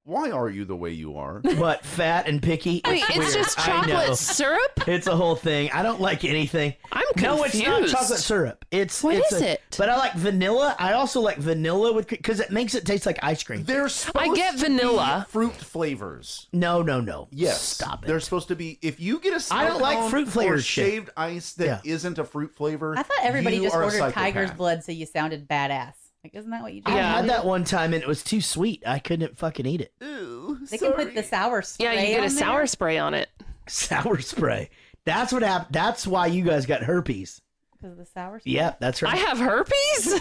Why are you the way you are? What, fat and picky? I mean, it's weird. just I know. chocolate syrup? It's a whole thing. I don't like anything. I'm No, it's not confused. chocolate syrup. What is it? But I like vanilla. I also like vanilla with because it makes it taste like ice cream. There's I get vanilla. fruit flavors. No. Yes, Stop it. They're supposed to be. If you get a snow I don't like cone fruit flavored or shit. shaved ice that not a fruit flavor. I thought everybody you just are a ordered tiger's psychopath. blood so you sounded badass. Like, isn't that what you do? I had that one time and it was too sweet. I couldn't fucking eat it. They can put the sour spray. Yeah, you get a on sour there. spray on it. Sour spray. That's what happened. That's why you guys got herpes. Because of the sour spray. Yep, that's right. I have herpes?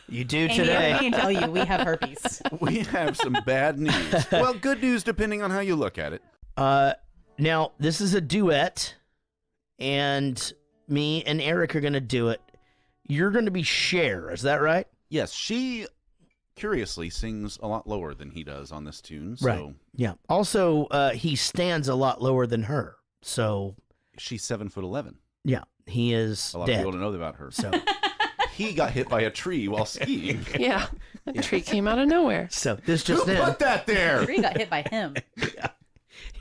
You do Amy, today. I can tell you, we have herpes. We have some bad news. Well, good news depending on how you look at it. Now, this is a duet, and me and Eric are going to do it. You're going to be Cher, is that right? Yes, she curiously sings a lot lower than he does on this tune. So Right. Yeah. Also, he stands a lot lower than her. So, she's 7'11". yeah, he is A lot dead. of people don't know about her. So, He got hit by a tree while skiing. Yeah. That tree came out of nowhere. so this just Who in. put that The there? tree got hit by him.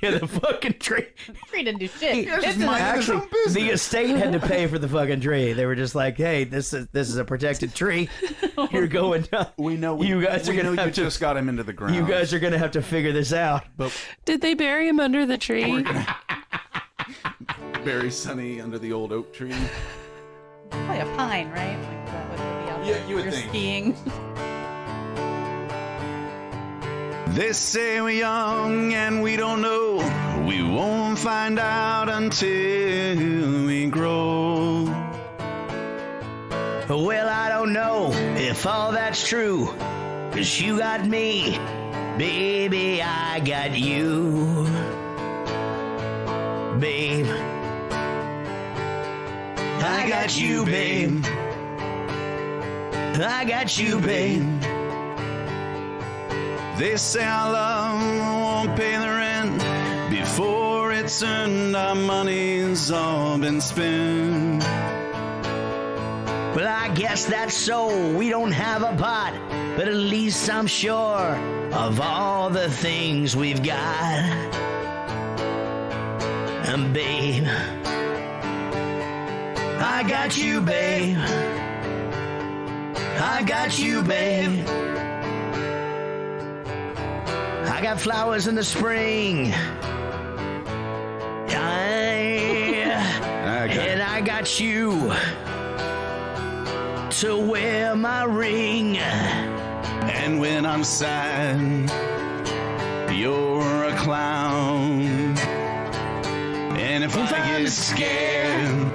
Yeah, the fucking tree. The tree didn't do shit. Just It's minding his Actually, own business. the estate had to pay for the fucking tree. They were just like, "Hey, this is a protected tree. You're going down. We know you guys are we know gonna you have to. just got him into the ground. You guys are gonna have to figure this out." but Did they bury him under the tree? very sunny under the old oak tree. Probably a pine, right? Like that would be out Yeah, there. you would You're think. skiing. They say we're young and we don't know. We won't find out until we grow. Well, I don't know if all that's true, 'cause you got me, baby, I got you. Babe, I got you, babe. I got you, babe. They say our love won't pay the rent before it's earned. Our money's all been spent. Well, I guess that's so. We don't have a pot, but at least I'm sure of all the things we've got. And babe, I got you, babe. I got you, babe. I got flowers in the spring. And I got you to wear my ring. And when I'm sad, you're a clown. And if I get scared,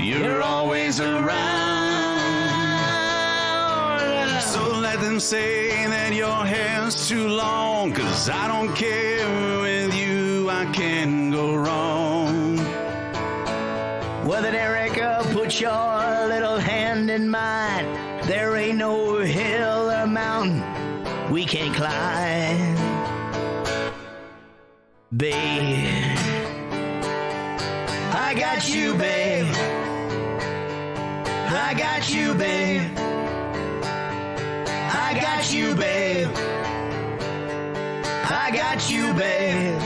you're always around. So let them say that your hair's too long, 'cause I don't care. With you I can't go wrong. Well, then, Erica, put your little hand in mine. There ain't no hill or mountain we can't climb. Babe, I got you, babe. I got you, babe. I got you, babe. I got you, babe.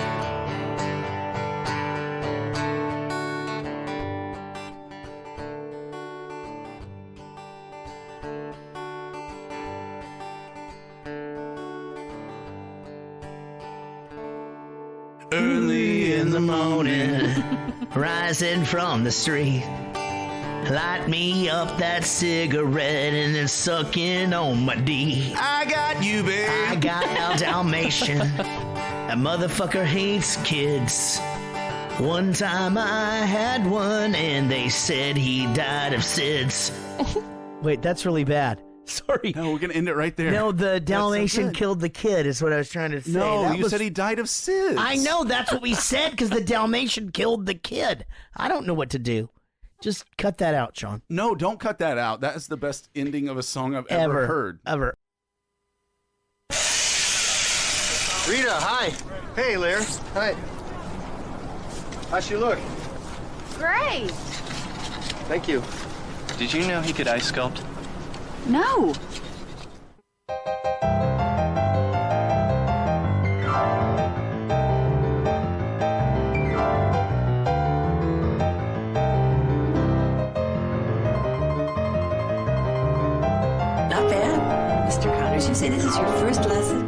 Early in the morning, rising from the street, light me up that cigarette and then sucking on my D. I got you, babe. I got a Dalmatian. That motherfucker hates kids. One time I had one and they said he died of SIDS. Wait, that's really bad. Sorry. No, we're going to end it right there. No, the Dalmatian killed the kid is what I was trying to say. No, you said he died of SIDS. I know, that's what we said, because the Dalmatian killed the kid. I don't know what to do. Just cut that out, Sean. No, don't cut that out. That is the best ending of a song I've ever heard. Ever. Rita, hi. Hey, Lear. Hi. How's she look? Great. Thank you. Did you know he could ice sculpt? No. Not bad. Mr. Connors, you say this is your first lesson?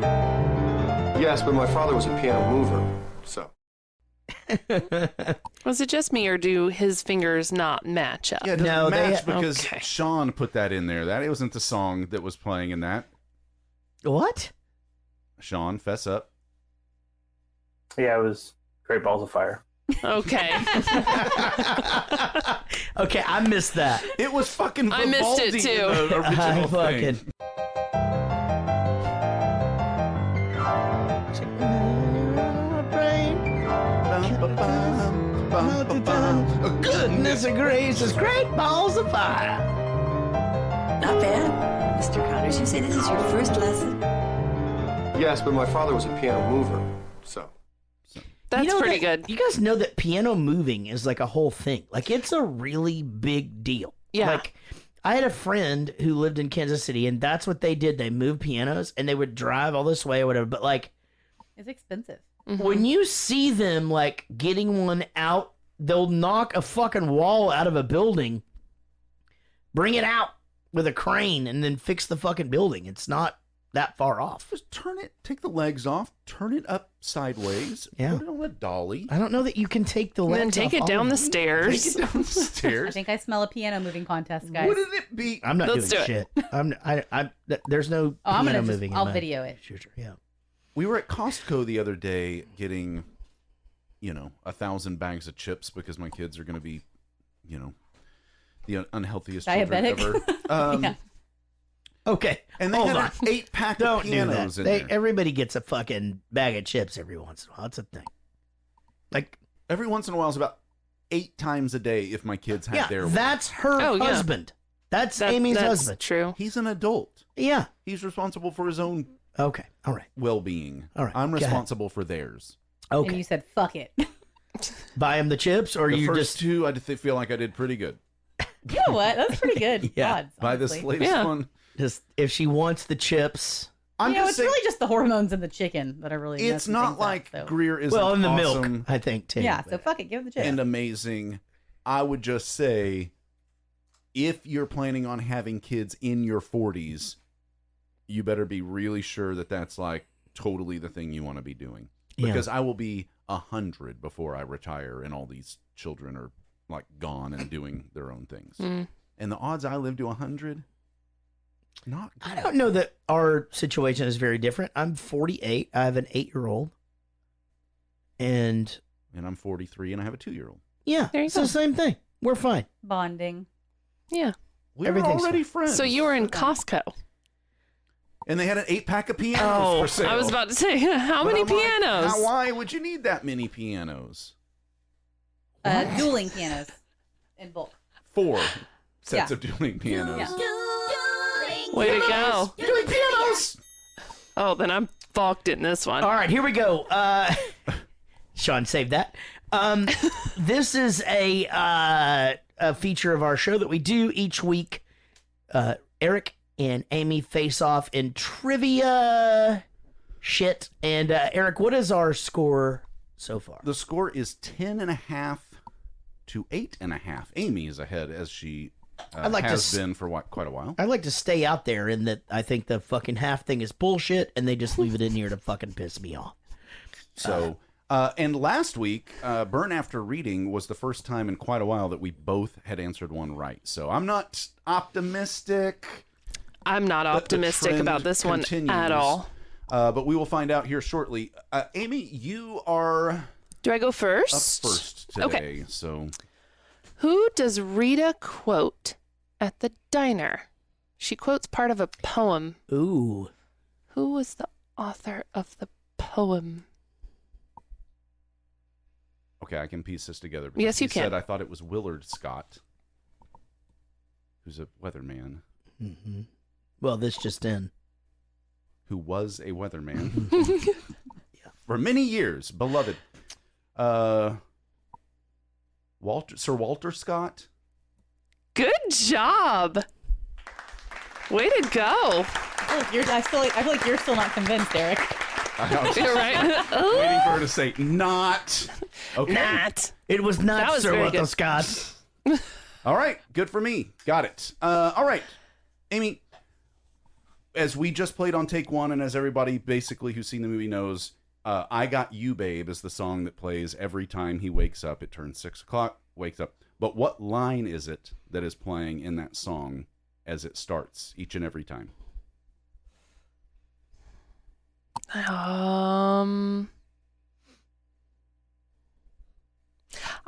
Yes, but my father was a piano mover, so. Was it just me, or do his fingers not match up? Yeah, it doesn't match because Okay. Sean put that in there. That it wasn't the song that was playing in that. What? Sean, fess up. Yeah, it was Great Balls of Fire. Okay. Okay, I missed that. It was fucking I missed it, Vivaldi in too. the original thing. Goodness gracious, great balls of fire. Not bad. Mr. Connors, you say this is your first lesson? Yes, but my father was a piano mover, so. That's pretty good. You guys know that piano moving is like a whole thing. Like, it's a really big deal. Yeah. Like, I had a friend who lived in Kansas City, and that's what they did. They moved pianos, and they would drive all this way or whatever. But, like, It's expensive. when you see them, like, getting one out, they'll knock a fucking wall out of a building, bring it out with a crane, and then fix the fucking building. It's not that far off. Just turn it, take the legs off, turn it up sideways, Yeah. put it on a dolly. I don't know that you can take the legs And then take off it down all the of them. stairs. Take it down the I stairs. think I smell a piano moving contest, guys. Wouldn't it be? I'm not Let's doing do shit. There's no I'm piano gonna moving. I'll in my video it. future. Yeah. We were at Costco the other day getting, 1,000 bags of chips because my kids are going to be, the unhealthiest Diabetic? children ever. Yeah. Okay. And they hold had on. an 8-pack Don't of do pianos that. in there. Everybody gets a fucking bag of chips every once in a while. That's a thing. Like, Every once in a while, it's about 8 times a day if my kids have yeah, their that's her Oh, yeah. husband. That's Amy's that's husband. True. He's an adult. Yeah. He's responsible for his own Okay. All right. well-being. All right. I'm Go ahead. responsible for theirs. Okay. And you said, fuck it. Buy him the chips, or The you first just 2, I feel like I did pretty good. You know what? That's pretty good. Yeah. Odds, By this honestly. latest Yeah. one, if she wants the chips. I'm it's just saying, really just the hormones in the chicken that are really it's messing not things like up, so. Greer is Well, in the awesome milk, I think too. Yeah, but- so fuck it. Give it the chip. and amazing. I would just say, if you're planning on having kids in your 40s, you better be really sure that that's like totally the thing you want to be doing. Yeah. Because I will be 100 before I retire, and all these children are like gone and doing their own things. Mm. And the odds I live to 100, not good. I don't know that our situation is very different. I'm 48. I have an 8-year-old. And I'm 43 and I have a 2-year-old. yeah, There you it's go. the same thing. We're fine. Bonding. Yeah. We're Everything's already fine. friends. So you were in Costco. And they had an 8-pack of pianos Oh, for sale. I was about to say, how But many I'm like, pianos? why would you need that many pianos? Dueling pianos in bulk. 4 sets Yeah. of dueling pianos. Way to go. Dueling pianos! Oh, then I'm balked in this one. All right, here we go. Sean, save that. This is a feature of our show that we do each week. Eric and Amy face off in trivia shit. And Eric, what is our score so far? The score is 10.5 to 8.5. Amy is ahead, as she I'd like to has been for quite a while. I'd like to stay out there in that I think the fucking half thing is bullshit and they just leave it in here to fucking piss me off. So, and last week, Burn After Reading was the first time in quite a while that we both had answered one right. So I'm not optimistic. I'm not that the optimistic trend about this one continues. at all. But we will find out here shortly. Amy, you are Do I go up first? first today. Okay. So Who does Rita quote at the diner? She quotes part of a poem. Ooh. Who was the author of the poem? okay, I can piece this together. Because Yes, you can. Said I thought it was Willard Scott, who's a weatherman, Mm-hmm. Well, this just in. who was a weatherman for many years, beloved. Sir Walter Scott. Good job. Way to go. I feel like you're still not convinced, Eric. You're right. Waiting for her to say not. Okay. Not. It was not That was Sir very Walter good. Scott. All right. Good for me. Got it. All right. Amy, as we just played on take one, and as everybody basically who's seen the movie knows, I Got You, Babe is the song that plays every time he wakes up. It turns 6 o'clock, wakes up. But what line is it that is playing in that song as it starts each and every time?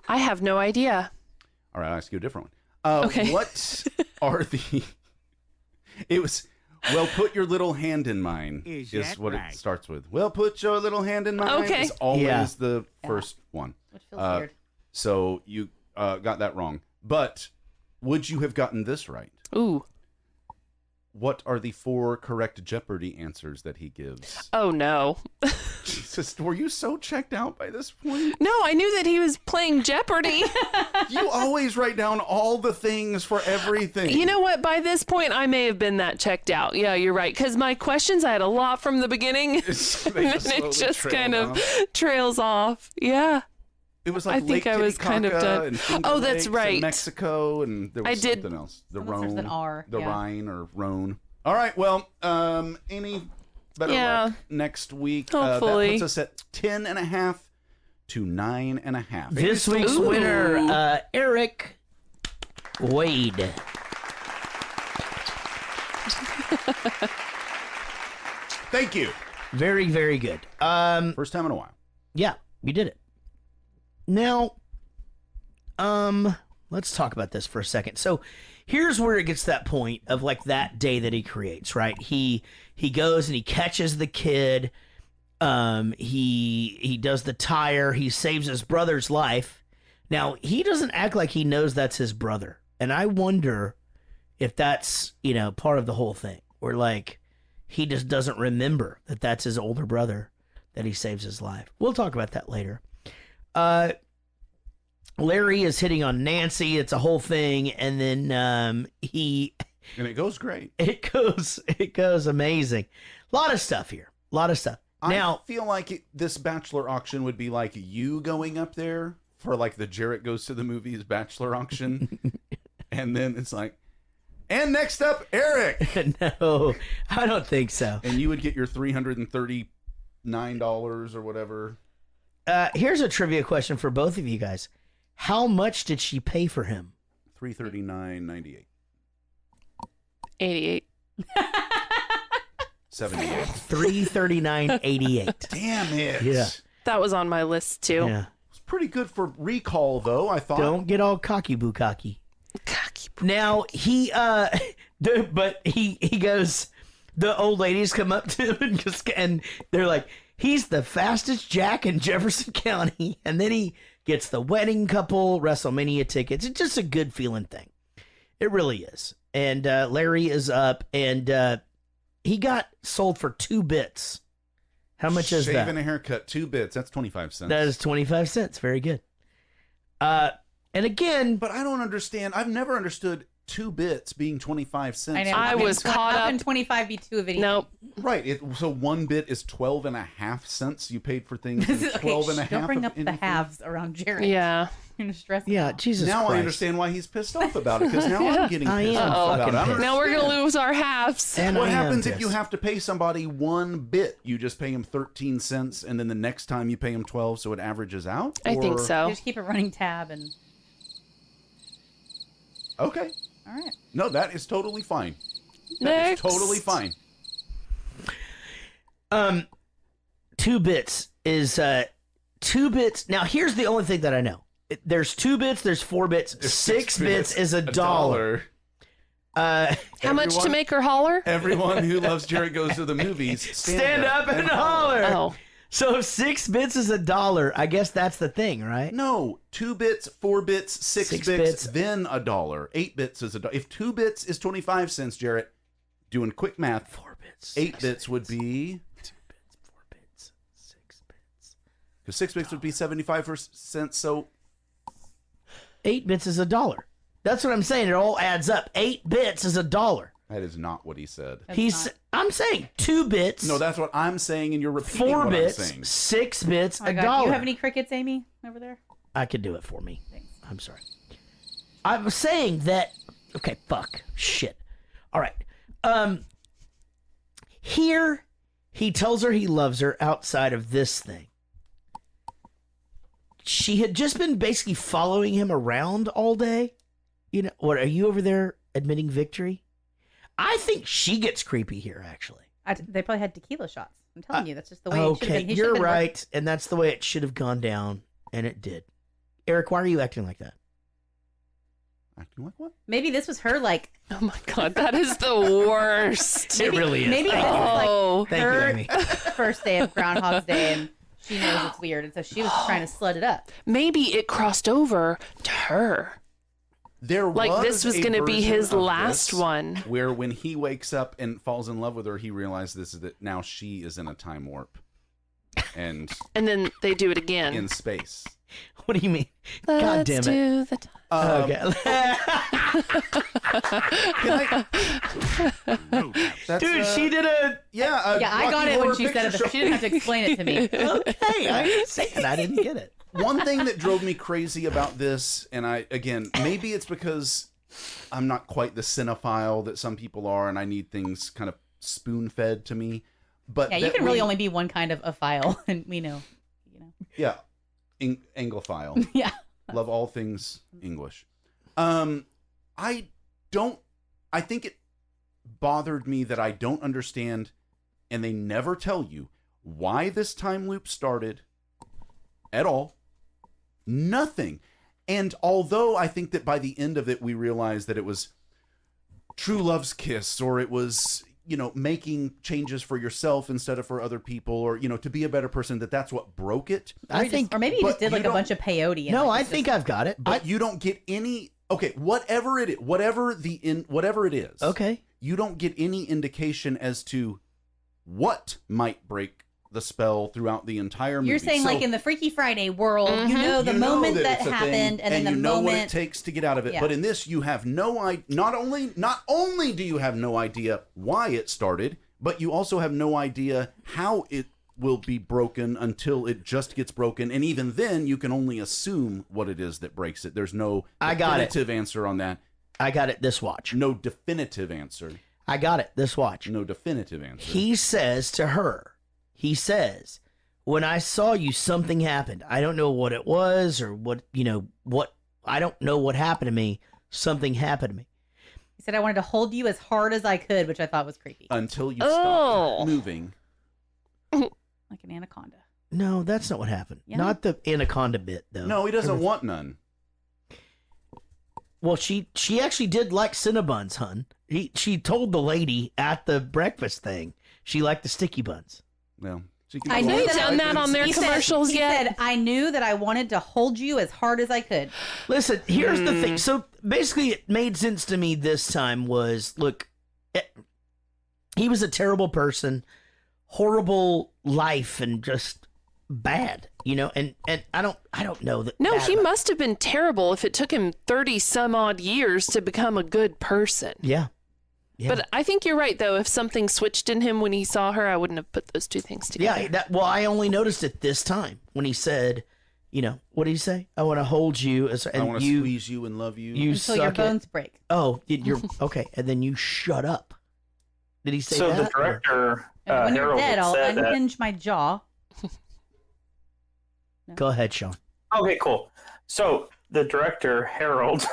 I have no idea. All right, I'll ask you a different one. Okay. What are the... It was... Well, put your little hand in mine is what it starts with. Well, put your little hand in mine Okay. is always Yeah. the first one. Which feels weird. So you got that wrong. But would you have gotten this right? Ooh. What are the 4 correct Jeopardy answers that he gives? Oh, no. Jesus, were you so checked out by this point? No, I knew that he was playing Jeopardy. You always write down all the things for everything. You know what? By this point, I may have been that checked out. Yeah, you're right. Because my questions, I had a lot from the beginning. and then it just kind of trails off. Yeah. It was like I think Lake I was kind of Titicaca done. and Finger Oh, that's Lakes right. and Mexico, and there was I did- something else. The Almost starts with Rhone, an R, the yeah. Rhine or Rhone. All right. Well, any better luck next week? Hopefully. That puts us at 10.5 to 9.5. This week's winner, Eric Wade. Thank you. Very, very good. First time in a while. Yeah, we did it. Now, let's talk about this for a second. So here's where it gets to that point of like that day that he creates, right? He goes and he catches the kid. He does the tire. He saves his brother's life. Now, he doesn't act like he knows that's his brother. And I wonder if that's, part of the whole thing. Where like he just doesn't remember that that's his older brother that he saves his life. We'll talk about that later. Larry is hitting on Nancy. It's a whole thing. And then and it goes great. It goes amazing. A lot of stuff here. A lot of stuff. Now, I feel like this bachelor auction would be like you going up there for like the Jarrett Goes to the Movies bachelor auction. And then it's like, and next up, Eric. No, I don't think so. And you would get your $339 or whatever. Here's a trivia question for both of you guys. How much did she pay for him? $339.98. 88. 78. $339.88. Damn it. Yeah. That was on my list too. Yeah. It's pretty good for recall though, I thought. Don't get all cocky bukkake. Now he but he goes, the old ladies come up to him and they're like, he's the fastest Jack in Jefferson County. And then he gets the wedding couple WrestleMania tickets. It's just a good feeling thing. It really is. And Larry is up and he got sold for 2 bits. How much is that? Shave and a haircut, 2 bits. That's 25 cents. That is 25 cents. Very good. And again, but I don't understand. I've never understood 2 bits being 25 cents. I know. I was caught up in 25 be 2 of it. Nope. Right. So 1 bit is 12.5 cents. You paid for things Okay, 12.5. don't bring up the anything? halves around Jared. Yeah. You're gonna stress me yeah, out. Jesus Now Christ. I understand why he's pissed off about it, because now I'm getting I pissed am off about it. I fucking don't Now we're understand. gonna lose our halves. And What I am happens if you pissed. have to pay somebody 1 bit? You just pay them 13 cents, and then the next time you pay them 12, so it averages out? I think Or- so. Just keep a running tab and. Okay. All right. No, that is totally fine. That is Next. totally fine. 2 bits is 2 bits. Now here's the only thing that I know. There's 2 bits, there's 4 bits, 6 bits is a dollar. How much to Everyone- make her holler? Everyone who loves Jared Goes to the Movies, Stand up and holler. Oh. So if 6 bits is a dollar, I guess that's the thing, right? No, 2 bits, 4 bits, 6 6 bits, bits. then a dollar. 8 bits is a dollar. If 2 bits is 25 cents, Jarrett, doing quick math, 4 bits. 8 bits would be 2 bits, 4 bits, 6 bits. because 6 bits would be 75 cents. So 8 bits is a dollar. That's what I'm saying. It all adds up. 8 bits is a dollar. that is not what he said. I'm saying 2 bits. No, that's what I'm saying, and you're repeating 4 what bits, I'm saying. 6 bits, Oh my a God. dollar. Do you have any crickets, Amy, over there? I could do it for me. I'm sorry. I was saying that. Okay, fuck. Shit. All right. Here, he tells her he loves her outside of this thing. She had just been basically following him around all day. You know, what, are you over there admitting victory? I think she gets creepy here, actually. They probably had tequila shots. I'm telling you, that's just the way it should have Okay, been. He should have you're been right, and that's the way it should have gone down, and it did. Eric, why are you acting like that? Acting like what? Maybe this was her, like. Oh my God, that is the worst. It really is. Maybe this Oh. is like her first day of Groundhog's Day, and she knows it's weird, and so she was trying to slut it up. Maybe it crossed over to her. There Like this was a going to be version his of last this one. where when he wakes up and falls in love with her, he realizes that now she is in a time warp, and then they do it again. in space. What do you mean? Let's God damn it. do the time. That's, Dude, she did a... Yeah, Yeah, I got it when she said it. She didn't have to explain it to me. Okay, I understand. I didn't get it. One thing that drove me crazy about this, and maybe it's because I'm not quite the cinephile that some people are, and I need things kind of spoon-fed to me. But yeah, you can really only be one kind of a file, and we know. Yeah, Anglophile. Yeah, love all things English. I think it bothered me that I don't understand, and they never tell you why this time loop started at all. Nothing. And although I think that by the end of it, we realized that it was true love's kiss, or it was, making changes for yourself instead of for other people, or, to be a better person, that's what broke it. Or maybe you just did like a bunch of peyote. No, I think I've got it. But you don't get any. Okay, whatever it is. Okay. You don't get any indication as to what might break the spell throughout the entire movie. You're saying, like in the Freaky Friday world, the moment that happened, and then the moment what it takes to get out of it. Yeah. But in this, you have no idea. Not only do you have no idea why it started, but you also have no idea how it will be broken until it just gets broken. And even then, you can only assume what it is that breaks it. There's no definitive answer on that. I got it this watch. No definitive answer. I got it this watch. No definitive answer. He says to her, when I saw you, something happened. I don't know what it was or what I don't know what happened to me. Something happened to me. He said, I wanted to hold you as hard as I could, which I thought was creepy. Until you stopped moving. Like an anaconda. No, that's not what happened. Yeah. Not the anaconda bit, though. No, he doesn't want none. Well, she actually did like Cinnabons, hun. She told the lady at the breakfast thing she liked the sticky buns. No. I know you've done that on their commercials yet. He said, I knew that I wanted to hold you as hard as I could. Listen, here's the thing. So basically it made sense to me this time was, look, he was a terrible person, horrible life, and just bad, and I don't know that. No, he must have been terrible if it took him 30 some odd years to become a good person. Yeah. But I think you're right, though. If something switched in him when he saw her, I wouldn't have put those two things together. Yeah, I only noticed it this time when he said, what did he say? I want to hold you. And I want to squeeze you and love you. Until your bones break. Oh, you're okay. And then you shut up. Did he say that? So the director, when you're Harold, dead, I'll said unhinge my jaw. Go ahead, Sean. Okay, cool. So the director, Harold,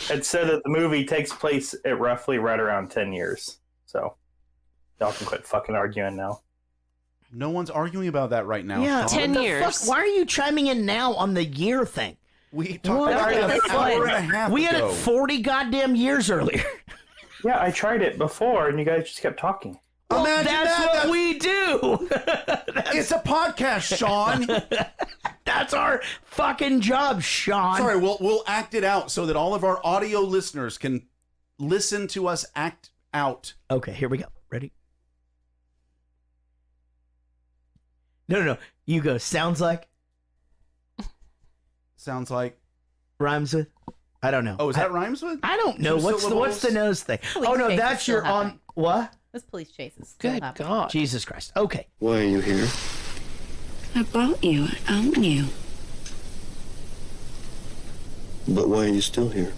had said that the movie takes place at roughly right around 10 years. So y'all can quit fucking arguing now. No one's arguing about that right now. Yeah, Sean. 10 years. Fuck? Why are you chiming in now on the year thing? We talked about it an hour and a half We had ago. it 40 goddamn years earlier. Yeah, I tried it before, and you guys just kept talking. Well, that's what we do. It's a podcast, Sean. That's our fucking job, Sean. Sorry, we'll act it out so that all of our audio listeners can listen to us act out. Okay, here we go. Ready? No. You go. Sounds like. Sounds like. Rhymes with. I don't know. Oh, is that rhymes with? I don't know. What's the nose thing? Police Oh no, chase that's is your still on happening. what? This police chase is still Good happening. God. Jesus Christ. Okay. Why are you here? I bought you, I own you. But why are you still here?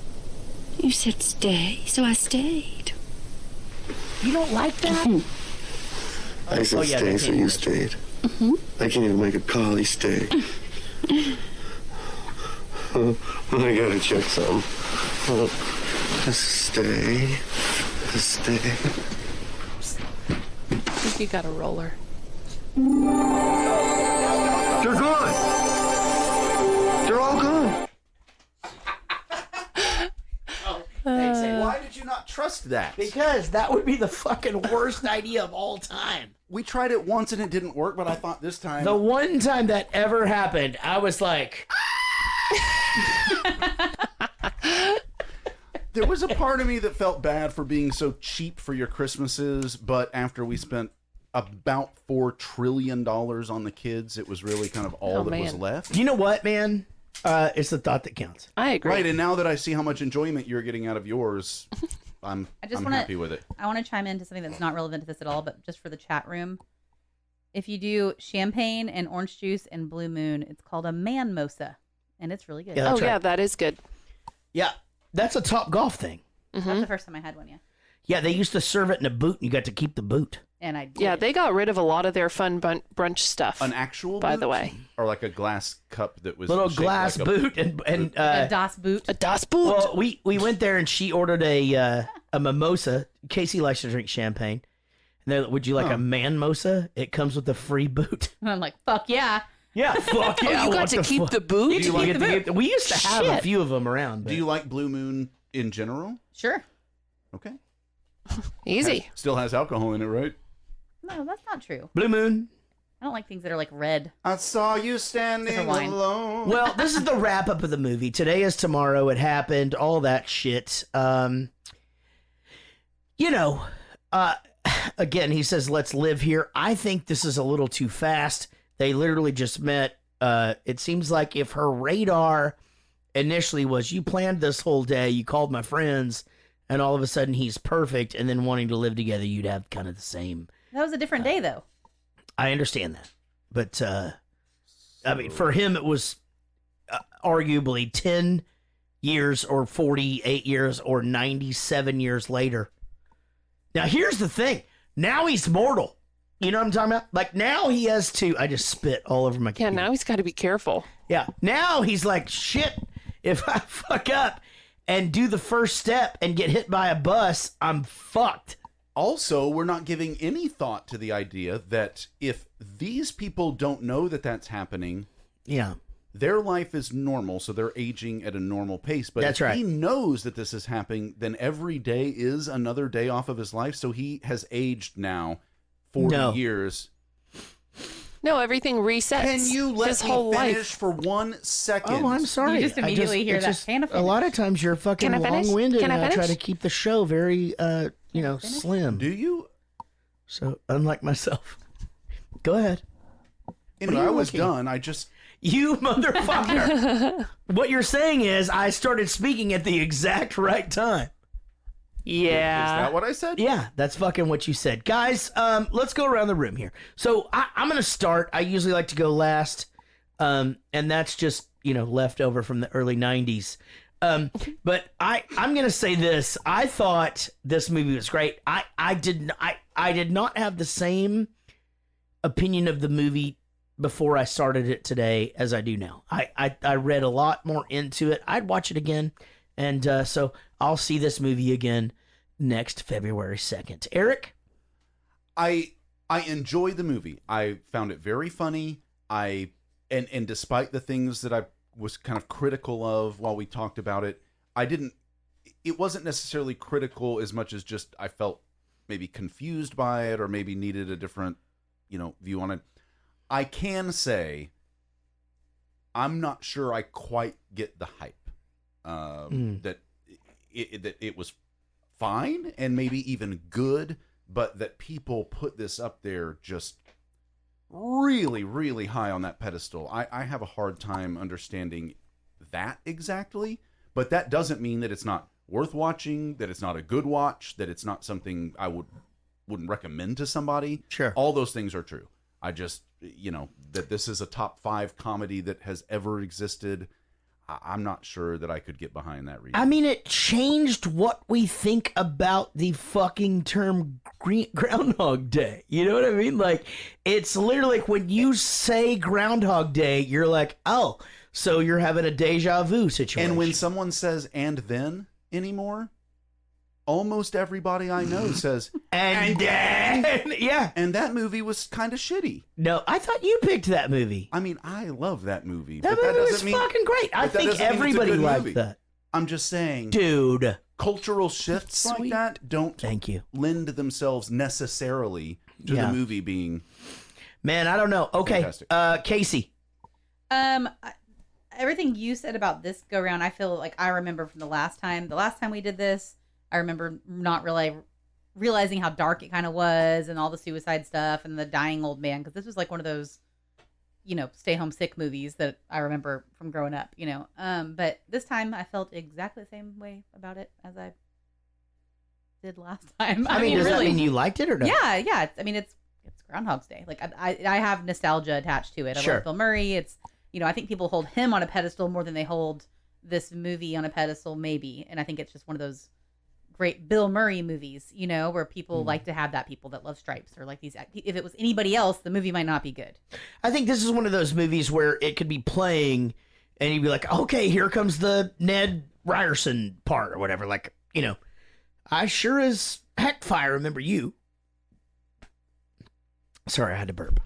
You said stay, so I stayed. You don't like that? I said stay, so you stayed. I can't even make a call, he stayed. I gotta check something. Stay. I think you got a roller. They're gone. They're all gone. Why did you not trust that? Because that would be the fucking worst idea of all time. We tried it once and it didn't work, but I thought this time. The one time that ever happened, I was like, there was a part of me that felt bad for being so cheap for your Christmases, but after we spent about $4 trillion on the kids, it was really kind of all that was left. You know what, man? It's the thought that counts. I agree. Right, and now that I see how much enjoyment you're getting out of yours, I'm happy with it. I want to chime into something that's not relevant to this at all, but just for the chat room. If you do champagne and orange juice and blue moon, it's called a man-mosa, and it's really good. Yeah, that is good. Yeah. That's a Top Golf thing. That's the first time I had one, yeah. Yeah, they used to serve it in a boot, and you got to keep the boot. And I did. Yeah, they got rid of a lot of their fun brunch stuff. An actual by boot? the way. Or like a glass cup that was Little shaped glass like a boot and a Das boot. A Das boot. Well, we went there and she ordered a mimosa. Casey likes to drink champagne. And they're, would you like a man-mosa? It comes with a free boot. And I'm like, fuck yeah. Yeah, fuck yeah. You got to keep the boot? You get to keep the boot. We used to have a few of them around. But... Do you like Blue Moon in general? Sure. Okay. Easy. Still has alcohol in it, right? No, that's not true. Blue Moon. I don't like things that are like red. I saw you standing wine. alone. Well, this is the wrap up of the movie. Today is tomorrow. It happened. All that shit. Again, he says, let's live here. I think this is a little too fast. They literally just met. It seems like if her radar initially was, you planned this whole day, you called my friends, and all of a sudden he's perfect, and then wanting to live together, you'd have kind of the same. That was a different day, though. I understand that. But, I mean, for him, it was arguably 10 years or 48 years or 97 years later. Now, here's the thing. Now he's mortal. You know what I'm talking about? Like, now he has to... I just spit all over my computer. Yeah, now he's got to be careful. Yeah. Now he's like, shit, if I fuck up and do the first step and get hit by a bus, I'm fucked. Also, we're not giving any thought to the idea that if these people don't know that that's happening, yeah, their life is normal, so they're aging at a normal pace. But that's if right. he knows that this is happening, then every day is another day off of his life. So he has aged now 40 years. No, everything resets. Can you let his me whole finish life. for 1 second? Oh, I'm sorry. You just immediately hear that. Can I A lot of times you're fucking Can I finish? long-winded, Can I and I try finish? to keep the show very, slim. Do you? So, unlike myself. Go ahead. Anyway, I was done. I just... You motherfucker. What you're saying is I started speaking at the exact right time. Yeah. Is that what I said? Yeah, that's fucking what you said. Guys, let's go around the room here. So I'm going to start. I usually like to go last. And that's just, left over from the early 90s. But I'm going to say this. I thought this movie was great. I did not have the same opinion of the movie before I started it today as I do now. I read a lot more into it. I'd watch it again. And so I'll see this movie again next February 2nd. Eric? I enjoyed the movie. I found it very funny. And despite the things that I was kind of critical of while we talked about it, it wasn't necessarily critical as much as just I felt maybe confused by it or maybe needed a different, view on it. I can say I'm not sure I quite get the hype. That it was fine and maybe even good, but that people put this up there just really, really high on that pedestal. I have a hard time understanding that exactly, but that doesn't mean that it's not worth watching, that it's not a good watch, that it's not something I wouldn't recommend to somebody. Sure. All those things are true. I just, that this is a top 5 comedy that has ever existed. I'm not sure that I could get behind that reason. I mean, it changed what we think about the fucking term Groundhog Day. You know what I mean? Like, it's literally like when you say Groundhog Day, you're like, oh, so you're having a deja vu situation. And when someone says "and then" anymore, almost everybody I know says and then, yeah. And that movie was kind of shitty. No, I thought you picked that movie. I mean, I love that movie. That but movie that was fucking great. I think everybody liked that. I'm just saying, dude. Cultural shifts like that don't lend themselves necessarily to the movie being. Man, I don't know. Okay, fantastic. Casey. Everything you said about this go round, I feel like I remember from the last time we did this. I remember not really realizing how dark it kind of was and all the suicide stuff and the dying old man, because this was like one of those, stay home sick movies that I remember from growing up, But this time I felt exactly the same way about it as I did last time. I mean, does that mean you liked it or not? Yeah. It's Groundhog's Day. Like I have nostalgia attached to it. I love Bill Murray. It's, I think people hold him on a pedestal more than they hold this movie on a pedestal, maybe. And I think it's just one of those great Bill Murray movies, you know, where people like to have that people that love Stripes or like these. If it was anybody else, the movie might not be good. I think this is one of those movies where it could be playing and you'd be like, okay, here comes the Ned Ryerson part or whatever. Like, you know, I sure as heck fire remember you. Sorry, I had to burp.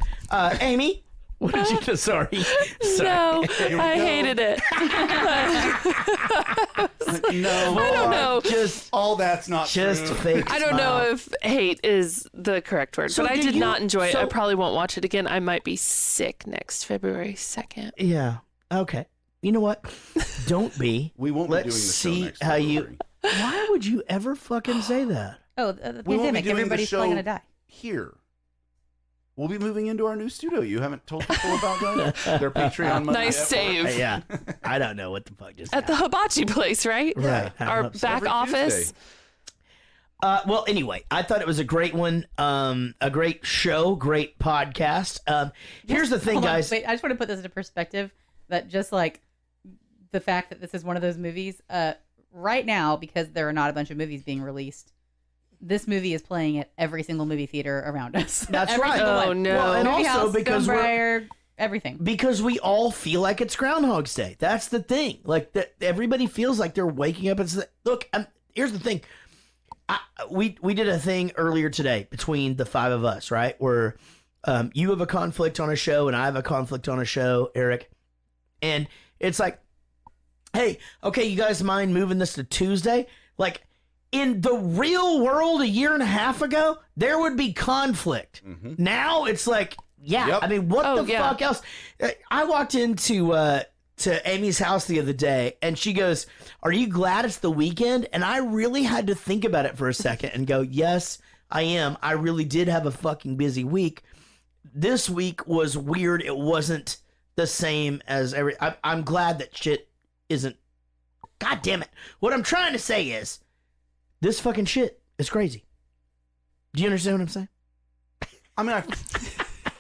Amy, what did you do? Sorry. No, I hated it. No, I don't know. Just all that's not just true. fake. I don't know if hate is the correct word, So but I do did you- not enjoy it. so- I probably won't watch it again. I might be sick next February 2nd. Yeah. Okay. You know what? Don't be. We won't Let's be doing the show see next how February. Why would you ever fucking say that? Oh, the We won't be pandemic. doing the Everybody's show probably going to die. here. We'll be moving into our new studio. You haven't told people about that? Their Patreon money. Nice save. Yeah. I don't know what the fuck just At the hibachi place, right? Right. Our back Every office. Tuesday. Well, anyway, I thought it was a great one, a great show, great podcast. Here's the thing, Hold on, guys. wait, I just want to put this into perspective that just like the fact that this is one of those movies, right now, because there are not a bunch of movies being released, this movie is playing at every single movie theater around us. That's Every right. single Oh, one. no. Well, and Movie also House, because Stonebreyer, everything. because we all feel like it's Groundhog's Day. That's the thing. Like that, everybody feels like they're waking up and look. Here's the thing. We did a thing earlier today between the five of us, right? Where you have a conflict on a show and I have a conflict on a show, Eric, and it's like, hey, okay, you guys mind moving this to Tuesday? Like, in the real world, a year and a half ago, there would be conflict. Now it's like, yeah. Yep. I mean, what Oh, the yeah. fuck else? I walked into to Amy's house the other day, and she goes, "Are you glad it's the weekend?" And I really had to think about it for a second and go, "Yes, I am. I really did have a fucking busy week. This week was weird. It wasn't the same as every. I'm glad that shit isn't. God damn it! What I'm trying to say is, this fucking shit is crazy. Do you understand what I'm saying? I mean, I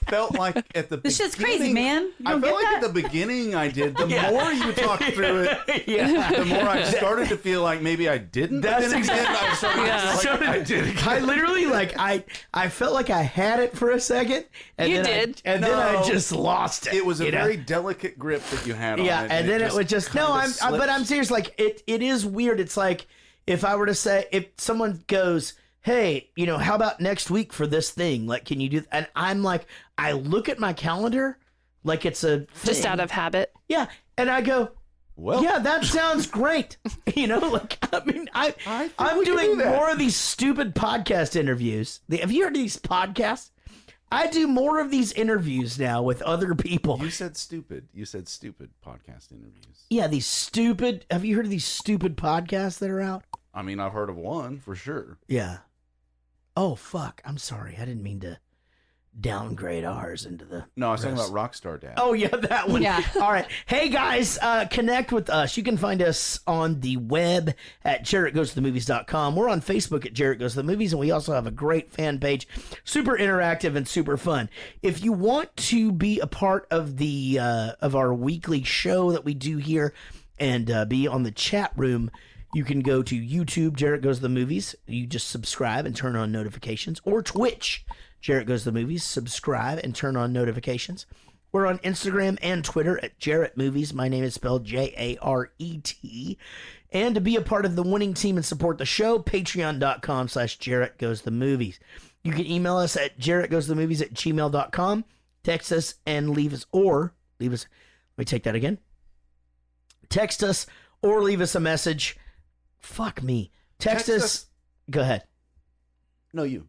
felt like at the This shit's crazy, beginning- man. You I don't felt get like that? at the beginning I did. The Yeah. more you talked through it, Yeah. the more I started to feel like maybe I didn't. That's but then again, exactly- I started Yeah. to feel like I did. Again. I literally like I felt like I had it for a second, and You then did. then I No. just lost it. It was a you know? very delicate grip that you had on yeah, it. and then it would just no. kinda But I'm slipped. serious. Like it is weird. It's like if I were to say if someone goes, "Hey, you know, how about next week for this thing? Like, can you do?" And I'm like, I look at my calendar like it's a Just thing. out of habit. Yeah, and I go, Well, yeah, that sounds great. You know, like I mean, I'm we can doing do that. more of these stupid podcast interviews. Have you heard of these podcasts? I do more of these interviews now with other people. You said stupid. You said stupid podcast interviews. Yeah, these stupid. Have you heard of these stupid podcasts that are out? I mean, I've heard of one for sure. Yeah. Oh fuck! I'm sorry. I didn't mean to downgrade ours into the. No, I was talking rest. about Rockstar Dad. Oh yeah, that one. Yeah. All right. Hey guys, connect with us. You can find us on the web at JarrettGoesToTheMovies.com. We're on Facebook at Jarrett Goes to the Movies, and we also have a great fan page, super interactive and super fun. If you want to be a part of the of our weekly show that we do here and be on the chat room, you can go to YouTube, Jarrett Goes to the Movies. You just subscribe and turn on notifications, or Twitch, Jarrett Goes to the Movies. Subscribe and turn on notifications. We're on Instagram and Twitter at Jarrett Movies. My name is spelled Jaret. And to be a part of the winning team and support the show, patreon.com/Jarrett Goes to the Movies. You can email us at jarrettgoestothemovies@gmail.com. Text us and leave us. Let me take that again. Text us or leave us a message. Fuck me. Text us. Go ahead. No, you.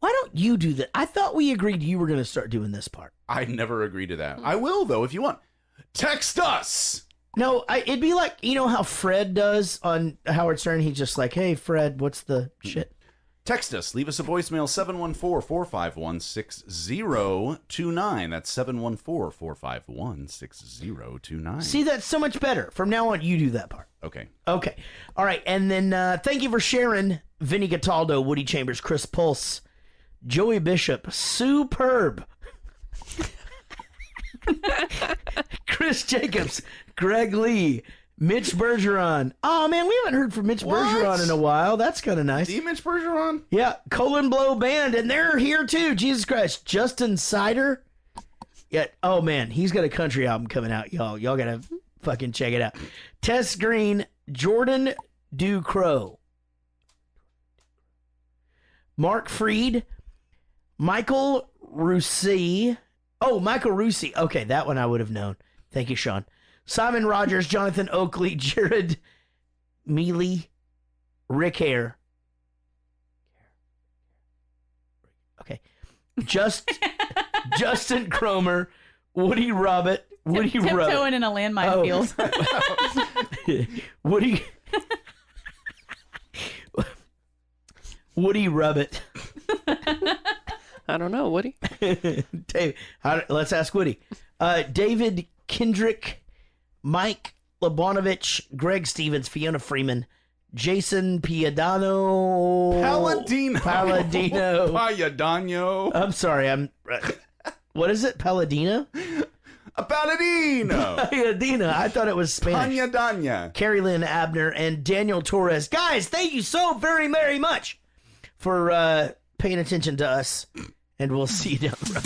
Why don't you do that? I thought we agreed you were going to start doing this part. I never agreed to that. I will, though, if you want. Text us. No, it'd be like, you know how Fred does on Howard Stern? He's just like, hey, Fred, what's the shit? Text us. Leave us a voicemail, 714-451-6029. That's 714-451-6029. See, that's so much better. From now on, you do that part. Okay. Okay. All right. And then thank you for sharing Vinny Cataldo, Woody Chambers, Chris Pulse, Joey Bishop, superb. Chris Jacobs, Greg Lee, Mitch Bergeron. Oh, man, we haven't heard from Mitch Bergeron in a while. That's kind of nice. The Mitch Bergeron? Yeah, Colon Blow Band, and they're here too. Jesus Christ. Justin Sider. Yeah. Oh, man, he's got a country album coming out, y'all. Y'all got to fucking check it out. Tess Green, Jordan Ducrow, Mark Freed, Michael Russi. Oh, Michael Russi. Okay, that one I would have known. Thank you, Sean. Simon Rogers, Jonathan Oakley, Jared Mealy, Rick Hare. Okay. Justin Cromer, Woody Robert. Woody Robert. Tiptoeing in a landmine field. Woody Rubbit. I don't know, Woody. Dave, let's ask Woody. David Kendrick, Mike Labonovich, Greg Stevens, Fiona Freeman, Jason Piadano. Palladino. I'm sorry. What is it? Palladino? A Palladino. Palladino. I thought it was Spanish. Pañadana. Carrie Lynn Abner and Daniel Torres. Guys, thank you so very, very much for paying attention to us, and we'll see you down the road.